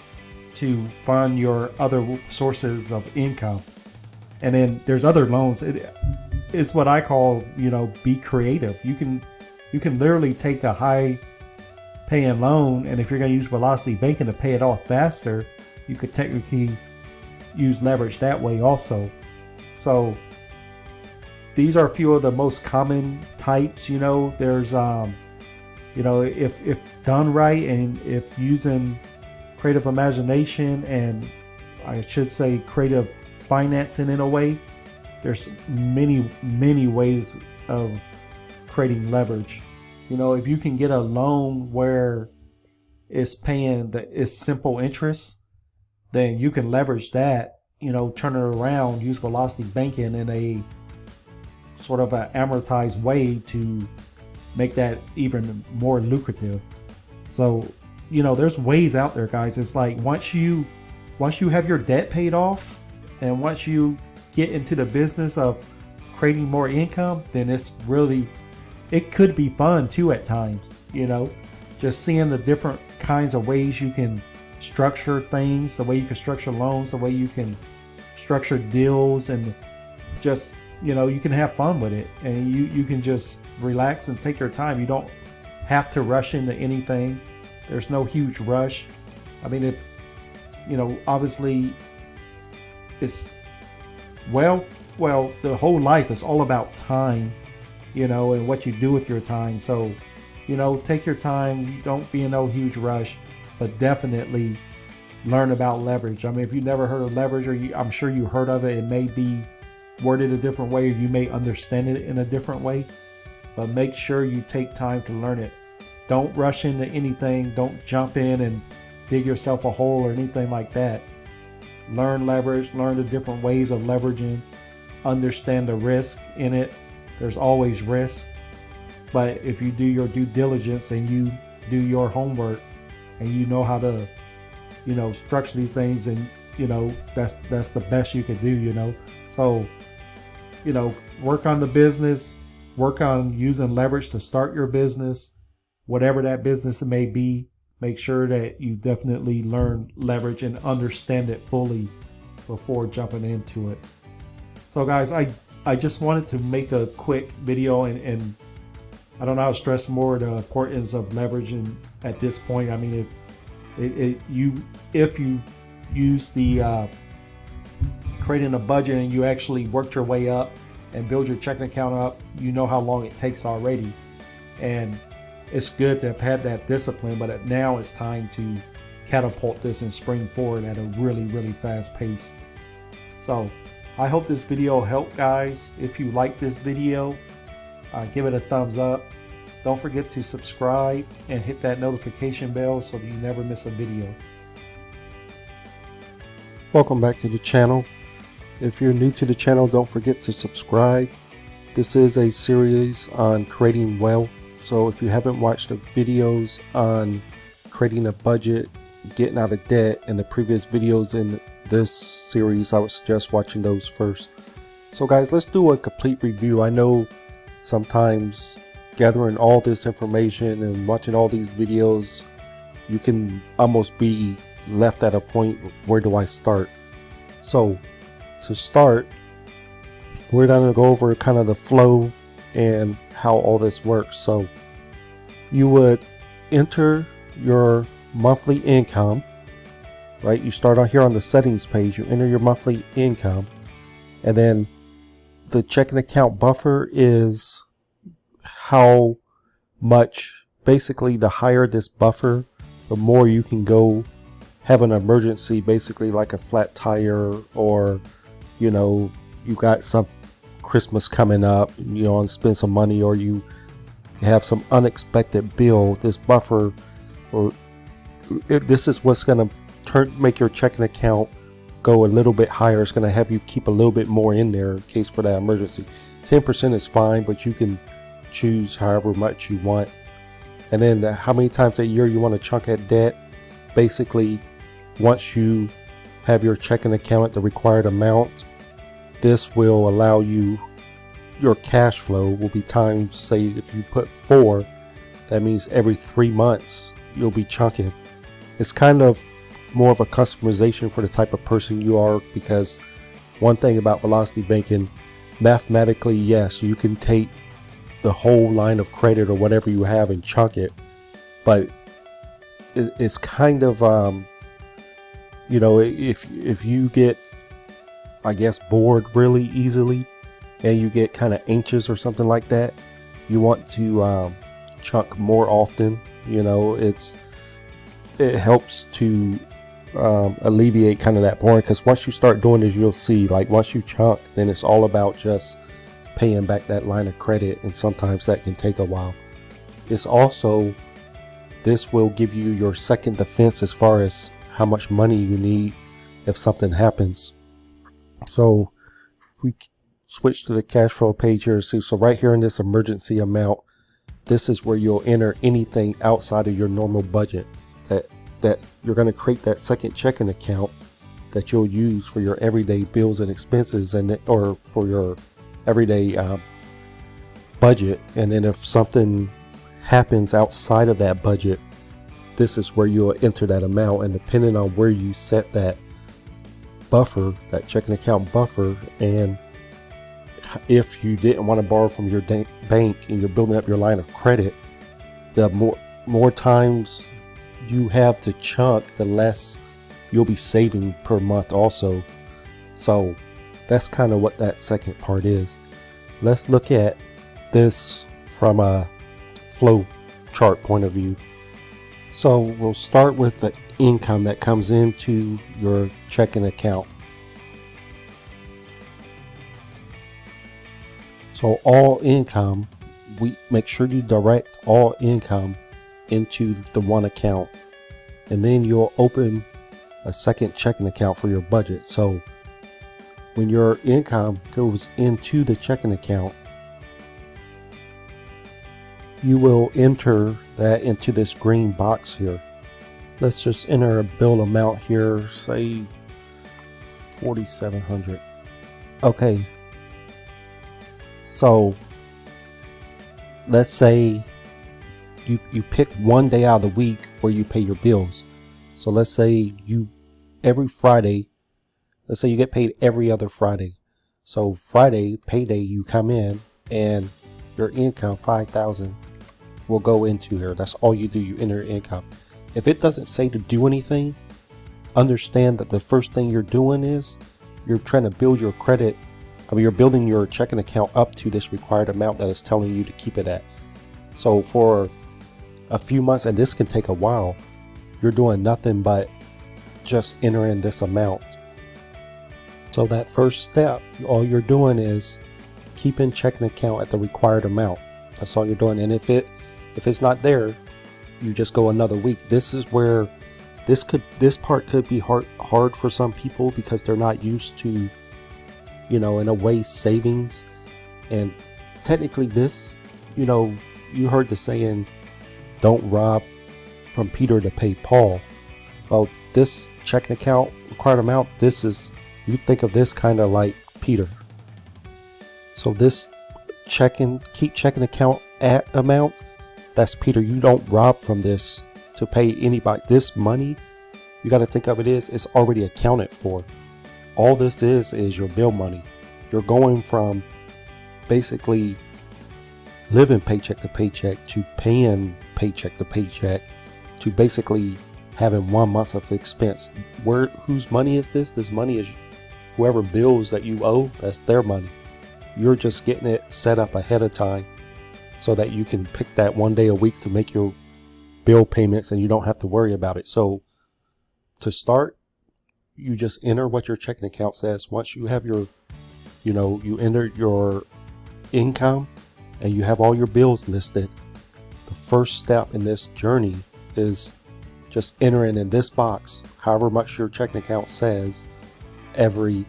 to fund your other sources of income. And then there's other loans. It's what I call, be creative. You can literally take a high paying loan, and if you're going to use Velocity Banking to pay it off faster, you could technically use leverage that way also. So these are a few of the most common types. There's if done right, and if using creative imagination, and I should say creative financing in a way, there's many ways of creating leverage. If you can get a loan where it's paying it's simple interest, then you can leverage that, turn it around, use velocity banking in a sort of an amortized way to make that even more lucrative. So, there's ways out there, guys. It's like once you have your debt paid off, and once you get into the business of creating more income, then it could be fun too at times, just seeing the different kinds of ways you can structure things, the way you can structure loans, the way you can structure deals, and just, you can have fun with it, and you can just relax and take your time. You don't have to rush into anything. There's no huge rush. I mean, if, obviously it's, well, the whole life is all about time, and what you do with your time. So, take your time. Don't be in no huge rush, but definitely learn about leverage. I mean, if you've never heard of leverage, I'm sure you heard of it. It may be worded a different way, or you may understand it in a different way, but make sure you take time to learn it. Don't rush into anything. Don't jump in and dig yourself a hole or anything like that. Learn leverage, learn the different ways of leveraging, understand the risk in it. There's always risk, but if you do your due diligence and you do your homework and you know how to, structure these things, and that's the best you can do. So, work on the business, work on using leverage to start your business, whatever that business may be. Make sure that you definitely learn leverage and understand it fully before jumping into it. So guys, I just wanted to make a quick video, and I don't know how to stress more the importance of leveraging at this point. I mean, if you use the creating a budget, and you actually worked your way up and build your checking account up, you know how long it takes already. And it's good to have had that discipline, but now it's time to catapult this and spring forward at a really, really fast pace. So I hope this video helped, guys. If you like this video, give it a thumbs up. Don't forget to subscribe and hit that notification bell so that you never miss a video. Welcome back to the channel. If you're new to the channel, don't forget to subscribe. This is a series on creating wealth. So if you haven't watched the videos on creating a budget, getting out of debt, and the previous videos in this series, I would suggest watching those first. So guys, let's do a complete review. I know sometimes gathering all this information and watching all these videos, you can almost be left at a point, where do I start? So to start, we're going to go over kind of the flow and how all this works. So you would enter your monthly income, right? You start out here on the settings page, you enter your monthly income, and then the checking account buffer is how much, basically the higher this buffer, the more you can go have an emergency, basically like a flat tire, or you got some Christmas coming up, and spend some money, or you have some unexpected bill. This buffer, this is what's going to make your checking account go a little bit higher. It's going to have you keep a little bit more in there in case for that emergency. 10% is fine, but you can choose however much you want. And then how many times a year you want to chunk at debt. Basically, once you have your checking account at the required amount, this will allow you, your cash flow will be times, say if you put 4, that means every 3 months you'll be chunking. It's kind of more of a customization for the type of person you are, because one thing about velocity banking, mathematically, yes, you can take the whole line of credit or whatever you have and chunk it, but it's kind of if you get, I guess, bored really easily, and you get kind of anxious or something like that, you want to chunk more often. You know, it helps to alleviate kind of that boring, because once you start doing this, you'll see, like, once you chunk, then it's all about just paying back that line of credit, and sometimes that can take a while. It's also, this will give you your second defense as far as how much money you need if something happens. So we switch to the cash flow page here. So right here in this emergency amount, this is where you'll enter anything outside of your normal budget that you're going to create that second checking account that you'll use for your everyday bills and expenses, or for your everyday budget. And then if something happens outside of that budget, this is where you'll enter that amount. And depending on where you set that buffer, that checking account buffer, and if you didn't want to borrow from your bank and you're building up your line of credit, the more times you have to chunk, the less you'll be saving per month also. So that's kind of what that second part is. Let's look at this from a flow chart point of view. So we'll start with the income that comes into your checking account. So all income, we make sure you direct all income into the one account, and then you'll open a second checking account for your budget. So when your income goes into the checking account, you will enter that into this green box here. Let's just enter a bill amount here, say $4,700. Okay, so let's say you pick one day out of the week where you pay your bills. So let's say every Friday, let's say you get paid every other Friday. So Friday payday, you come in and your income, $5,000, will go into here. That's all you do. You enter income. If it doesn't say to do anything, understand that the first thing you're doing is you're trying to build your credit. You're building your checking account up to this required amount that is telling you to keep it at. So for a few months, and this can take a while, you're doing nothing but just entering this amount. So that first step, all you're doing is keeping checking account at the required amount. That's all you're doing. And if it's not there, you just go another week. This is where this part could be hard for some people, because they're not used to, in a way, savings. And technically this, you heard the saying, don't rob from Peter to pay Paul. Well, this checking account required amount, you think of this kind of like Peter. So this keep checking account at amount, that's Peter. You don't rob from this to pay anybody. This money, you got to think of it's already accounted for. All this is your bill money. You're going from basically living paycheck to paycheck to paying paycheck to paycheck to basically having 1 month of expense. Whose money is this? This money is whoever bills that you owe. That's their money. You're just getting it set up ahead of time so that you can pick that one day a week to make your bill payments and you don't have to worry about it. So to start, you just enter what your checking account says. Once you have you enter your income and you have all your bills listed, the first step in this journey is just entering in this box however much your checking account says every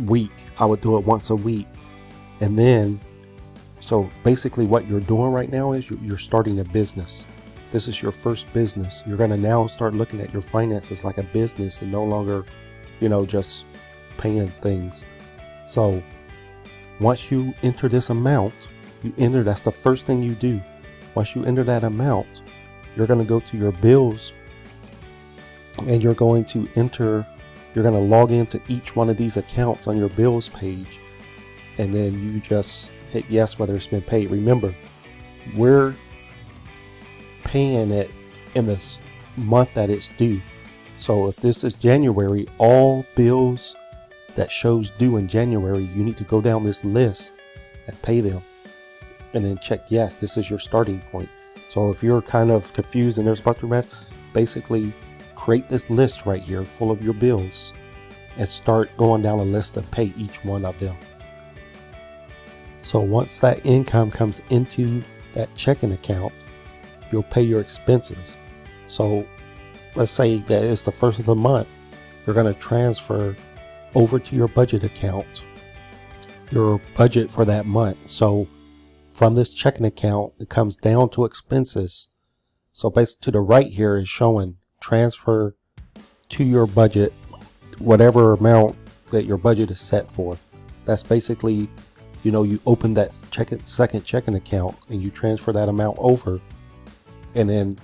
week. I would do it once a week. And then, so basically what you're doing right now is you're starting a business. This is your first business. You're going to now start looking at your finances like a business and no longer, just paying things. So once you enter this amount, that's the first thing you do. Once you enter that amount, you're going to go to your bills and you're going to log into each one of these accounts on your bills page. And then you just hit yes whether it's been paid. Remember, we're paying it in this month that it's due. So if this is January, all bills that shows due in January, you need to go down this list and pay them. And then check, yes, this is your starting point. So if you're kind of confused and there's a bunch of mess, basically create this list right here full of your bills and start going down a list and pay each one of them. So once that income comes into that checking account, you'll pay your expenses. So let's say that it's the first of the month, you're going to transfer over to your budget account your budget for that month. So from this checking account, it comes down to expenses. So basically to the right here is showing transfer to your budget whatever amount that your budget is set for. That's basically, you know, you open that second checking account and you transfer that amount over. And then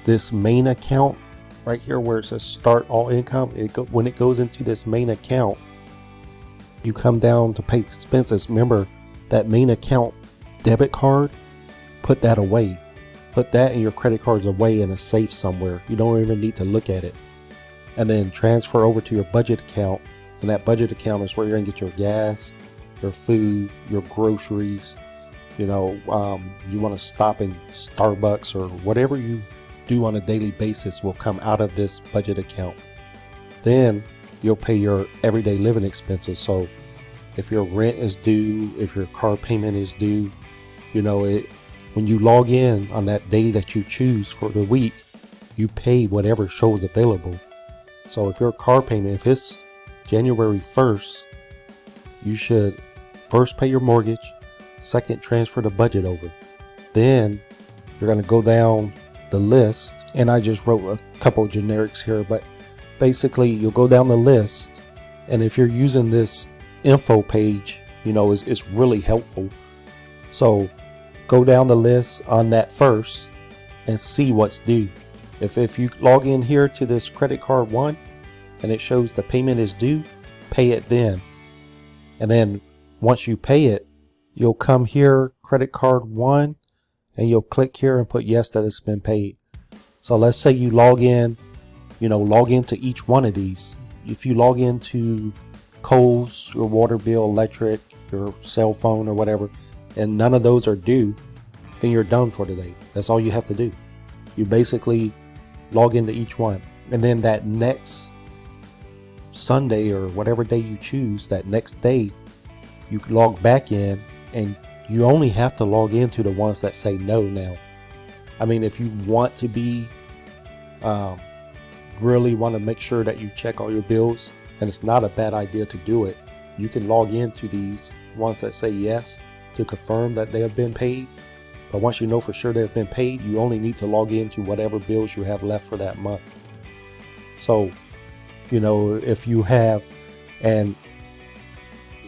this main account right here where it says start all income, when it goes into this main account, you come down to pay expenses. Remember that main account debit card, put that away. Put that and your credit cards away in a safe somewhere. You don't even need to look at it. And then transfer over to your budget account. And that budget account is where you're going to get your gas, your food, your groceries. You know, you want to stop in Starbucks or whatever you do on a daily basis will come out of this budget account. Then you'll pay your everyday living expenses. So if your rent is due, if your car payment is due, you know, when you log in on that day that you choose for the week, you pay whatever shows available. So if your car payment, if it's January 1st, you should first pay your mortgage, second transfer the budget over. Then you're going to go down the list, and I just wrote a couple of generics here, but basically you'll go down the list, and if you're using this info page, you know, it's really helpful. So go down the list on that first and see what's due. If you log in here to this credit card one and it shows the payment is due, pay it then. And then once you pay it, you'll come here, credit card one, and you'll click here and put yes that it's been paid. So let's say you log in, you know, log into each one of these. If you log into Kohl's, your water bill, electric, your cell phone or whatever, and none of those are due, then you're done for today. That's all you have to do. You basically log into each one. And then that next Sunday or whatever day you choose, that next day, you log back in, and you only have to log into the ones that say no now. I mean, if you want to be, really want to make sure that you check all your bills, and it's not a bad idea to do it, you can log into these ones that say yes to confirm that they have been paid. But once you know for sure they've been paid, you only need to log into whatever bills you have left for that month. So, you know, if you have, and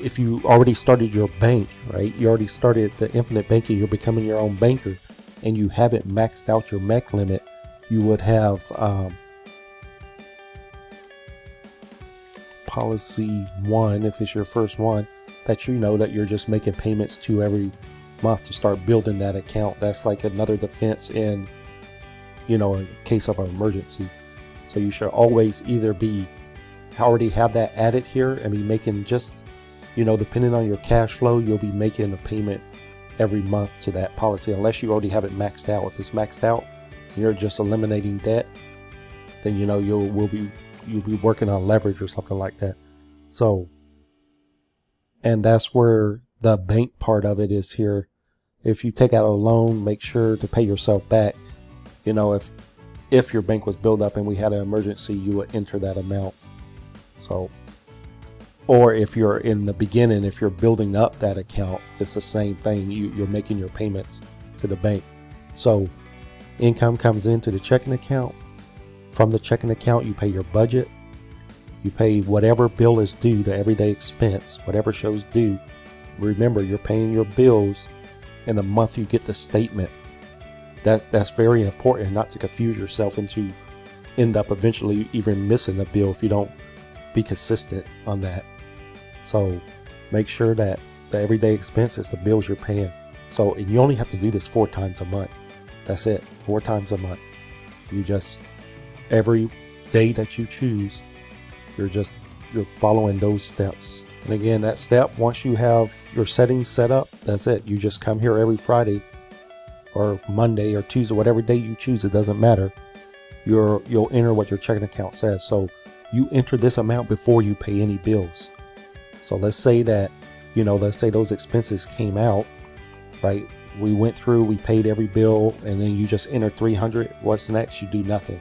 if you already started your bank, right? You already started the infinite banking, you're becoming your own banker, and you haven't maxed out your MEC limit, you would have policy one, if it's your first one, that you know that you're just making payments to every month to start building that account. That's like another defense in, you know, in case of an emergency. So you should always either be already have that added here and be making just, you know, depending on your cash flow, you'll be making a payment every month to that policy, unless you already have it maxed out. If it's maxed out, you're just eliminating debt, then, you know, you'll be working on leverage or something like that. So, and that's where the bank part of it is here. If you take out a loan, make sure to pay yourself back. You know, if your bank was built up and we had an emergency, you would enter that amount. So, or if you're in the beginning, if you're building up that account, it's the same thing. You're making your payments to the bank. So income comes into the checking account. From the checking account, you pay your budget. You pay whatever bill is due, the everyday expense, whatever shows due. Remember, you're paying your bills in the month you get the statement. That's very important, not to confuse yourself into end up eventually even missing a bill if you don't be consistent on that. So make sure that the everyday expense is the bills you're paying. So, and you only have to do this 4 times a month. That's it, 4 times a month. You just, every day that you choose, you're just you're following those steps. And again, that step, once you have your settings set up, that's it. You just come here every Friday or Monday or Tuesday, whatever day you choose, it doesn't matter. You'll enter what your checking account says. So you enter this amount before you pay any bills. So let's say that, let's say those expenses came out, right? We went through, we paid every bill, and then you just enter 300. What's next? You do nothing.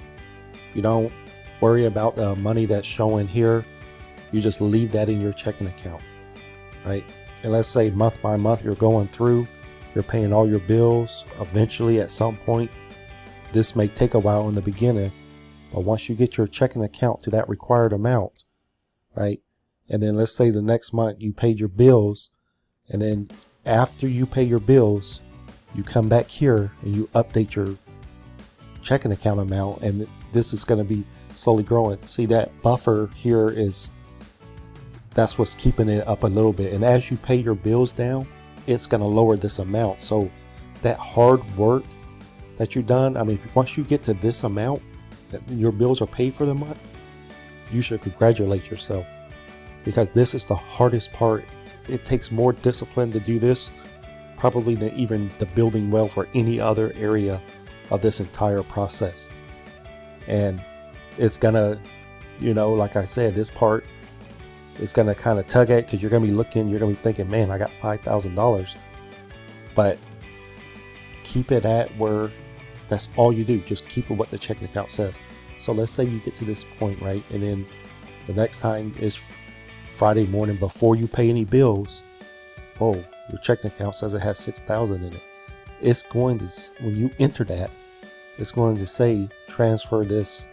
You don't worry about the money that's showing here. You just leave that in your checking account, right? And let's say month by month you're going through, you're paying all your bills. Eventually, at some point, this may take a while in the beginning, but once you get your checking account to that required amount, right? And then let's say the next month you paid your bills, and then after you pay your bills, you come back here and you update your checking account amount, and this is going to be slowly growing. See, that buffer here that's what's keeping it up a little bit. And as you pay your bills down, it's going to lower this amount. So that hard work that you've done, once you get to this amount that your bills are paid for the month, you should congratulate yourself, because this is the hardest part. It takes more discipline to do this probably than even the building wealth or any other area of this entire process. And it's gonna, like I said, this part is gonna kind of tug at, because you're gonna be looking, you're gonna be thinking, man, I got $5,000. But keep it at where that's all you do. Just keep it what the checking account says. So let's say you get to this point, right? And then the next time is Friday morning before you pay any bills. Oh, your checking account says it has $6,000 in it. It's going to, when you enter that, it's going to say transfer this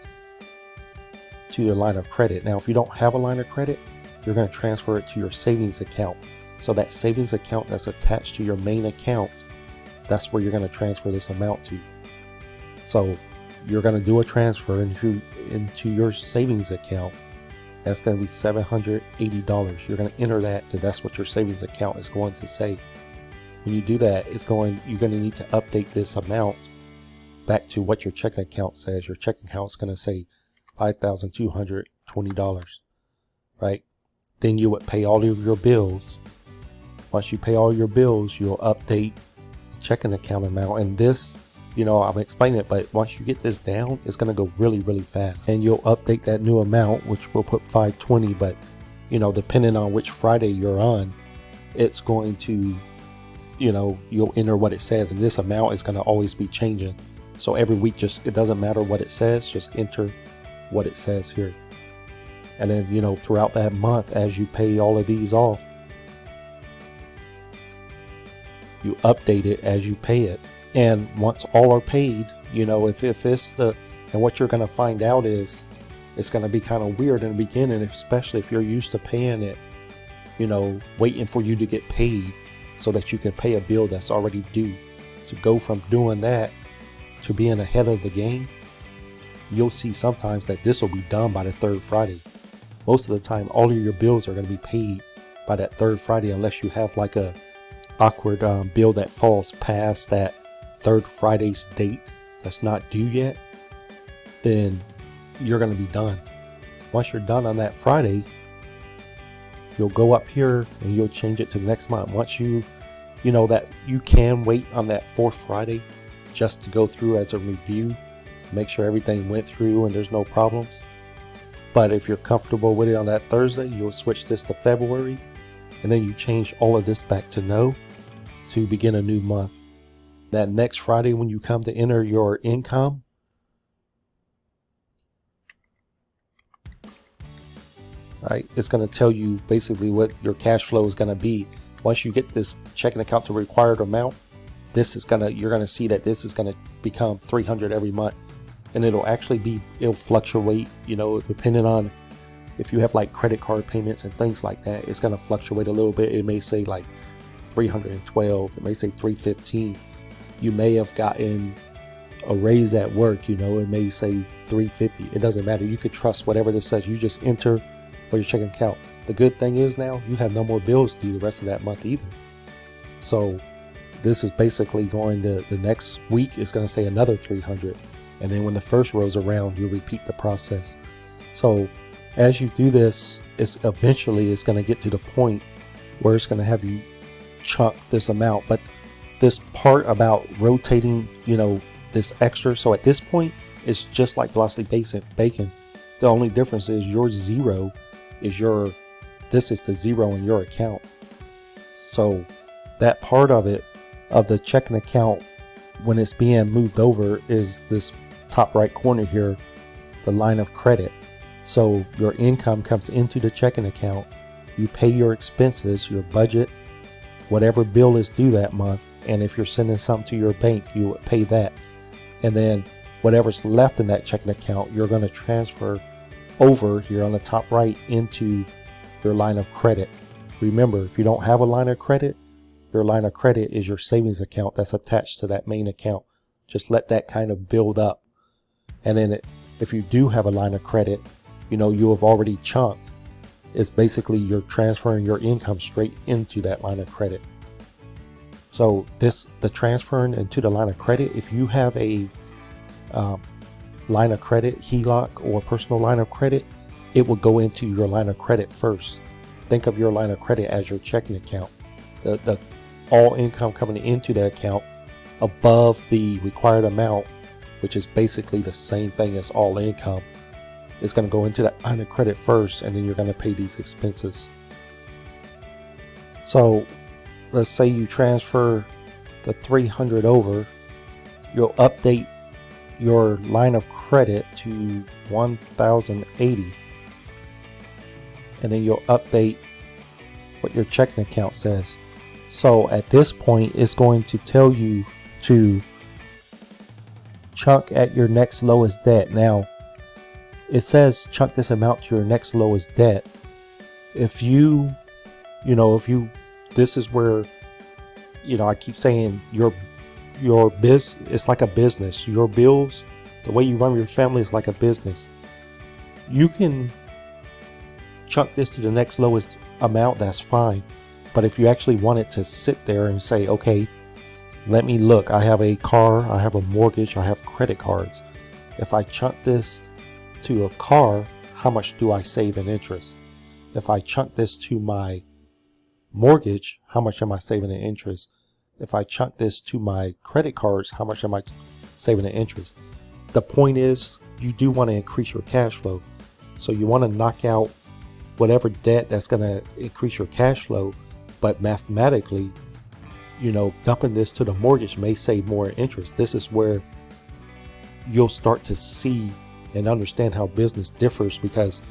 to your line of credit. Now, if you don't have a line of credit, you're going to transfer it to your savings account. So that savings account that's attached to your main account, that's where you're going to transfer this amount to. So you're going to do a transfer into your savings account. That's going to be $780. You're going to enter that because that's what your savings account is going to say. When you do that, you're going to need to update this amount back to what your checking account says. Your checking account is going to say $5,220, right? Then you would pay all of your bills. Once you pay all your bills, you'll update the checking account amount. And this, I'm explaining it, but once you get this down, it's going to go really, really fast. And you'll update that new amount, which we'll put 520, but, depending on which Friday you're on, it's going to, you'll enter what it says, and this amount is going to always be changing. So every week, it doesn't matter what it says, just enter what it says here. And then, throughout that month, as you pay all of these off, you update it as you pay it. And once all are paid, if it's and what you're going to find out is it's going to be kind of weird in the beginning, especially if you're used to paying it, waiting for you to get paid so that you can pay a bill that's already due. To go from doing that to being ahead of the game, you'll see sometimes that this will be done by the third Friday. Most of the time, all of your bills are going to be paid by that third Friday, unless you have like a awkward bill that falls past that third Friday's date that's not due yet. Then you're going to be done. Once you're done on that Friday, you'll go up here and you'll change it to the next month. Once that you can wait on that fourth Friday just to go through as a review, make sure everything went through and there's no problems. But if you're comfortable with it on that Thursday, you'll switch this to February, and then you change all of this back to no to begin a new month. That next Friday, when you come to enter your income, right, it's going to tell you basically what your cash flow is going to be. Once you get this checking account to required amount, you're going to see that this is going to become $300 every month. And it'll fluctuate, depending on if you have like credit card payments and things like that. It's going to fluctuate a little bit. It may say like 312, it may say 315. You may have gotten a raise at work, it may say 350. It doesn't matter. You could trust whatever this says. You just enter for your checking account. The good thing is now you have no more bills due the rest of that month either. So this is basically the next week is going to say another 300. And then when the first row's around, you repeat the process. So as you do this, it's going to get to the point where it's going to have you chunk this amount. But this part about rotating, this extra, so at this point it's just like Velocity Bacon. The only difference is your zero is this is the zero in your account. So that part of it, of the checking account, when it's being moved over, is this top right corner here, the line of credit. So your income comes into the checking account, you pay your expenses, your budget, whatever bill is due that month, and if you're sending something to your bank, you would pay that. And then whatever's left in that checking account, you're going to transfer over here on the top right into your line of credit. Remember, if you don't have a line of credit, your line of credit is your savings account that's attached to that main account. Just let that kind of build up. And then if you do have a line of credit, you have already chunked. It's basically you're transferring your income straight into that line of credit. So the transferring into the line of credit, if you have a line of credit, HELOC or personal line of credit, it will go into your line of credit first. Think of your line of credit as your checking account. The all income coming into the account above the required amount, which is basically the same thing as all income, is going to go into that line of credit first, and then you're going to pay these expenses. So let's say you transfer the 300 over, you'll update your line of credit to 1080, and then you'll update what your checking account says. So at this point, it's going to tell you to chunk at your next lowest debt. Now, it says chunk this amount to your next lowest debt. If this is where, I keep saying your biz, it's like a business. Your bills, the way you run your family is like a business. You can chunk this to the next lowest amount, that's fine. But if you actually want it to sit there and say, okay, let me look, I have a car, I have a mortgage, I have credit cards. If I chunk this to a car, how much do I save in interest? If I chunk this to my mortgage, how much am I saving in interest? If I chunk this to my credit cards, how much am I saving in interest? The point is, you do want to increase your cash flow. So you want to knock out whatever debt that's going to increase your cash flow. But mathematically, dumping this to the mortgage may save more interest. This is where you'll start to see and understand how business differs, because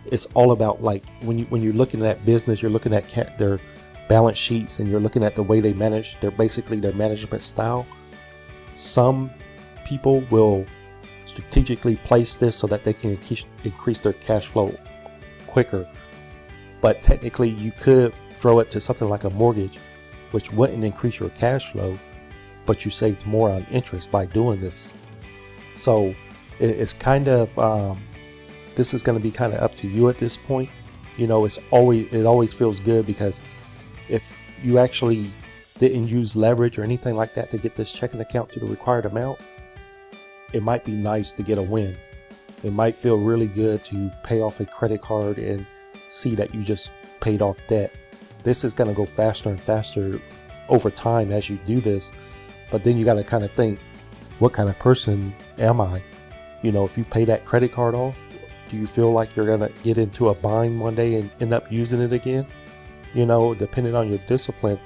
it's all about, like, when you're looking at business, you're looking at their balance sheets and you're looking at the way they manage their management style. Some people will strategically place this so that they can increase their cash flow quicker. But technically, you could throw it to something like a mortgage, which wouldn't increase your cash flow, but you saved more on interest by doing this. So it's kind of, this is going to be kind of up to you at this point. It always feels good, because if you actually didn't use leverage or anything like that to get this checking account to the required amount, it might be nice to get a win. It might feel really good to pay off a credit card and see that you just paid off debt. This is going to go faster and faster over time as you do this. But then you got to kind of think, what kind of person am I? If you pay that credit card off, do you feel like you're going to get into a bind one day and end up using it again? Depending on your discipline,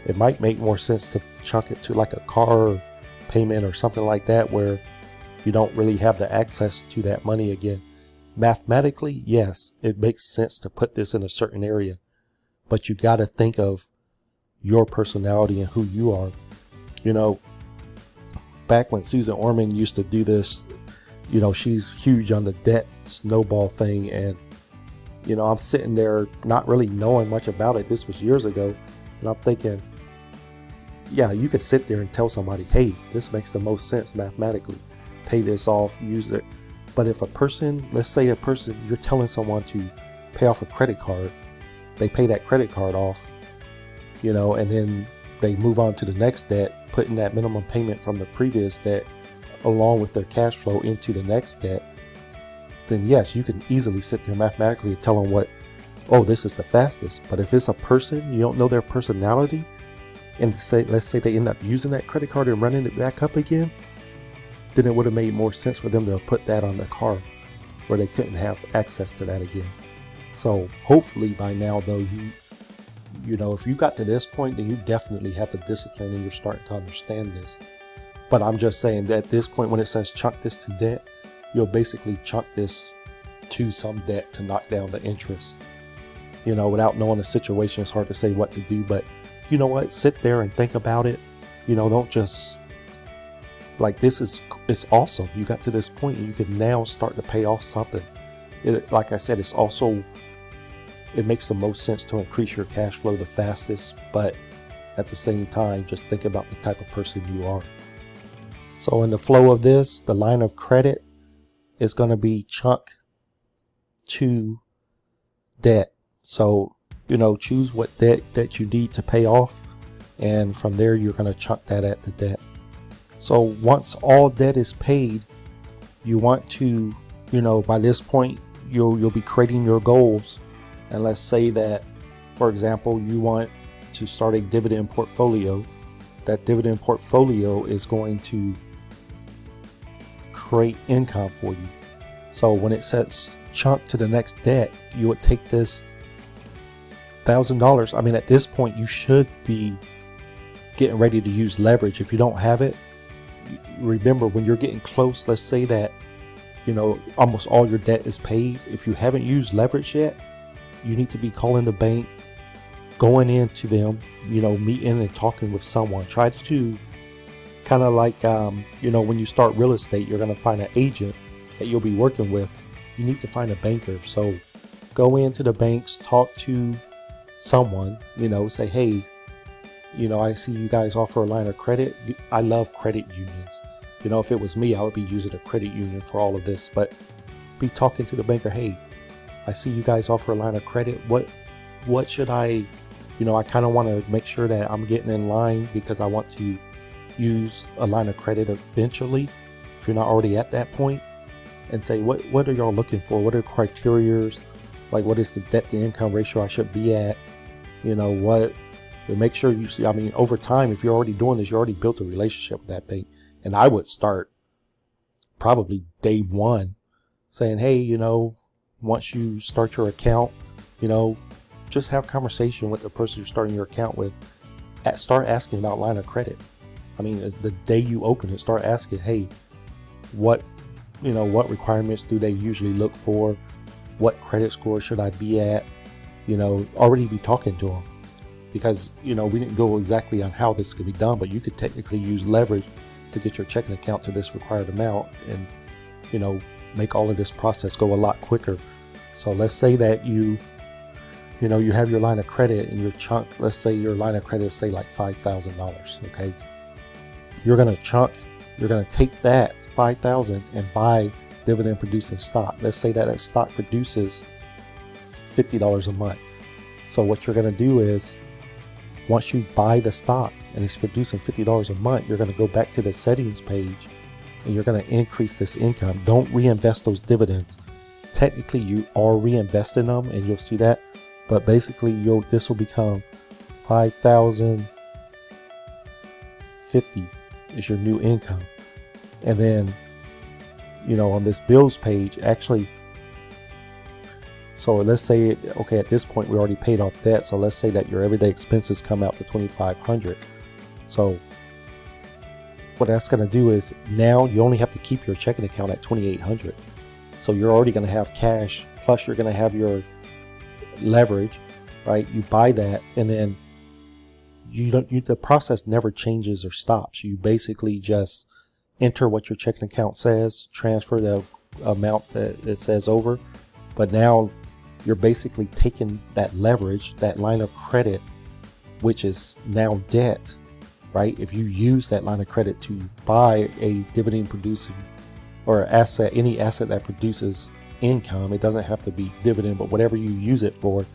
it might make more sense to chunk it to like a car payment or something like that, where you don't really have the access to that money again. Mathematically, yes, it makes sense to put this in a certain area, but you got to think of your personality and who you are. Back when Susan Orman used to do this, she's huge on the debt snowball thing, and I'm sitting there not really knowing much about it. This was years ago, and I'm thinking, yeah, you could sit there and tell somebody, hey, this makes the most sense mathematically, pay this off, use it. But if a person, let's say you're telling someone to pay off a credit card, they pay that credit card off, and then they move on to the next debt, putting that minimum payment from the previous debt along with their cash flow into the next debt. then yes, you can easily sit there mathematically and tell them what, oh, this is the fastest. But if it's a person, you don't know their personality, and let's say they end up using that credit card and running it back up again, then it would have made more sense for them to put that on the card where they couldn't have access to that again. So hopefully by now, though, you know, if you got to this point, then you definitely have the discipline and you're starting to understand this. But I'm just saying that at this point, when it says chunk this to debt, you'll basically chunk this to some debt to knock down the interest. You know, without knowing the situation, it's hard to say what to do. But you know what? Sit there and think about it. You know, don't just, like, it's awesome. You got to this point and you can now start to pay off something. Like I said, it makes the most sense to increase your cash flow the fastest, but at the same time, just think about the type of person you are. So in the flow of this, the line of credit is going to be chunk to debt. So, you know, choose what debt that you need to pay off, and from there you're going to chunk that at the debt. So once all debt is paid, you want to, you know, by this point you'll be creating your goals. And let's say that, for example, you want to start a dividend portfolio. That dividend portfolio is going to create income for you. So when it sets chunk to the next debt, you would take this $1,000. I mean, at this point, you should be getting ready to use leverage. If you don't have it, remember when you're getting close, let's say that, you know, almost all your debt is paid. If you haven't used leverage yet, you need to be calling the bank, going into them, you know, meeting and talking with someone. Try to kind of like, you know, when you start real estate, you're going to find an agent that you'll be working with. You need to find a banker. So go into the banks, talk to someone, you know, say, hey, you know, I see you guys offer a line of credit. I love credit unions. You know, if it was me, I would be using a credit union for all of this, but be talking to the banker. Hey, I see you guys offer a line of credit. What should I, you know, I kind of want to make sure that I'm getting in line because I want to use a line of credit eventually, if you're not already at that point, and say, what are y'all looking for? What are criterias? Like, what is the debt to income ratio I should be at? You know, what, make sure you see, I mean, over time, if you're already doing this, you already built a relationship with that bank. And I would start probably day one saying, hey, you know, once you start your account, you know, just have conversation with the person you're starting your account with. Start asking about line of credit. I mean, the day you open it, start asking, hey, what requirements do they usually look for? What credit score should I be at? You know, already be talking to them. Because, you know, we didn't go exactly on how this could be done, but you could technically use leverage to get your checking account to this required amount and, you know, make all of this process go a lot quicker. So let's say that you have your line of credit and your chunk, let's say your line of credit is say like $5,000, okay? You're going to take that $5,000 and buy dividend producing stock. Let's say that stock produces $50 a month. So what you're going to do is, once you buy the stock and it's producing $50 a month, you're going to go back to the settings page and you're going to increase this income. Don't reinvest those dividends. Technically, you are reinvesting them, and you'll see that. But basically, this will become $5,050 is your new income. And then, you know, on this bills page, actually, so let's say, okay, at this point, we already paid off debt. So let's say that your everyday expenses come out to $2,500. So what that's going to do is now you only have to keep your checking account at $2,800. So you're already going to have cash, plus you're going to have your leverage, right? You buy that, and then the process never changes or stops. You basically just enter what your checking account says, transfer the amount that it says over. But now you're basically taking that leverage, that line of credit, which is now debt, right? If you use that line of credit to buy a dividend producing or asset, any asset that produces income, it doesn't have to be dividend, but whatever you use it for,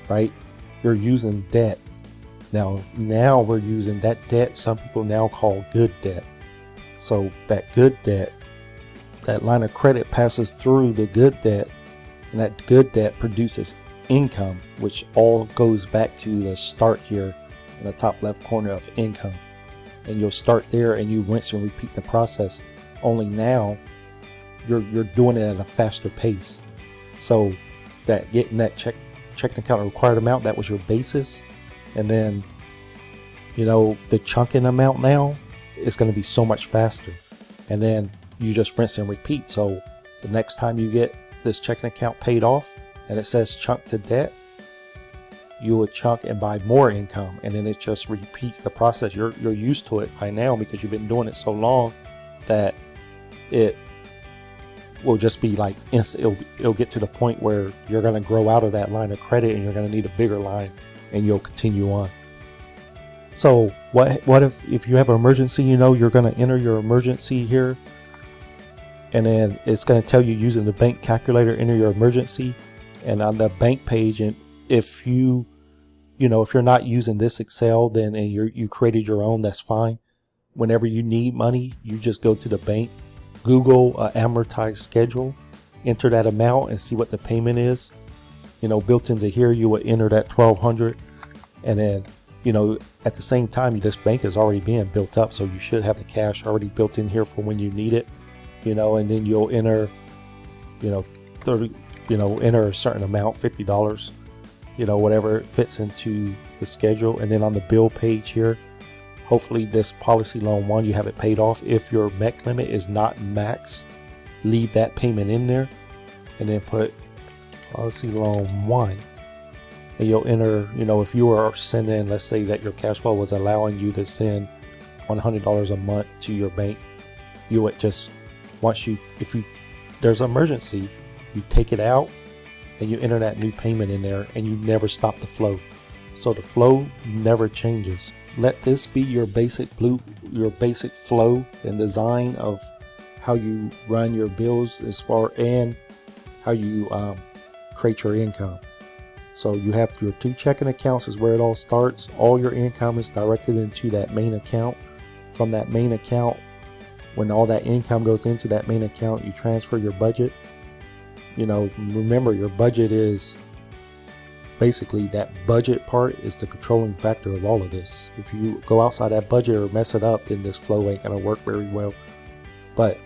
right? You're using debt. Now we're using that debt, some people now call good debt. So that good debt, that line of credit passes through the good debt, and that good debt produces income, which all goes back to the start here in the top left corner of income. And you'll start there and you rinse and repeat the process, only now you're doing it at a faster pace. So that getting that checking account required amount, that was your basis, and then the chunking amount now is going to be so much faster, and then you just rinse and repeat. So the next time you get this checking account paid off and it says chunk to debt, you would chunk and buy more income, and then it just repeats the process. You're used to it by now because you've been doing it so long that it will just be like instant. It'll get to the point where you're going to grow out of that line of credit and you're going to need a bigger line, and you'll continue on. So what if you have an emergency, you're going to enter your emergency here, and then it's going to tell you using the bank calculator, enter your emergency. And on the bank page, and if you're not using this Excel, then and you created your own, that's fine. Whenever you need money, you just go to the bank, Google amortized schedule, enter that amount and see what the payment is. Built into here, you would enter that $1,200, and then at the same time, this bank is already being built up, so you should have the cash already built in here for when you need it. And then you'll enter 30, enter a certain amount, $50, whatever fits into the schedule. And then on the bill page here, hopefully this policy loan 1, you have it paid off. If your MEC limit is not maxed, leave that payment in there, and then put policy loan 1. And you'll enter, if you are sending, let's say that your cash flow was allowing you to send $100 a month to your bank, you would just, if there's an emergency, you take it out and you enter that new payment in there, and you never stop the flow. So the flow never changes. Let this be your basic flow and design of how you run your bills and how you create your income. So you have your 2 checking accounts is where it all starts. All your income is directed into that main account. From that main account, when all that income goes into that main account, you transfer your budget. Remember, your budget is basically, that budget part is the controlling factor of all of this. If you go outside that budget or mess it up, then this flow ain't gonna work very well. But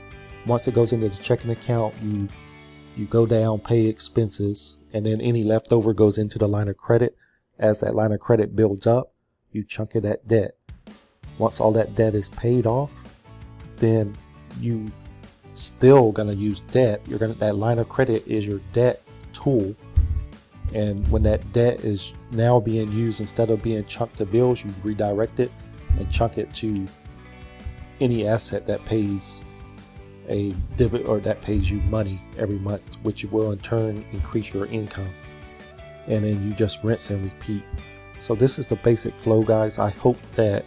once it goes into the checking account, you go down, pay expenses, and then any leftover goes into the line of credit. As that line of credit builds up, you chunk it at debt. Once all that debt is paid off, then you still gonna use debt. That line of credit is your debt tool. And when that debt is now being used, instead of being chunked to bills, you redirect it and chunk it to any asset that pays a dividend or that pays you money every month, which will in turn increase your income. And then you just rinse and repeat. So this is the basic flow, guys. I hope that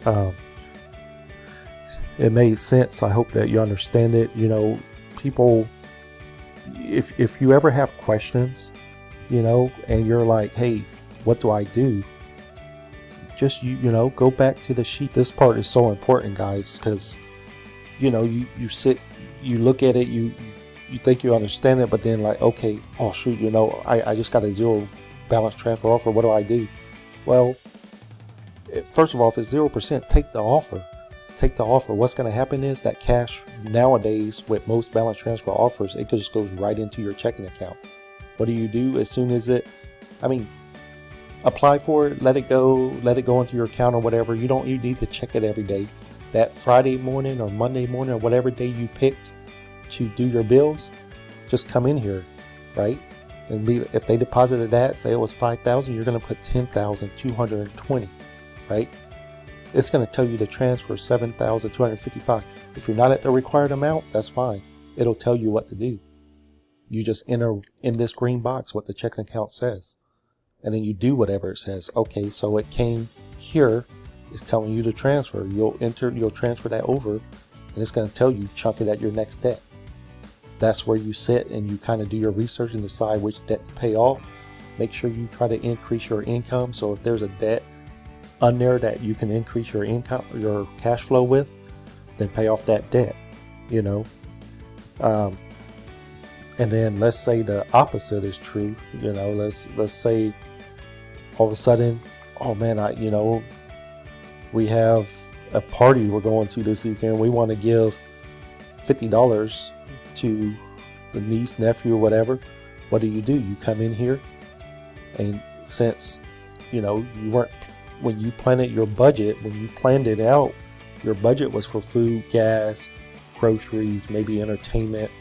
it made sense. I hope that you understand it. People, if you ever have questions, and you're like, hey, what do I do? Just, go back to the sheet. This part is so important, guys, because, you sit, you look at it, you think you understand it, but then like, okay, oh shoot, I just got a zero balance transfer offer. What do I do? Well, first of all, if it's 0%, take the offer. Take the offer. What's going to happen is that cash nowadays with most balance transfer offers, it just goes right into your checking account. What do you do as soon as apply for it, let it go into your account or whatever. You need to check it every day. That Friday morning or Monday morning or whatever day you picked to do your bills, just come in here, right? And if they deposited that, say it was $5,000, you're going to put $10,220, right? It's going to tell you to transfer $7,255. If you're not at the required amount, that's fine. It'll tell you what to do. You just enter in this green box what the checking account says, and then you do whatever it says. Okay, so it came here, it's telling you to transfer. You'll transfer that over, and it's going to tell you chunk it at your next debt. That's where you sit and you kind of do your research and decide which debt to pay off. Make sure you try to increase your income. So if there's a debt on there that you can increase your income, your cash flow with, then pay off that debt. And then let's say the opposite is true. Let's say all of a sudden, oh man, we have a party we're going to this weekend. We want to give $50 to the niece, nephew, or whatever. What do? You come in here, and since you weren't, when you planned it out, your budget was for food, gas, groceries, maybe entertainment.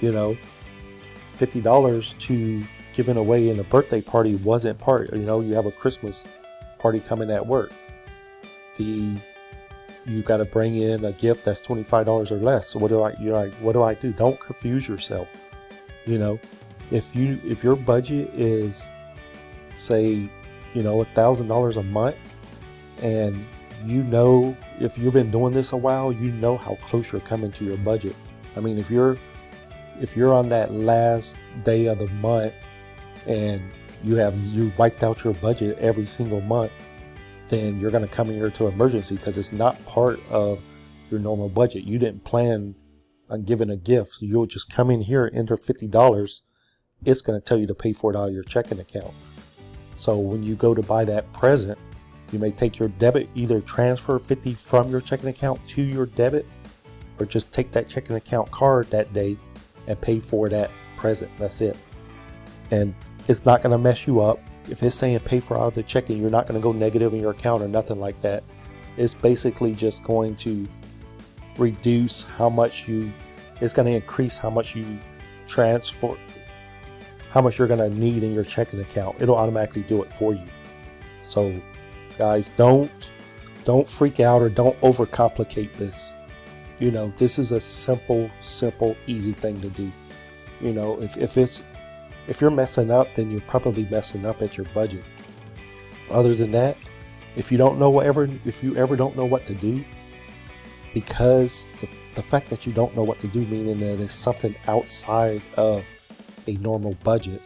$50 to giving away in a birthday party wasn't part. You have a Christmas party coming at work. You got to bring in a gift that's $25 or less. So what do I do? Don't confuse yourself. If your budget is, say, $1,000 a month, and if you've been doing this a while, how close you're coming to your budget. I mean, if you're on that last day of the month and you wiped out your budget every single month, then you're going to come in here to emergency because it's not part of your normal budget. You didn't plan on giving a gift. So you'll just come in here, enter $50. It's going to tell you to pay for it out of your checking account. So when you go to buy that present, you may take your debit, either transfer $50 from your checking account to your debit, or just take that checking account card that day and pay for that present. That's it. And it's not going to mess you up. If it's saying pay for out of the checking, you're not going to go negative in your account or nothing like that. It's basically just going to reduce it's going to increase how much you transfer, how much you're going to need in your checking account. It'll automatically do it for you. So guys, don't freak out or don't overcomplicate this. This is a simple, easy thing to do. If you're messing up, then you're probably messing up at your budget. Other than that, if you ever don't know what to do, because the fact that you don't know what to do, meaning that it's something outside of a normal budget,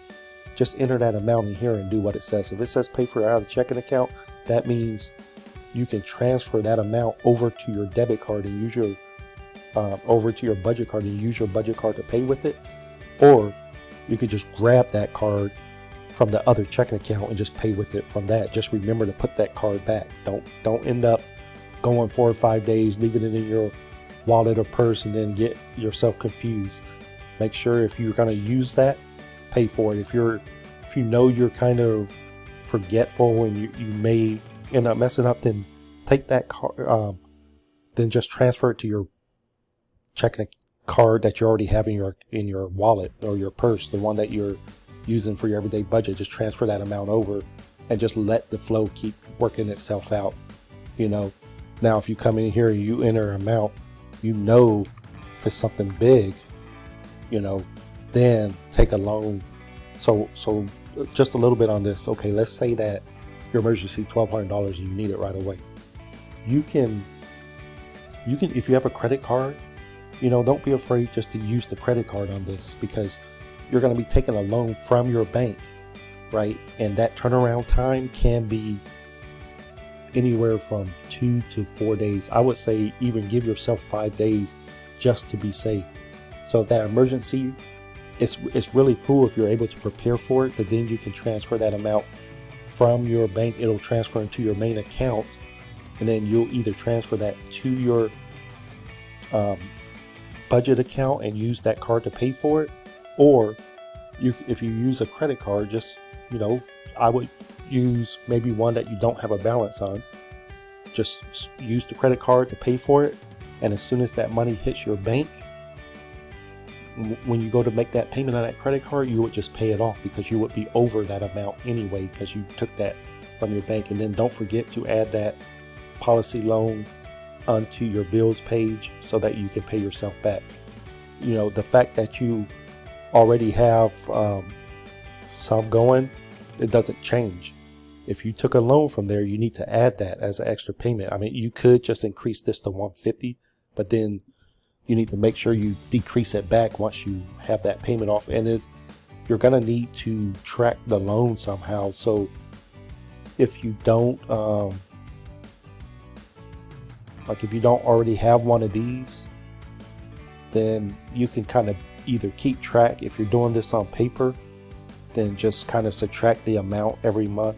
just enter that amount in here and do what it says. If it says pay for it out of the checking account, that means you can transfer that amount over to your debit card and use your over to your budget card and use your budget card to pay with it, or you could just grab that card from the other checking account and just pay with it from that. Just remember to put that card back. Don't end up going 4 or 5 days, leaving it in your wallet or purse, and then get yourself confused. Make sure if you're going to use that, pay for it. If you're kind of forgetful and you may end up messing up, then take that card, then just transfer it to your checking card that you already have in your wallet or your purse, the one that you're using for your everyday budget. Just transfer that amount over and just let the flow keep working itself out. Now if you come in here and you enter an amount, if it's something big, then take a loan. So just a little bit on this. Okay, let's say that your emergency $1,200 and you need it right away. You can if you have a credit card, don't be afraid just to use the credit card on this, because you're going to be taking a loan from your bank, right? And that turnaround time can be anywhere from 2 to 4 days. I would say even give yourself 5 days just to be safe. So if that emergency, it's really cool if you're able to prepare for it, because then you can transfer that amount from your bank. It'll transfer into your main account, and then you'll either transfer that to your budget account and use that card to pay for it, or if you use a credit card, just I would use maybe one that you don't have a balance on. Just use the credit card to pay for it, and as soon as that money hits your bank, when you go to make that payment on that credit card, you would just pay it off, because you would be over that amount anyway, because you took that from your bank. And then don't forget to add that policy loan onto your bills page so that you can pay yourself back. The fact that you already have some going, it doesn't change. If you took a loan from there, you need to add that as an extra payment. I mean, you could just increase this to $150, but then you need to make sure you decrease it back once you have that payment off. And you're going to need to track the loan somehow. So if you don't, if you don't already have one of these, then you can kind of either keep track. If you're doing this on paper, then just kind of subtract the amount every month.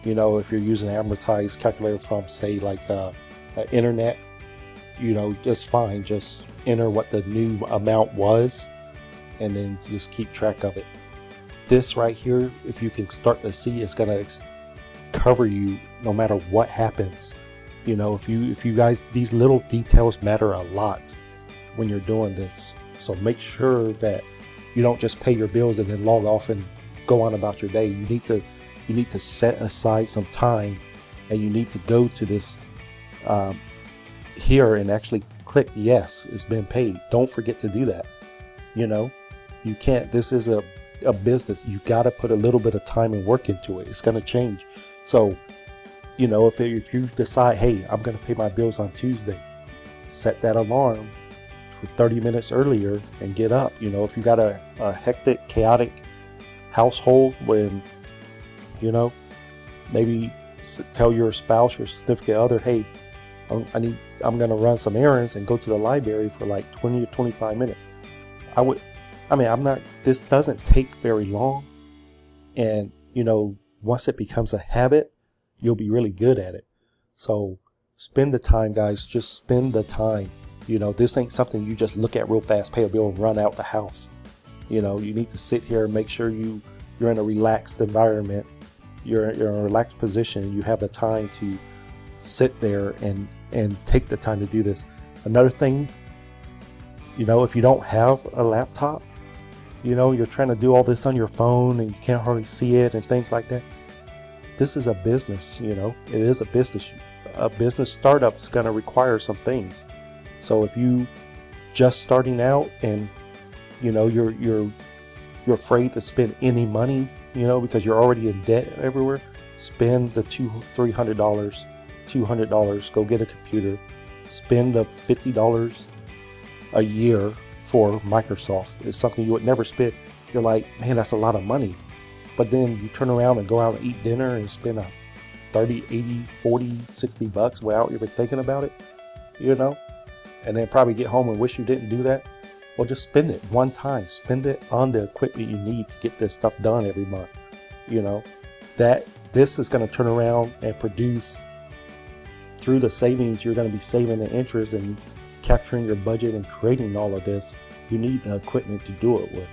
You know, if you're using an amortized calculator from, say, like an internet, you know, just fine. Just enter what the new amount was, and then just keep track of it. This right here, if you can start to see, it's gonna cover you no matter what happens. You know, if you guys, these little details matter a lot when you're doing this. So make sure that you don't just pay your bills and then log off and go on about your day. You need to set aside some time, and you need to go to this here and actually click yes, it's been paid. Don't forget to do that. You know, you can't, this is a business. You got to put a little bit of time and work into it. It's going to change. So, you know, if you decide, hey, I'm going to pay my bills on Tuesday, set that alarm for 30 minutes earlier and get up. You know, if you got a hectic, chaotic household, when, you know, maybe tell your spouse or significant other, hey, I'm going to run some errands and go to the library for like 20 to 25 minutes. This doesn't take very long. And, you know, once it becomes a habit, you'll be really good at it. So spend the time, guys. Just spend the time. You know, this ain't something you just look at real fast, pay a bill, and run out the house. You know, you need to sit here and make sure you're in a relaxed environment. You're in a relaxed position. You have the time to sit there and take the time to do this. Another thing, you know, if you don't have a laptop, you know, you're trying to do all this on your phone and you can't hardly see it and things like that. This is a business, you know, it is a business. A business startup is going to require some things. So if you just starting out and, you know, you're afraid to spend any money, you know, because you're already in debt everywhere, spend the $200, go get a computer, spend the $50 a year for Microsoft. It's something you would never spend. You're like, man, that's a lot of money. But then you turn around and go out and eat dinner and spend a 30, 80, 40, 60 bucks without even thinking about it, you know, and then probably get home and wish you didn't do that. Well, just spend it one time. Spend it on the equipment you need to get this stuff done every month. You know, that this is going to turn around and produce, through the savings you're going to be saving the interest and capturing your budget and creating all of this. You need the equipment to do it with.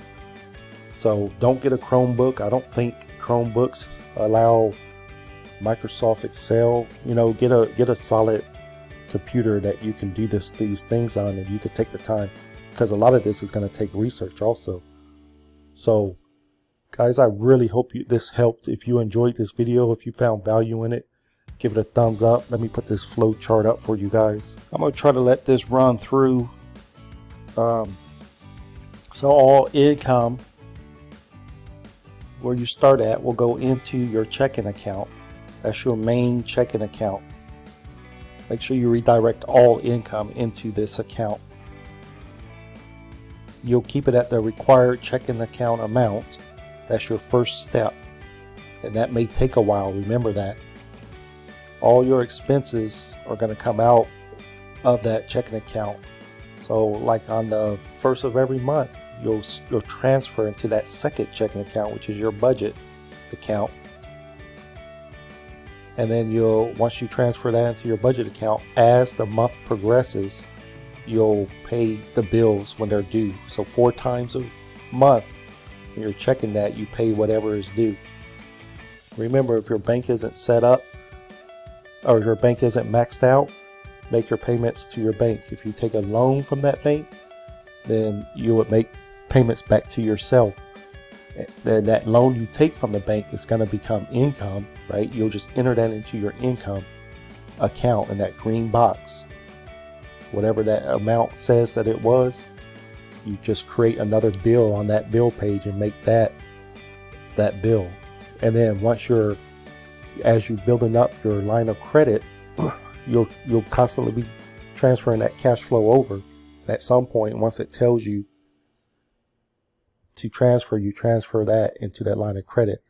So don't get a Chromebook. I don't think Chromebooks allow Microsoft Excel. You know, get a solid computer that you can do these things on, and you can take the time, because a lot of this is going to take research also. So guys, I really hope this helped. If you enjoyed this video, if you found value in it, give it a thumbs up. Let me put this flow chart up for you guys. I'm going to try to let this run through. So all income, where you start at, will go into your checking account. That's your main checking account. Make sure you redirect all income into this account. You'll keep it at the required checking account amount. That's your first step, and that may take a while. Remember that. All your expenses are going to come out of that checking account. So like on the first of every month, you'll transfer into that second checking account, which is your budget account. And then once you transfer that into your budget account, as the month progresses, you'll pay the bills when they're due. So 4 times a month, when you're checking that, you pay whatever is due. Remember, if your bank isn't set up, or your bank isn't maxed out, make your payments to your bank. If you take a loan from that bank, then you would make payments back to yourself. Then that loan you take from the bank is going to become income, right? You'll just enter that into your income account in that green box. Whatever that amount says that it was, you just create another bill on that bill page and make that bill. And then as you're building up your line of credit, you'll constantly be transferring that cash flow over. And at some point, once it tells you to transfer, you transfer that into that line of credit.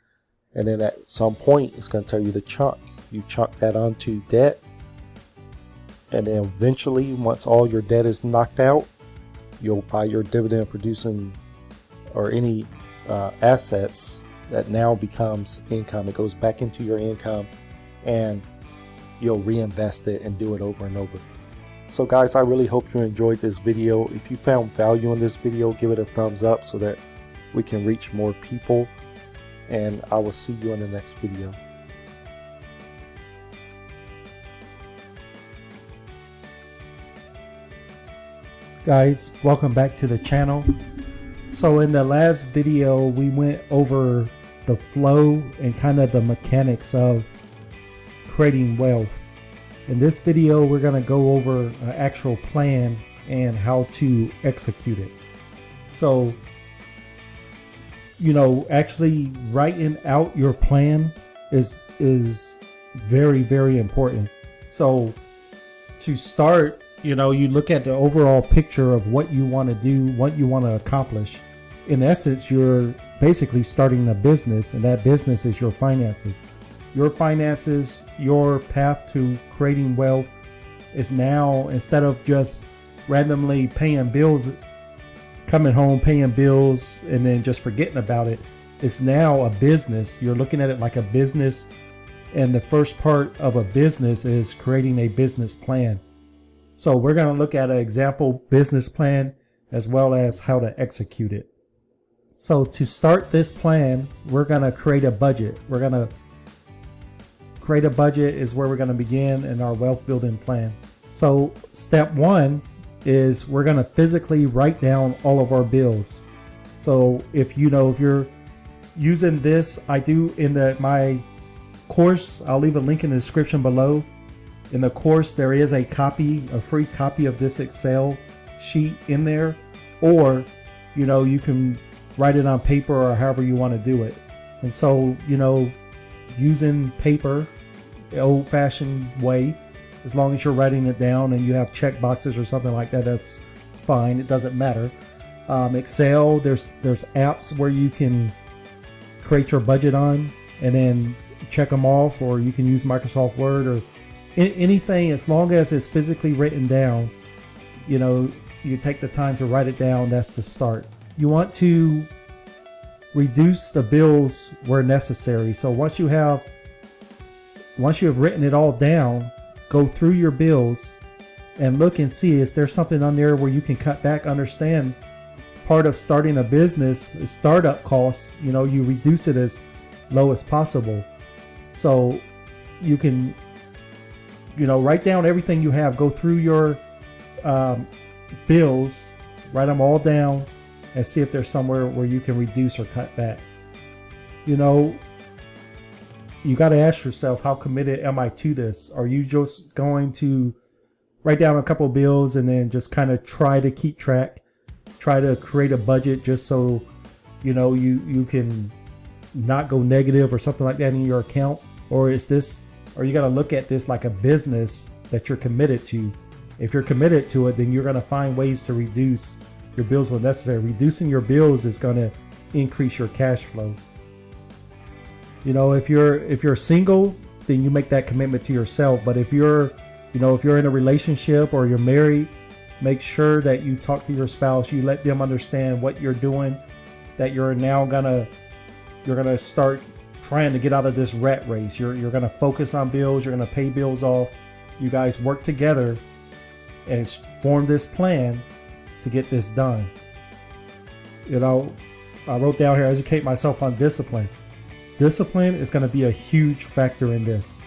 And then at some point, it's going to tell you the chunk. You chunk that onto debt. And then eventually, once all your debt is knocked out, you'll buy your dividend producing or any assets that now becomes income. It goes back into your income and you'll reinvest it and do it over and over. So guys, I really hope you enjoyed this video. If you found value in this video, give it a thumbs up so that we can reach more people. And I will see you in the next video. Guys, welcome back to the channel. So in the last video we went over the flow and kind of the mechanics of creating wealth. In this video we're going to go over an actual plan and how to execute it. So, you know, actually writing out your plan is very, very important. So to start, you know, you look at the overall picture of what you want to do, what you want to accomplish. In essence, you're basically starting a business, and that business is your finances. Your finances, your path to creating wealth is now, instead of just randomly paying bills, coming home, paying bills, and then just forgetting about it, it's now a business. You're looking at it like a business. And the first part of a business is creating a business plan. So we're going to look at an example business plan as well as how to execute it. So to start this plan, we're going to create a budget. We're going to create a budget is where we're going to begin in our wealth building plan. So step one is we're going to physically write down all of our bills. So if you're using this, I do in my course, I'll leave a link in the description below. In the course, there is a free copy of this Excel sheet in there, or, you know, you can write it on paper or however you want to do it. And so, you know, using paper, the old-fashioned way, as long as you're writing it down and you have check boxes or something like that, that's fine. It doesn't matter. Excel, there's apps where you can create your budget on and then check them off, or you can use Microsoft Word or anything, as long as it's physically written down. You know, you take the time to write it down. That's the start. You want to reduce the bills where necessary. So once you have written it all down, go through your bills and look and see, is there something on there where you can cut back? Understand, part of starting a business is startup costs. You know, you reduce it as low as possible. So you can, you know, write down everything you have, go through your bills, write them all down and see if there's somewhere where you can reduce or cut back. You know, you got to ask yourself, how committed am I to this? Are you just going to write down a couple of bills and then just kind of try to keep track, try to create a budget just so, you know, you can not go negative or something like that in your account? Or you got to look at this like a business that you're committed to? If you're committed to it, then you're going to find ways to reduce your bills when necessary. Reducing your bills is going to increase your cash flow. You know, if you're single, then you make that commitment to yourself. But if you're in a relationship or you're married, make sure that you talk to your spouse. You let them understand what you're doing, that you're now gonna start trying to get out of this rat race. You're going to focus on bills. You're going to pay bills off. You guys work together and form this plan to get this done. You know, I wrote down here, educate myself on discipline. Discipline is going to be a huge factor in this.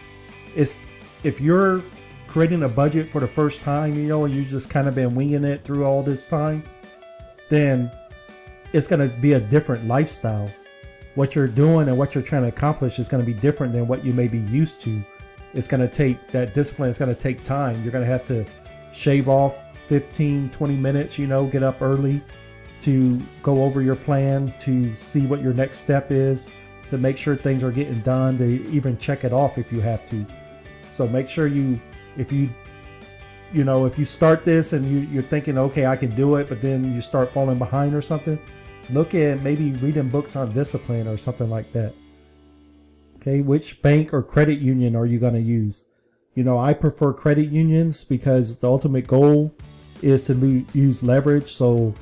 If you're creating a budget for the first time, you know, and you just kind of been winging it through all this time, then it's going to be a different lifestyle. What you're doing and what you're trying to accomplish is going to be different than what you may be used to. It's going to take that discipline. It's going to take time. You're going to have to shave off 15, 20 minutes, you know, get up early to go over your plan, to see what your next step is, to make sure things are getting done, to even check it off if you have to. So make sure if you start this and you're thinking, okay, I can do it, but then you start falling behind or something, look at maybe reading books on discipline or something like that. Okay, which bank or credit union are you going to use? You know, I prefer credit unions because the ultimate goal is to use leverage. So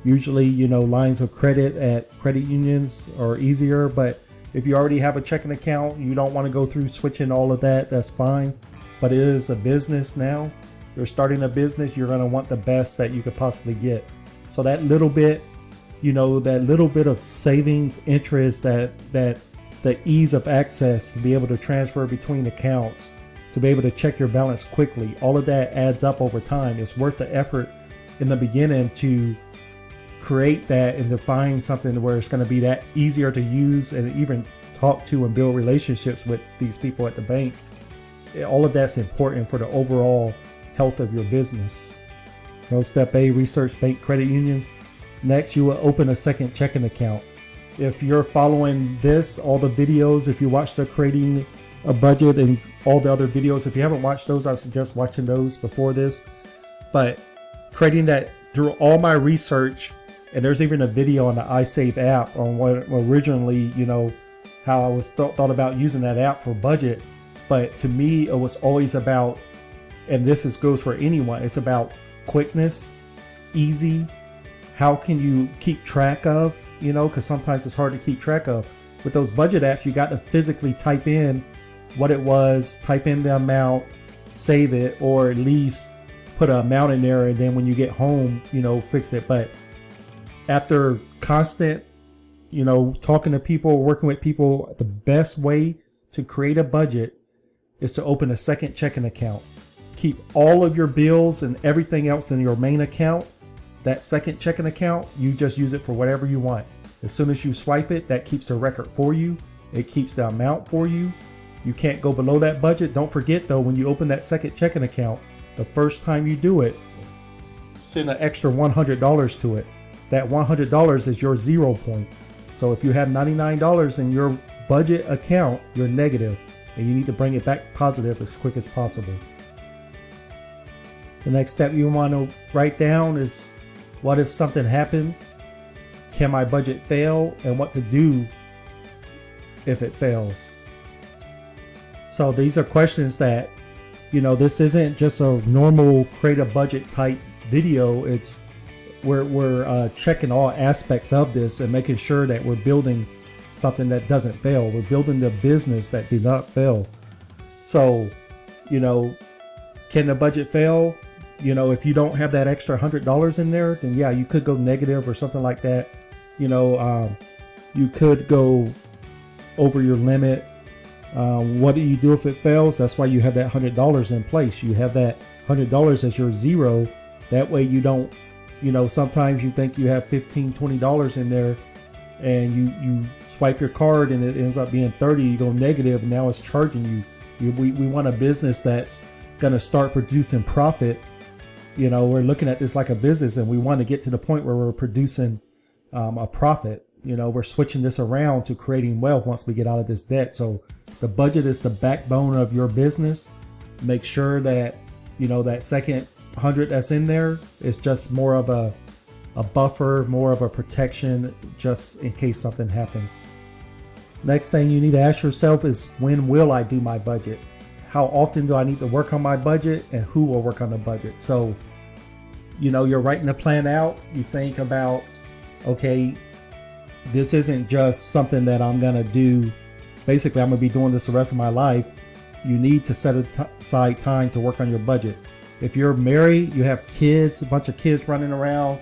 usually, lines of credit at credit unions are easier, but if you already have a checking account, you don't want to go through switching all of that, that's fine. But it is a business now. You're starting a business, you're going to want the best that you could possibly get. So that little bit, that little bit of savings, interest, that the ease of access to be able to transfer between accounts, to be able to check your balance quickly, all of that adds up over time. It's worth the effort in the beginning to create that and to find something where it's going to be that easier to use and even talk to and build relationships with these people at the bank. All of that's important for the overall health of your business. Step A, research bank credit unions. Next, you will open a second checking account. If you're following this, all the videos, if you watched the Creating a Budget and all the other videos, if you haven't watched those, I suggest watching those before this. But creating that through all my research, and there's even a video on the iSave app on what originally, how I was thought about using that app for budget. But to me, it was always about, and this goes for anyone, it's about quickness, easy. How can you keep track of, because sometimes it's hard to keep track of. With those budget apps, you got to physically type in what it was, type in the amount, save it, or at least put an amount in there, and then when you get home, fix it. But after constant, talking to people, working with people, the best way to create a budget is to open a second checking account. Keep all of your bills and everything else in your main account. That second checking account, you just use it for whatever you want. As soon as you swipe it, that keeps the record for you. It keeps the amount for you. You can't go below that budget. Don't forget though, when you open that second checking account, the first time you do it, send an extra $100 to it. That $100 is your 0 point. So if you have $99 in your budget account, you're negative, and you need to bring it back positive as quick as possible. The next step you want to write down is, what if something happens? Can my budget fail? And what to do if it fails? So these are questions that, this isn't just a normal create a budget type video. It's we're checking all aspects of this and making sure that we're building something that doesn't fail. We're building the business that do not fail. So, can the budget fail? If you don't have that extra $100 in there, then yeah, you could go negative or something like that. You could go over your limit. What do you do if it fails? That's why you have that $100 in place. You have that $100 as your 0. That way you don't, sometimes you think you have $15, $20 in there, and you swipe your card and it ends up being 30. You go negative, and now it's charging you. We want a business that's going to start producing profit. We're looking at this like a business, and we want to get to the point where we're producing a profit. We're switching this around to creating wealth once we get out of this debt. So the budget is the backbone of your business. Make sure that, that second 100 that's in there is just more of a buffer, more of a protection, just in case something happens. Next thing you need to ask yourself is, when will I do my budget? How often do I need to work on my budget, and who will work on the budget? So, you're writing the plan out. You think about, okay, this isn't just something that I'm going to do. Basically, I'm going to be doing this the rest of my life. You need to set aside time to work on your budget. If you're married, you have kids, a bunch of kids running around,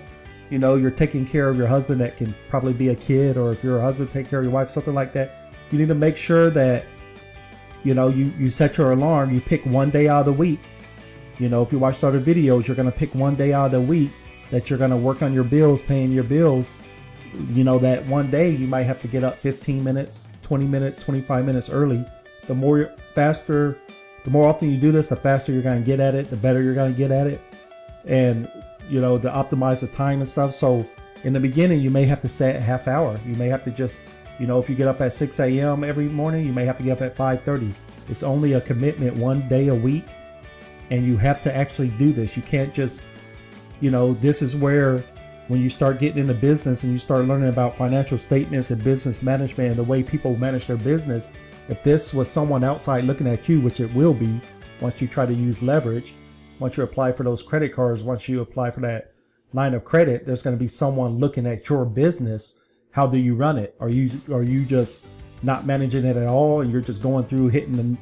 you're taking care of your husband that can probably be a kid, or if you're a husband, take care of your wife, something like that. You need to make sure that you set your alarm. You pick one day out of the week. If you watch other videos, you're going to pick one day out of the week that you're going to work on your bills, paying your bills. That one day you might have to get up 15 minutes, 20 minutes, 25 minutes early. The more often you do this, the faster you're going to get at it, the better you're going to get at it. And, to optimize the time and stuff. So in the beginning, you may have to set a half hour. You may have to just, if you get up at 6 a.m. every morning, you may have to get up at 5:30. It's only a commitment one day a week. And you have to actually do this. You can't just, this is where, when you start getting into business and you start learning about financial statements and business management and the way people manage their business, if this was someone outside looking at you, which it will be once you try to use leverage, once you apply for those credit cards, once you apply for that line of credit, there's going to be someone looking at your business. How do you run it? Are you just not managing it at all, and you're just going through hitting the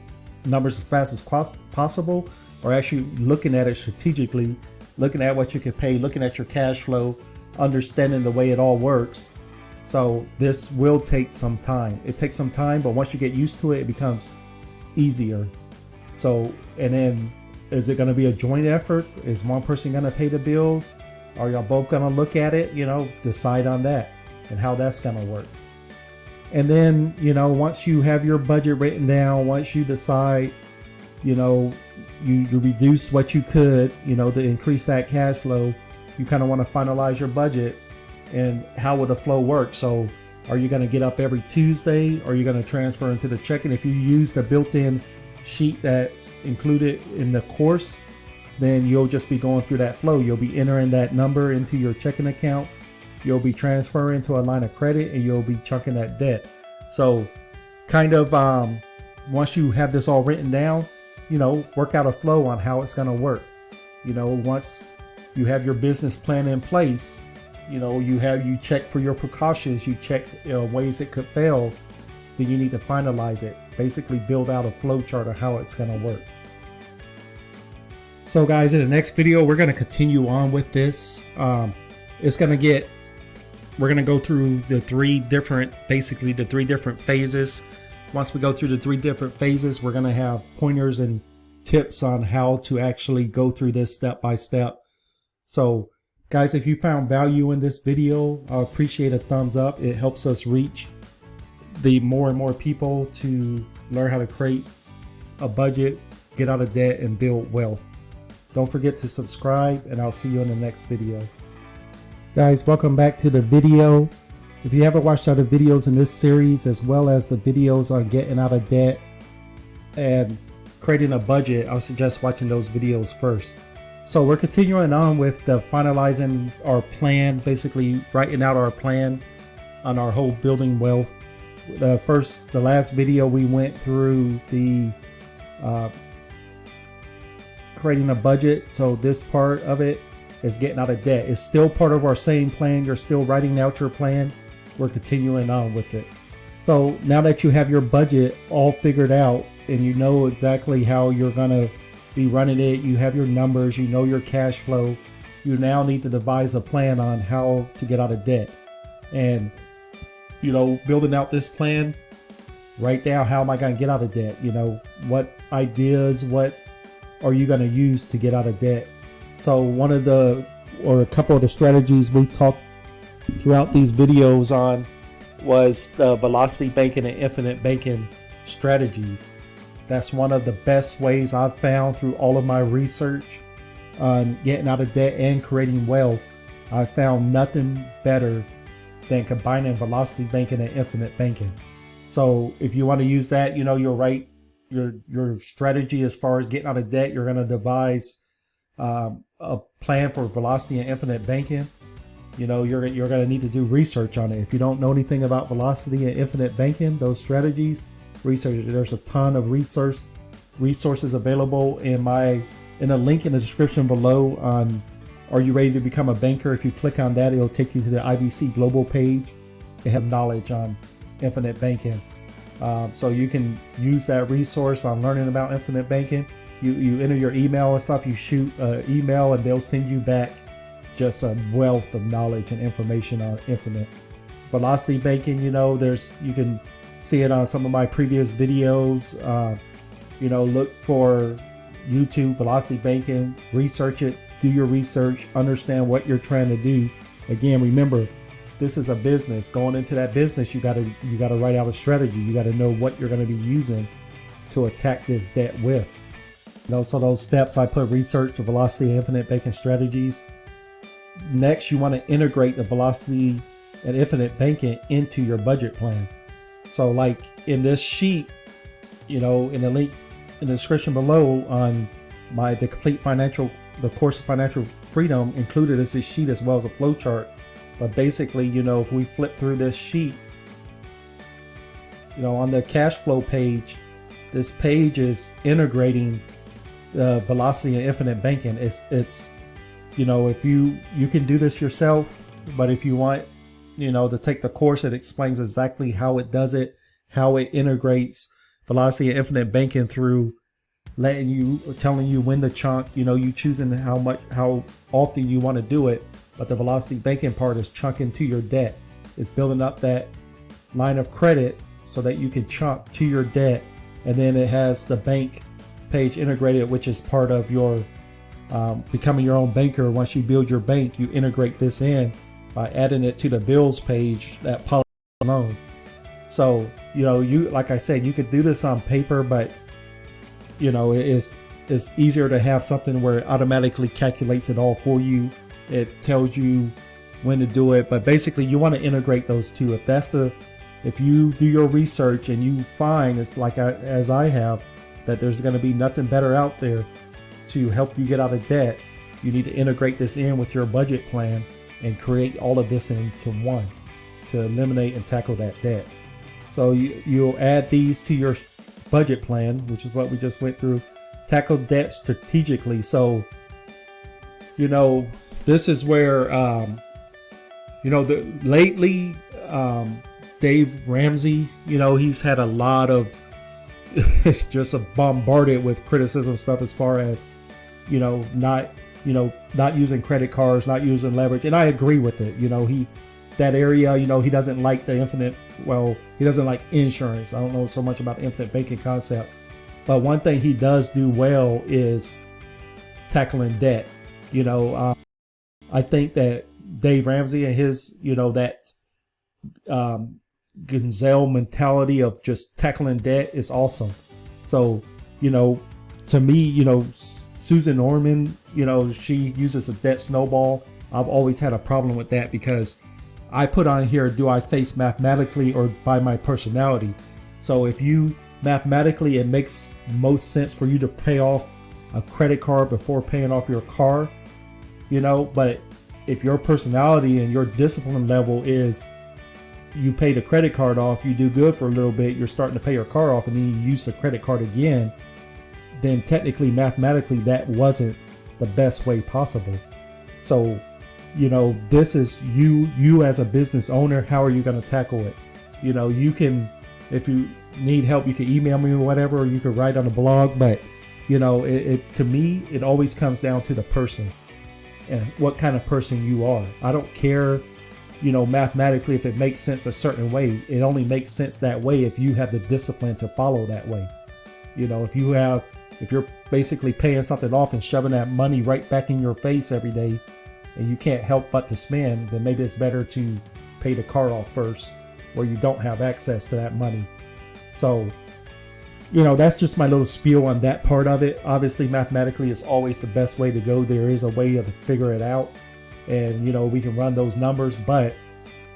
numbers as fast as possible, or actually looking at it strategically, looking at what you can pay, looking at your cash flow, understanding the way it all works? So this will take some time. It takes some time, but once you get used to it, it becomes easier. So, and then is it going to be a joint effort? Is one person going to pay the bills? Are y'all both going to look at it? Decide on that and how that's going to work. And then, once you have your budget written down, once you decide, you reduce what you could, to increase that cash flow, you kind of want to finalize your budget and how will the flow work. So are you going to get up every Tuesday? Or are you going to transfer into the checking? If you use the built-in sheet that's included in the course, then you'll just be going through that flow. You'll be entering that number into your checking account. You'll be transferring to a line of credit, and you'll be chunking that debt. So kind of once you have this all written down, work out a flow on how it's going to work. Once you have your business plan in place, you check for your precautions, you check ways it could fail, then you need to finalize it. Basically build out a flow chart of how it's going to work. So guys, in the next video, we're going to continue on with this. We're going to go through the three different phases. Once we go through the three different phases, we're going to have pointers and tips on how to actually go through this step by step. So guys, if you found value in this video, I appreciate a thumbs up. It helps us reach the more and more people to learn how to create a budget, get out of debt, and build wealth. Don't forget to subscribe, and I'll see you in the next video. Guys, welcome back to the video. If you haven't watched other videos in this series, as well as the videos on getting out of debt and creating a budget, I'll suggest watching those videos first. So we're continuing on with the finalizing our plan, basically writing out our plan on our whole building wealth. The last video we went through the creating a budget. So this part of it is getting out of debt. It's still part of our same plan. You're still writing out your plan. We're continuing on with it. So now that you have your budget all figured out and you know exactly how you're gonna be running it, you have your numbers, you know your cash flow, you now need to devise a plan on how to get out of debt. And building out this plan, write down, how am I going to get out of debt? What ideas, what are you going to use to get out of debt? So a couple of the strategies we talked throughout these videos on was the velocity banking and infinite banking strategies. That's one of the best ways I've found through all of my research on getting out of debt and creating wealth. I found nothing better than combining velocity banking and infinite banking. So if you want to use that, you'll write your strategy as far as getting out of debt. You're going to devise a plan for velocity and infinite banking. You're going to need to do research on it. If you don't know anything about velocity and infinite banking, those strategies, research. There's a ton of resources available in a link in the description below on Are You Ready to Become a Banker? If you click on that, it'll take you to the IBC Global page. They have knowledge on infinite banking. So you can use that resource on learning about infinite banking. You enter your email and stuff, you shoot an email, and they'll send you back just a wealth of knowledge and information on infinite. Velocity banking, you can see it on some of my previous videos. Look for YouTube Velocity Banking, research it, do your research, understand what you're trying to do. Again, remember, this is a business. Going into that business, you gotta write out a strategy. You gotta know what you're gonna be using to attack this debt with. So those steps, I put research, the velocity, infinite banking strategies. Next, you want to integrate the velocity and infinite banking into your budget plan. So like in this sheet, in the link in the description below on the course of financial freedom, included is this sheet as well as a flow chart. But basically, if we flip through this sheet, on the cash flow page, this page is integrating Velocity and Infinite Banking. It's you know, if you can do this yourself, but if you want, you know, to take the course, it explains exactly how it does it, how it integrates Velocity and Infinite Banking through telling you when to chunk, you know, you choosing how often you want to do it. But the Velocity Banking part is chunking to your debt. It's building up that line of credit so that you can chunk to your debt. And then it has the bank page integrated, which is part of your becoming your own banker. Once you build your bank, you integrate this in by adding it to the bills page, that policy loan. So, you know, like I said, you could do this on paper, but you know, it's easier to have something where it automatically calculates it all for you. It tells you when to do it, but basically you want to integrate those two. If you do your research and you find, it's like as I have, that there's going to be nothing better out there to help you get out of debt, you need to integrate this in with your budget plan and create all of this into one to eliminate and tackle that debt. So you'll add these to your budget plan, which is what we just went through. Tackle debt strategically. So, you know, this is where, you know, lately, Dave Ramsey, you know, he's had a lot of just bombarded with criticism stuff as far as, you know, not using credit cards, not using leverage. And I agree with it. You know, that area, you know, he doesn't like he doesn't like insurance. I don't know so much about the infinite banking concept, but one thing he does do well is tackling debt. You know, I think that Dave Ramsey and his, you know, that Gonzale mentality of just tackling debt is awesome. So, you know, to me, you know, Susan Orman, you know, she uses a debt snowball. I've always had a problem with that because I put on here, do I face mathematically or by my personality? So if you mathematically, it makes most sense for you to pay off a credit card before paying off your car, you know, but if your personality and your discipline level is you pay the credit card off, you do good for a little bit, you're starting to pay your car off, and then you use the credit card again, then technically, mathematically, that wasn't the best way possible. So, you know, this is you as a business owner, how are you going to tackle it? You know, you can, if you need help, you can email me or whatever, or you can write on the blog, but, you know, to me, it always comes down to the person and what kind of person you are. I don't care, you know, mathematically, if it makes sense a certain way. It only makes sense that way if you have the discipline to follow that way. You know, if you're basically paying something off and shoving that money right back in your face every day and you can't help but to spend, then maybe it's better to pay the car off first where you don't have access to that money. So, you know, that's just my little spiel on that part of it. Obviously, mathematically is always the best way to go. There is a way to figure it out. And, you know, we can run those numbers. But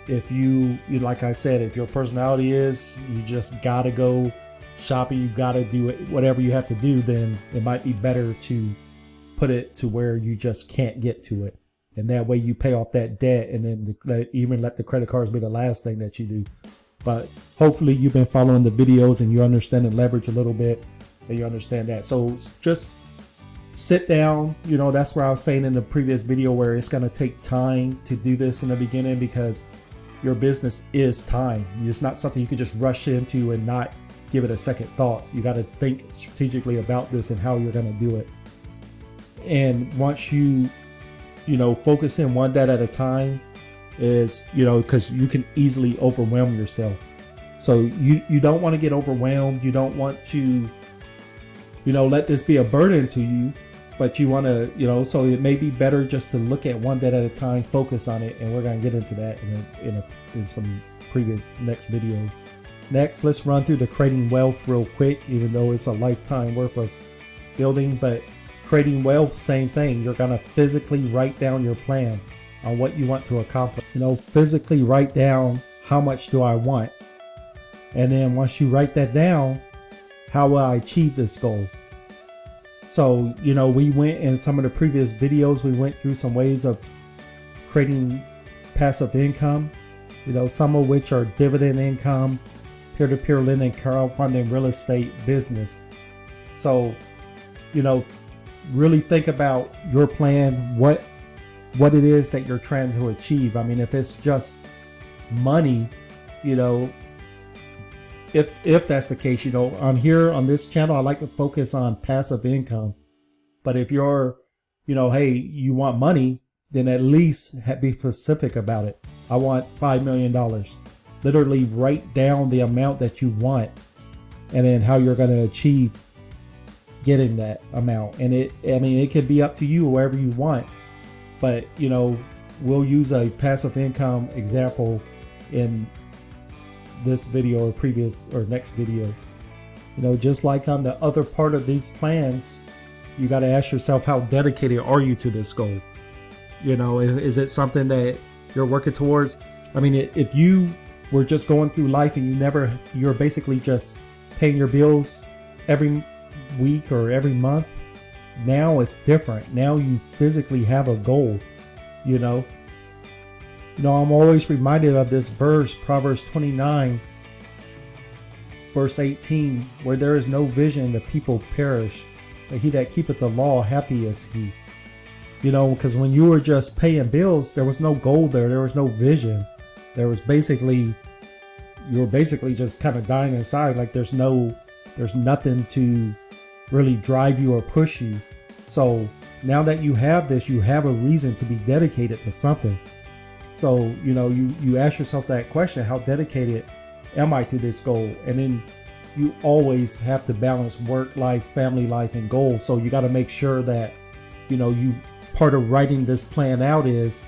if you like I said, if your personality is, you just got to go shopping, you got to do it, whatever you have to do, then it might be better to put it to where you just can't get to it. And that way you pay off that debt, and then even let the credit cards be the last thing that you do. But hopefully you've been following the videos and you understand the leverage a little bit, and you understand that. So just sit down. You know, that's where I was saying in the previous video where it's going to take time to do this in the beginning, because your business is time. It's not something you can just rush into and not give it a second thought. You got to think strategically about this and how you're going to do it. And once you focus in one debt at a time, is, you know, because you can easily overwhelm yourself. So you don't want to get overwhelmed. You don't want to, you know, let this be a burden to you, but you want to, you know, so it may be better just to look at one debt at a time, focus on it, and we're going to get into that in some previous next videos. Next, let's run through the creating wealth real quick, even though it's a lifetime worth of building. But creating wealth, same thing. You're going to physically write down your plan on what you want to accomplish. You know, physically write down, how much do I want? And then once you write that down, how will I achieve this goal? So, you know, we went in some of the previous videos, we went through some ways of creating passive income, you know, some of which are dividend income, peer-to-peer lending, crowdfunding, real estate, business. So, you know, really think about your plan, what it is that you're trying to achieve. I mean, if it's just money, you know, if that's the case, you know, on this channel, I like to focus on passive income. But if you're, you know, hey, you want money, then at least be specific about it. I want $5 million. Literally write down the amount that you want and then how you're going to achieve getting that amount. And it could be up to you wherever you want. But, you know, we'll use a passive income example in this video or previous or next videos. You know, just like on the other part of these plans, you got to ask yourself, how dedicated are you to this goal? You know, is it something that you're working towards? I mean, if you were just going through life and you're basically just paying your bills every week or every month, now it's different. Now you physically have a goal, you know. You know, I'm always reminded of this verse, Proverbs 29, verse 18, where there is no vision, the people perish. But he that keepeth the law, happy is he. You know, because when you were just paying bills, there was no goal there. There was no vision. You were basically just kind of dying inside. Like there's nothing to really drive you or push you. So now that you have this, you have a reason to be dedicated to something. So, you know, you ask yourself that question, how dedicated am I to this goal? And then you always have to balance work life, family life, and goals. So you got to make sure that, you know, part of writing this plan out is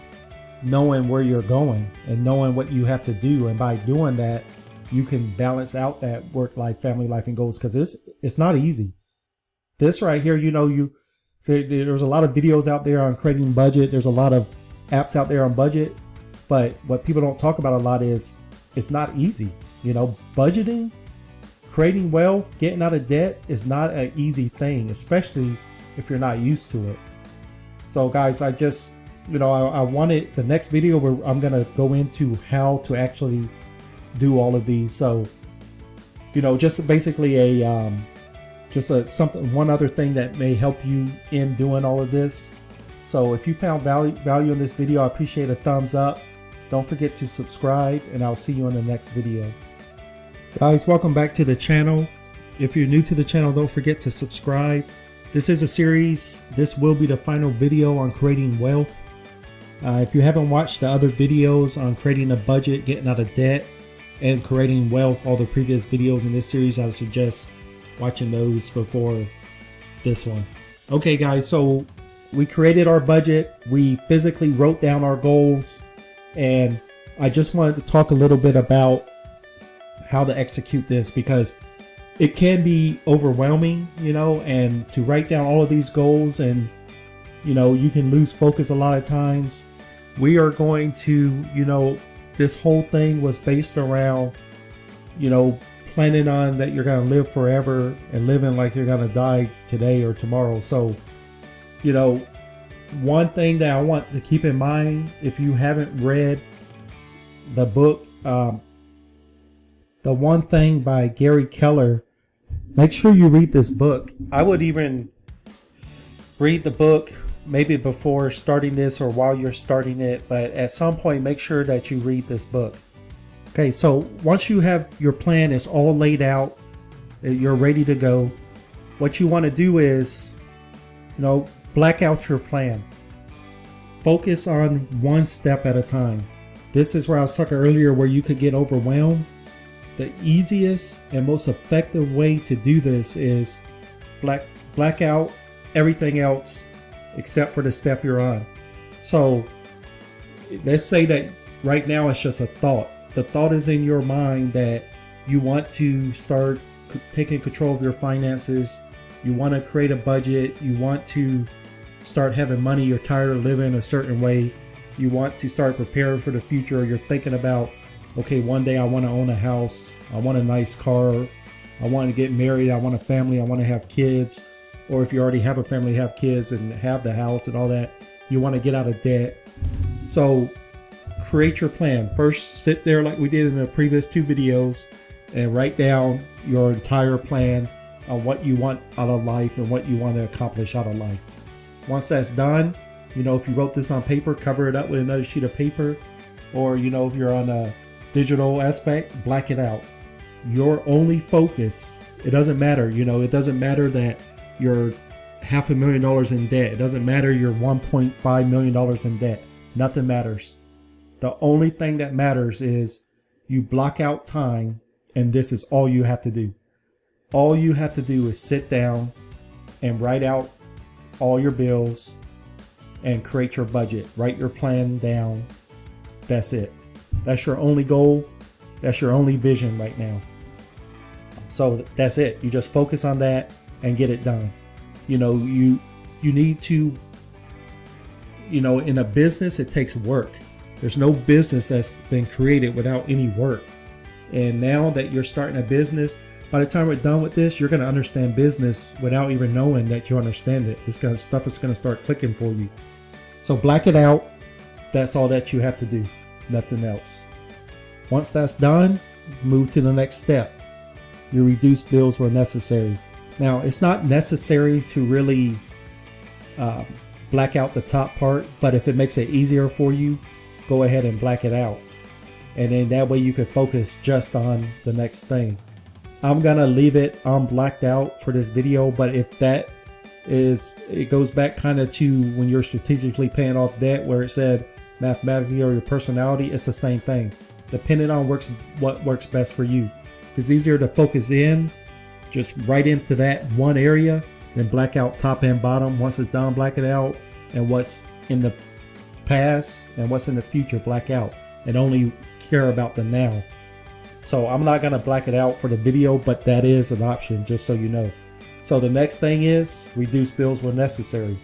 knowing where you're going and knowing what you have to do. And by doing that, you can balance out that work life, family life, and goals, because it's not easy. This right here, you know, there's a lot of videos out there on creating budget. There's a lot of apps out there on budget. But what people don't talk about a lot is it's not easy. You know, budgeting, creating wealth, getting out of debt is not an easy thing, especially if you're not used to it. So guys, I just, you know, I wanted the next video where I'm going to go into how to actually do all of these. So, you know, just basically one other thing that may help you in doing all of this. So if you found value in this video, I appreciate a thumbs up. Don't forget to subscribe, and I'll see you in the next video. Guys, welcome back to the channel. If you're new to the channel, don't forget to subscribe. This is a series. This will be the final video on creating wealth. If you haven't watched the other videos on creating a budget, getting out of debt, and creating wealth, all the previous videos in this series, I would suggest watching those before this one. Okay guys, so we created our budget. We physically wrote down our goals. And I just wanted to talk a little bit about how to execute this, because it can be overwhelming, you know, and to write down all of these goals, and, you know, you can lose focus a lot of times. We are going to, you know, this whole thing was based around, you know, planning on that you're going to live forever and living like you're going to die today or tomorrow. So, you know, one thing that I want to keep in mind, if you haven't read the book, The One Thing by Gary Keller, make sure you read this book. I would even read the book maybe before starting this or while you're starting it, but at some point make sure that you read this book. Okay, so once you have your plan, it's all laid out, you're ready to go. What you want to do is, you know, black out your plan. Focus on one step at a time. This is where I was talking earlier, where you could get overwhelmed. The easiest and most effective way to do this is black out everything else except for the step you're on. So let's say that right now it's just a thought. The thought is in your mind that you want to start taking control of your finances. You want to create a budget. You want to start having money. You're tired of living a certain way. You want to start preparing for the future. You're thinking about, okay, one day I want to own a house. I want a nice car. I want to get married. I want a family. I want to have kids. Or if you already have a family, have kids and have the house and all that, you want to get out of debt. So create your plan. First, sit there like we did in the previous two videos and write down your entire plan. on what you want out of life and what you want to accomplish out of life. Once that's done, if you wrote this on paper, cover it up with another sheet of paper, or if you're on a digital aspect, black it out. Your only focus, it doesn't matter, it doesn't matter that you're $500,000 in debt. It doesn't matter you're $1.5 million in debt. Nothing matters. The only thing that matters is you block out time, and this is all you have to do. All you have to do is sit down and write out all your bills and create your budget. Write your plan down. That's it. That's your only goal. That's your only vision right now. So that's it. You just focus on that and get it done. You need to, in a business, it takes work. There's no business that's been created without any work. And now that you're starting a business, by the time we're done with this, you're going to understand business without even knowing that you understand it. Stuff is going to start clicking for you. So black it out. That's all that you have to do. Nothing else. Once that's done, move to the next step. Your reduced bills where necessary. Now, it's not necessary to really black out the top part, but if it makes it easier for you, go ahead and black it out. And then that way you can focus just on the next thing. I'm going to leave it unblacked out for this video, but if that is, it goes back kind of to when you're strategically paying off debt where it said mathematically or your personality, it's the same thing. Depending on what works best for you. If it's easier to focus in, just right into that one area, then black out top and bottom. Once it's done, black it out. And what's in the past and what's in the future, black out. And only care about the now. So I'm not going to black it out for the video, but that is an option, just so you know. So the next thing is reduce bills where necessary.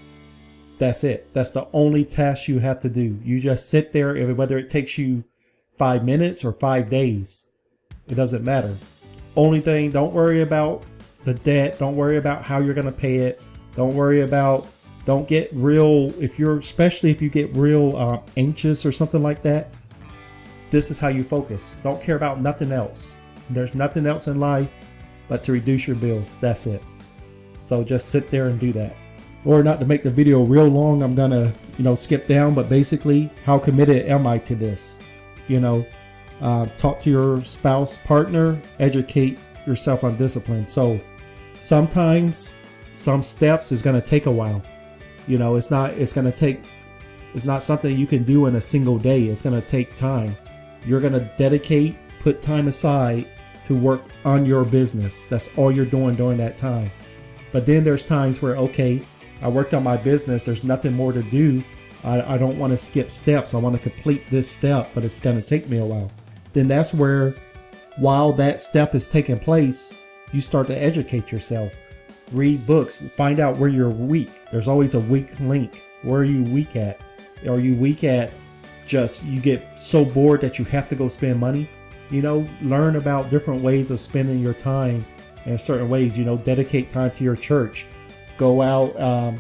That's it. That's the only task you have to do. You just sit there, whether it takes you 5 minutes or 5 days. It doesn't matter. Only thing, don't worry about the debt. Don't worry about how you're going to pay it. Don't get real, especially if you get real anxious or something like that. This is how you focus. Don't care about nothing else. There's nothing else in life but to reduce your bills. That's it. So just sit there and do that. Or not to make the video real long, I'm going to, skip down. But basically, how committed am I to this? Talk to your spouse, partner, educate yourself on discipline. So sometimes some steps is going to take a while. It's not something you can do in a single day. It's going to take time. You're going to put time aside to work on your business. That's all you're doing during that time. But then there's times where, okay, I worked on my business. There's nothing more to do. I don't want to skip steps. I want to complete this step, but it's going to take me a while. Then that's where, while that step is taking place, you start to educate yourself. Read books. Find out where you're weak. There's always a weak link. Where are you weak at? Are you weak at just you get so bored that you have to go spend money? Learn about different ways of spending your time in certain ways. Dedicate time to your church. Go out,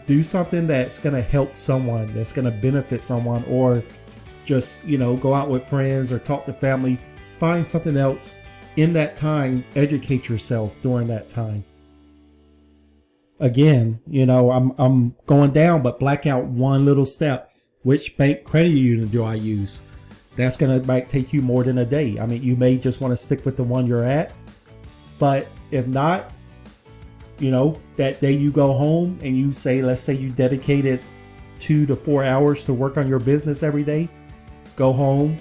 do something that's going to help someone, that's going to benefit someone, or just, go out with friends or talk to family. Find something else in that time. Educate yourself during that time. Again, I'm going down, but black out one little step. Which bank credit union do I use? That's might take you more than a day. I mean, you may just want to stick with the one you're at, but if not, that day you go home and you say, let's say you dedicated 2 to 4 hours to work on your business every day. Go home,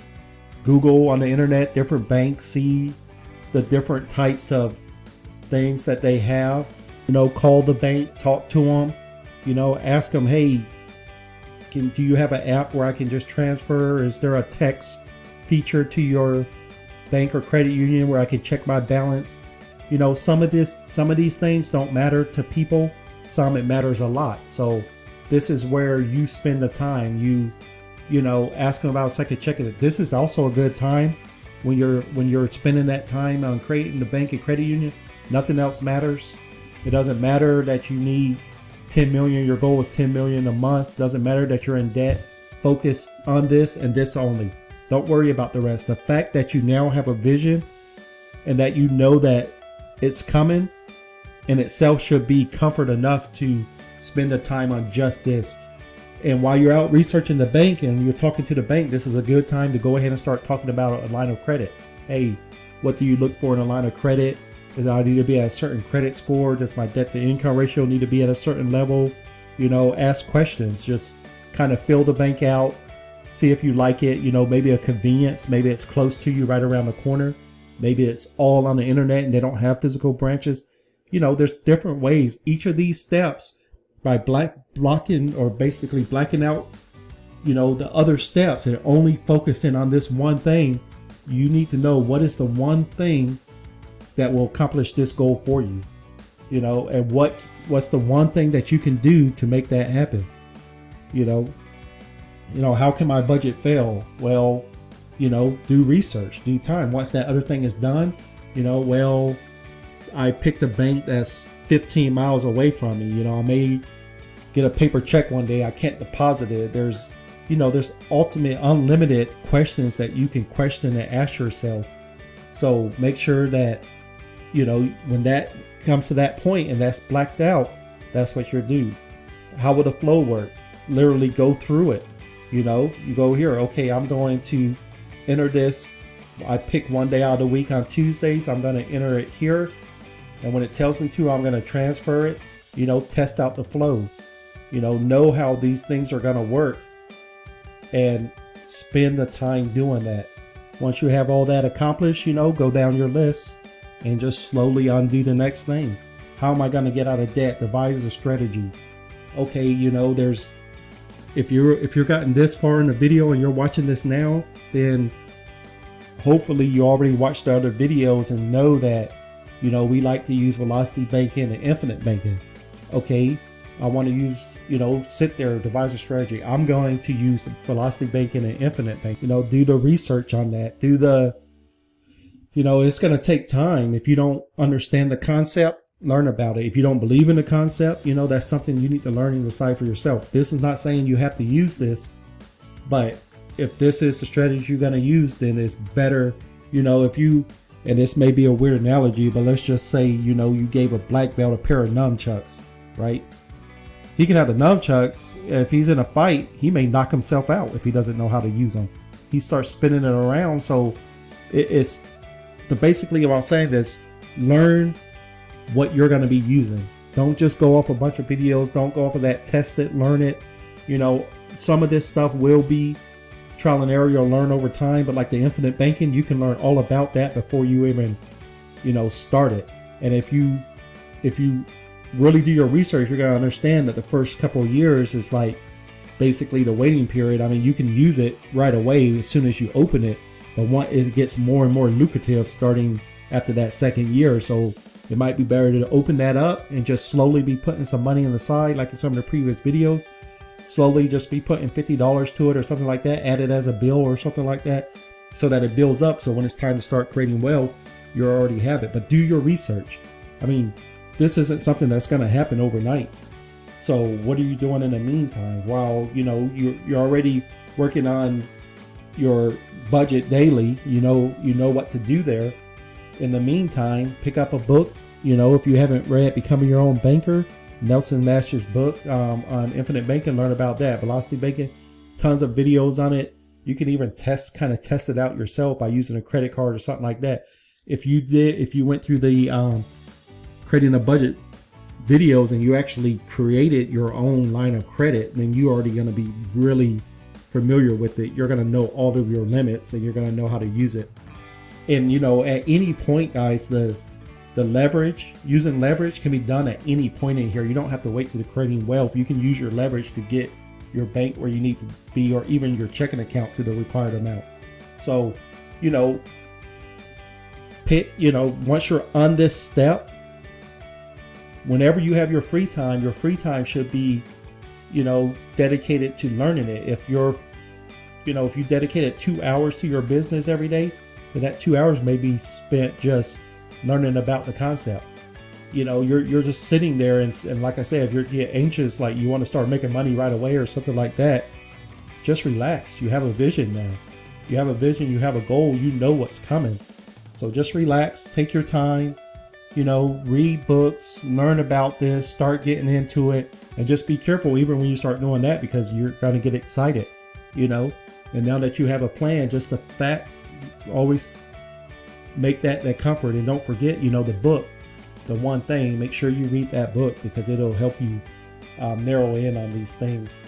Google on the internet, different banks, see the different types of things that they have. Call the bank, talk to them, ask them, hey, do you have an app where I can just transfer? Is there a text feature to your bank or credit union where I can check my balance? Some of these things don't matter to people. Some it matters a lot. So this is where you spend the time. Ask them about second checking. This is also a good time when you're spending that time on creating the bank and credit union. Nothing else matters. It doesn't matter that you need 10 million. Your goal is 10 million a month. Doesn't matter that you're in debt. Focus on this and this only. Don't worry about the rest. The fact that you now have a vision and that that it's coming in itself should be comfort enough to spend the time on just this. And while you're out researching the bank and you're talking to the bank, this is a good time to go ahead and start talking about a line of credit. Hey, what do you look for in a line of credit? Does I need to be at a certain credit score? Does my debt to income ratio need to be at a certain level? You know, ask questions. Just kind of fill the bank out. See if you like it. You know, maybe a convenience. Maybe it's close to you right around the corner. Maybe it's all on the internet and they don't have physical branches. You know, there's different ways. Each of these steps, by blocking or basically blacking out, you know, the other steps and only focusing on this one thing, you need to know what is the one thing that will accomplish this goal for you, you know, and what's the one thing that you can do to make that happen. You know, how can my budget fail? Well, you know, do research, do time. Once that other thing is done, you know, well, I picked a bank that's 15 miles away from me. You know, I may get a paper check one day. I can't deposit it. There's ultimate unlimited questions that you can question and ask yourself. So make sure that, you know, when that comes to that point and that's blacked out, that's what you're doing. How will the flow work? Literally go through it. You know, you go here. Okay, I'm going to enter this. I pick one day out of the week on Tuesdays. I'm going to enter it here. And when it tells me to, I'm going to transfer it, you know, test out the flow, you know how these things are going to work and spend the time doing that. Once you have all that accomplished, you know, go down your list and just slowly undo the next thing. How am I going to get out of debt? Devise a strategy. Okay, you know, if you're gotten this far in the video and you're watching this now, then hopefully you already watched the other videos and know that, you know, we like to use velocity banking and infinite banking. Okay, I want to use, you know, sit there, devise a strategy. I'm going to use the velocity banking and infinite banking. You know, do the research on that. You know, it's going to take time. If you don't understand the concept, learn about it. If you don't believe in the concept, you know, that's something you need to learn and decide for yourself. This is not saying you have to use this, but if this is the strategy you're going to use, then it's better, you know, and this may be a weird analogy, but let's just say, you know, you gave a black belt a pair of nunchucks, right? He can have the nunchucks. If he's in a fight, he may knock himself out if he doesn't know how to use them. He starts spinning it around. So it's basically what I'm saying is learn what you're going to be using. Don't just go off a bunch of videos. Don't go off of that. Test it, learn it. You know, some of this stuff will be trial and error. You'll learn over time, but like the infinite banking, you can learn all about that before you even, you know, start it. And if you really do your research, you're going to understand that the first couple of years is like basically the waiting period. I mean, you can use it right away as soon as you open it, but it gets more and more lucrative starting after that second year. So it might be better to open that up and just slowly be putting some money on the side, like in some of the previous videos. Slowly just be putting $50 to it or something like that, add it as a bill or something like that, so that it builds up. So when it's time to start creating wealth, you already have it. But do your research. I mean, this isn't something that's going to happen overnight. So what are you doing in the meantime? While, you know, you're already working on your budget daily, you know what to do there. In the meantime, pick up a book. You know, if you haven't read Becoming Your Own Banker, Nelson Nash's book on infinite banking, learn about that. Velocity banking, tons of videos on it. You can even test it out yourself by using a credit card or something like that. If you went through the creating a budget videos and you actually created your own line of credit, then you're already going to be really familiar with it. You're going to know all of your limits and you're going to know how to use it. And, you know, at any point, guys, the using leverage can be done at any point in here. You don't have to wait to the creating wealth. You can use your leverage to get your bank where you need to be, or even your checking account to the required amount. So, you know, once you're on this step, whenever you have your free time should be, you know, dedicated to learning it. If you dedicated 2 hours to your business every day, then that 2 hours may be spent just learning about the concept. You know, you're just sitting there and like I said, if you get anxious, like you want to start making money right away or something like that, just relax. You have a vision now. You have a vision, you have a goal, you know what's coming. So just relax, take your time, read books, learn about this, start getting into it, and just be careful even when you start doing that, because you're going to get excited, and now that you have a plan, just the fact, always make that comfort. And don't forget, the book, The One Thing, make sure you read that book, because it'll help you narrow in on these things.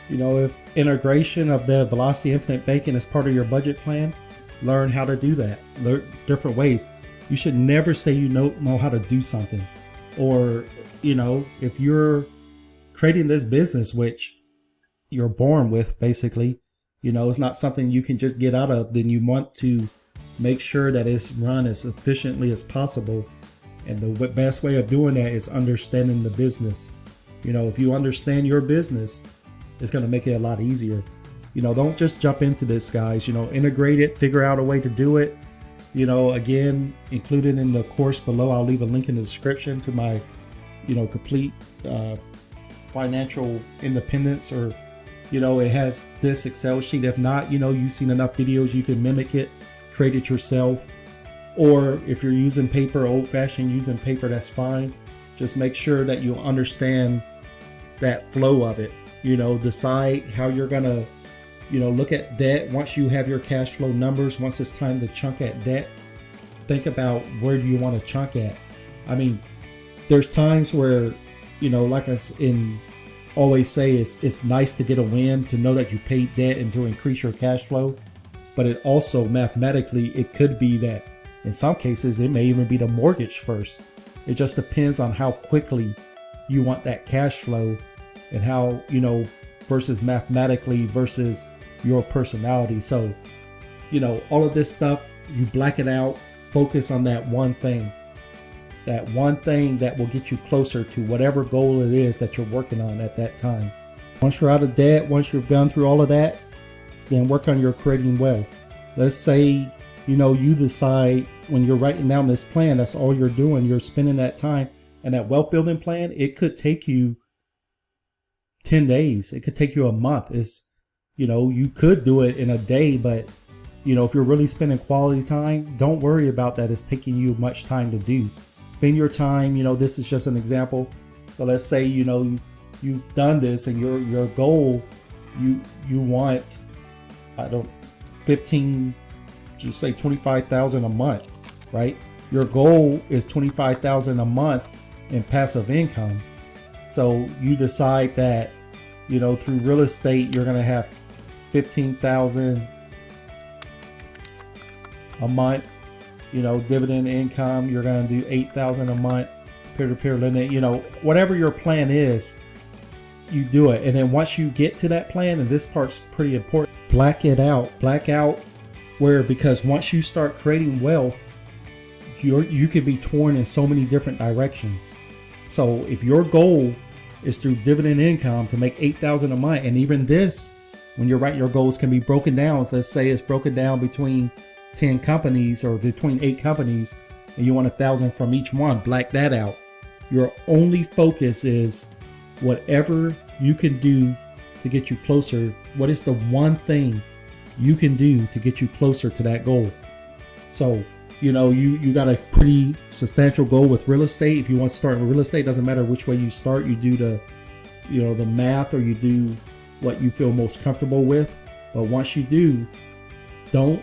If integration of the Velocity Infinite Banking is part of your budget plan, learn how to do that. Learn different ways. You should never say you know how to do something. Or, if you're creating this business, which you're born with, basically, it's not something you can just get out of, then you want to make sure that it's run as efficiently as possible. And the best way of doing that is understanding the business. If you understand your business, it's going to make it a lot easier. Don't just jump into this, guys. Integrate it, figure out a way to do it. Again, included in the course below, I'll leave a link in the description to my, complete financial independence, or, it has this Excel sheet. If not, you've seen enough videos, you can mimic it, create it yourself. Or if you're using paper, old-fashioned using paper, that's fine. Just make sure that you understand that flow of it. Decide how you're gonna, look at debt. Once you have your cash flow numbers, once it's time to chunk at debt, think about where do you want to chunk at. I mean, there's times where, like I always say, it's nice to get a win, to know that you paid debt and to increase your cash flow. But it also, mathematically, it could be that in some cases, it may even be the mortgage first. It just depends on how quickly you want that cash flow, and how, versus mathematically versus your personality. So, all of this stuff, you black it out, focus on that one thing that will get you closer to whatever goal it is that you're working on at that time. Once you're out of debt, once you've gone through all of that, then work on your creating wealth. Let's say, you decide when you're writing down this plan, that's all you're doing. You're spending that time, and that wealth building plan, it could take you 10 days. It could take you a month. You could do it in a day, but if you're really spending quality time, don't worry about that. It's taking you much time to do. Spend your time. This is just an example. So let's say, you've done this, and your goal, you want, 15, just say 25,000 a month, right? Your goal is 25,000 a month in passive income. So you decide that, through real estate, you're going to have 15,000 a month, dividend income. You're going to do 8,000 a month, peer-to-peer lending, whatever your plan is, you do it. And then once you get to that plan, and this part's pretty important, black out because once you start creating wealth, you could be torn in so many different directions. So if your goal is through dividend income to make 8,000 a month, and even this, when you're writing your goals, can be broken down. So let's say it's broken down between 10 companies or between 8 companies, and you want 1,000 from each one, black that out. Your only focus is whatever you can do to get you closer. What is the one thing you can do to get you closer to that goal? So, you got a pretty substantial goal with real estate. If you want to start with real estate, doesn't matter which way you start. You do the math, or you do what you feel most comfortable with. But once you do, don't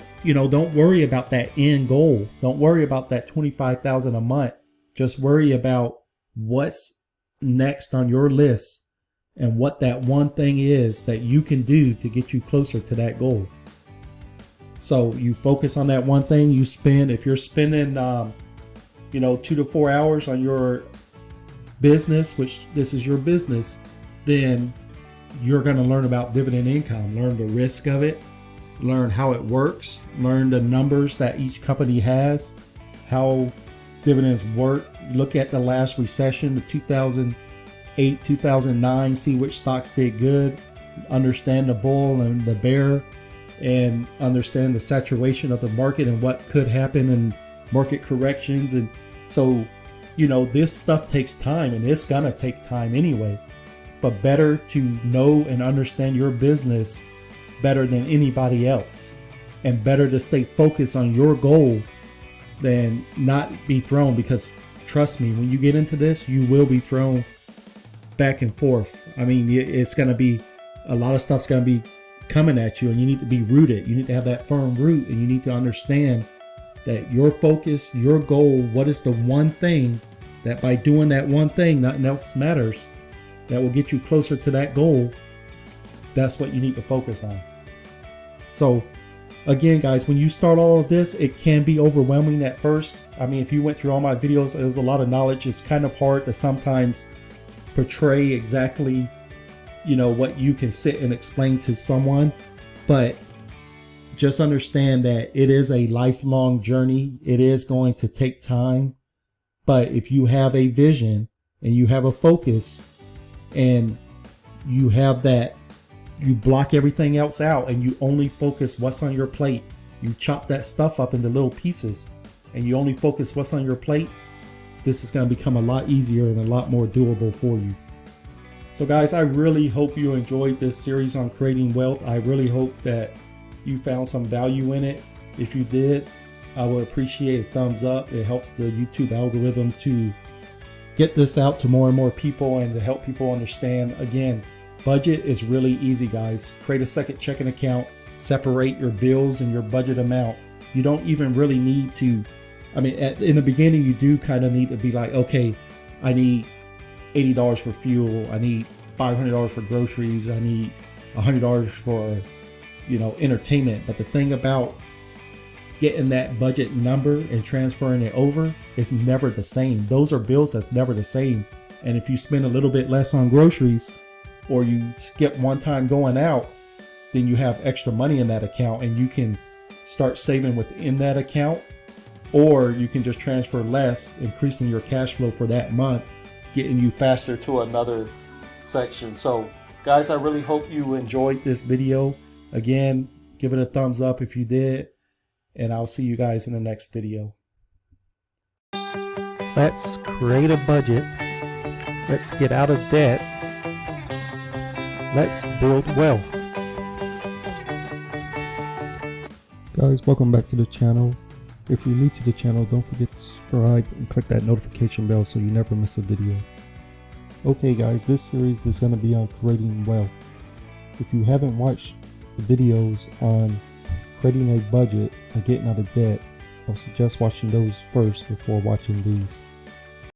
worry about that end goal. Don't worry about that 25,000 a month. Just worry about what's next on your list, and what that one thing is that you can do to get you closer to that goal. So you focus on that one thing. If you're spending, 2 to 4 hours on your business, which this is your business, then you're going to learn about dividend income, learn the risk of it, learn how it works, learn the numbers that each company has, how dividends work. Look at the last recession, the 2008, 2009, see which stocks did good, understand the bull and the bear, and understand the saturation of the market and what could happen in market corrections. And so, this stuff takes time, and it's gonna take time anyway, but better to know and understand your business better than anybody else, and better to stay focused on your goal than not be thrown, because trust me, when you get into this, you will be thrown back and forth. I mean, it's going to be a lot of stuff's going to be coming at you, and you need to be rooted. You need to have that firm root, and you need to understand that your focus, your goal, what is the one thing that by doing that one thing, nothing else matters, that will get you closer to that goal. That's what you need to focus on. So again, guys, when you start all of this, it can be overwhelming at first. I mean, if you went through all my videos, it was a lot of knowledge. It's kind of hard to sometimes portray exactly, what you can sit and explain to someone. But just understand that it is a lifelong journey. It is going to take time. But if you have a vision and you have a focus and you have that, you block everything else out and you only focus what's on your plate. You chop that stuff up into little pieces and you only focus what's on your plate. This is going to become a lot easier and a lot more doable for you. So guys, I really hope you enjoyed this series on creating wealth. I really hope that you found some value in it. If you did, I would appreciate a thumbs up. It helps the YouTube algorithm to get this out to more and more people and to help people understand. Again, budget is really easy, guys. Create a second checking account, separate your bills and your budget amount. You don't even really need to, in the beginning, you do kind of need to be like, okay, I need $80 for fuel. I need $500 for groceries. I need $100 for, entertainment. But the thing about getting that budget number and transferring it over is never the same. Those are bills that's never the same. And if you spend a little bit less on groceries, or you skip one time going out, then you have extra money in that account and you can start saving within that account, or you can just transfer less, increasing your cash flow for that month, getting you faster to another section. So guys, I really hope you enjoyed this video. Again, give it a thumbs up if you did, and I'll see you guys in the next video. Let's create a budget. Let's get out of debt. Let's build wealth. Guys, welcome back to the channel. If you're new to the channel, don't forget to subscribe and click that notification bell so you never miss a video. Okay guys, this series is going to be on creating wealth. If you haven't watched the videos on creating a budget and getting out of debt, I'll suggest watching those first before watching these.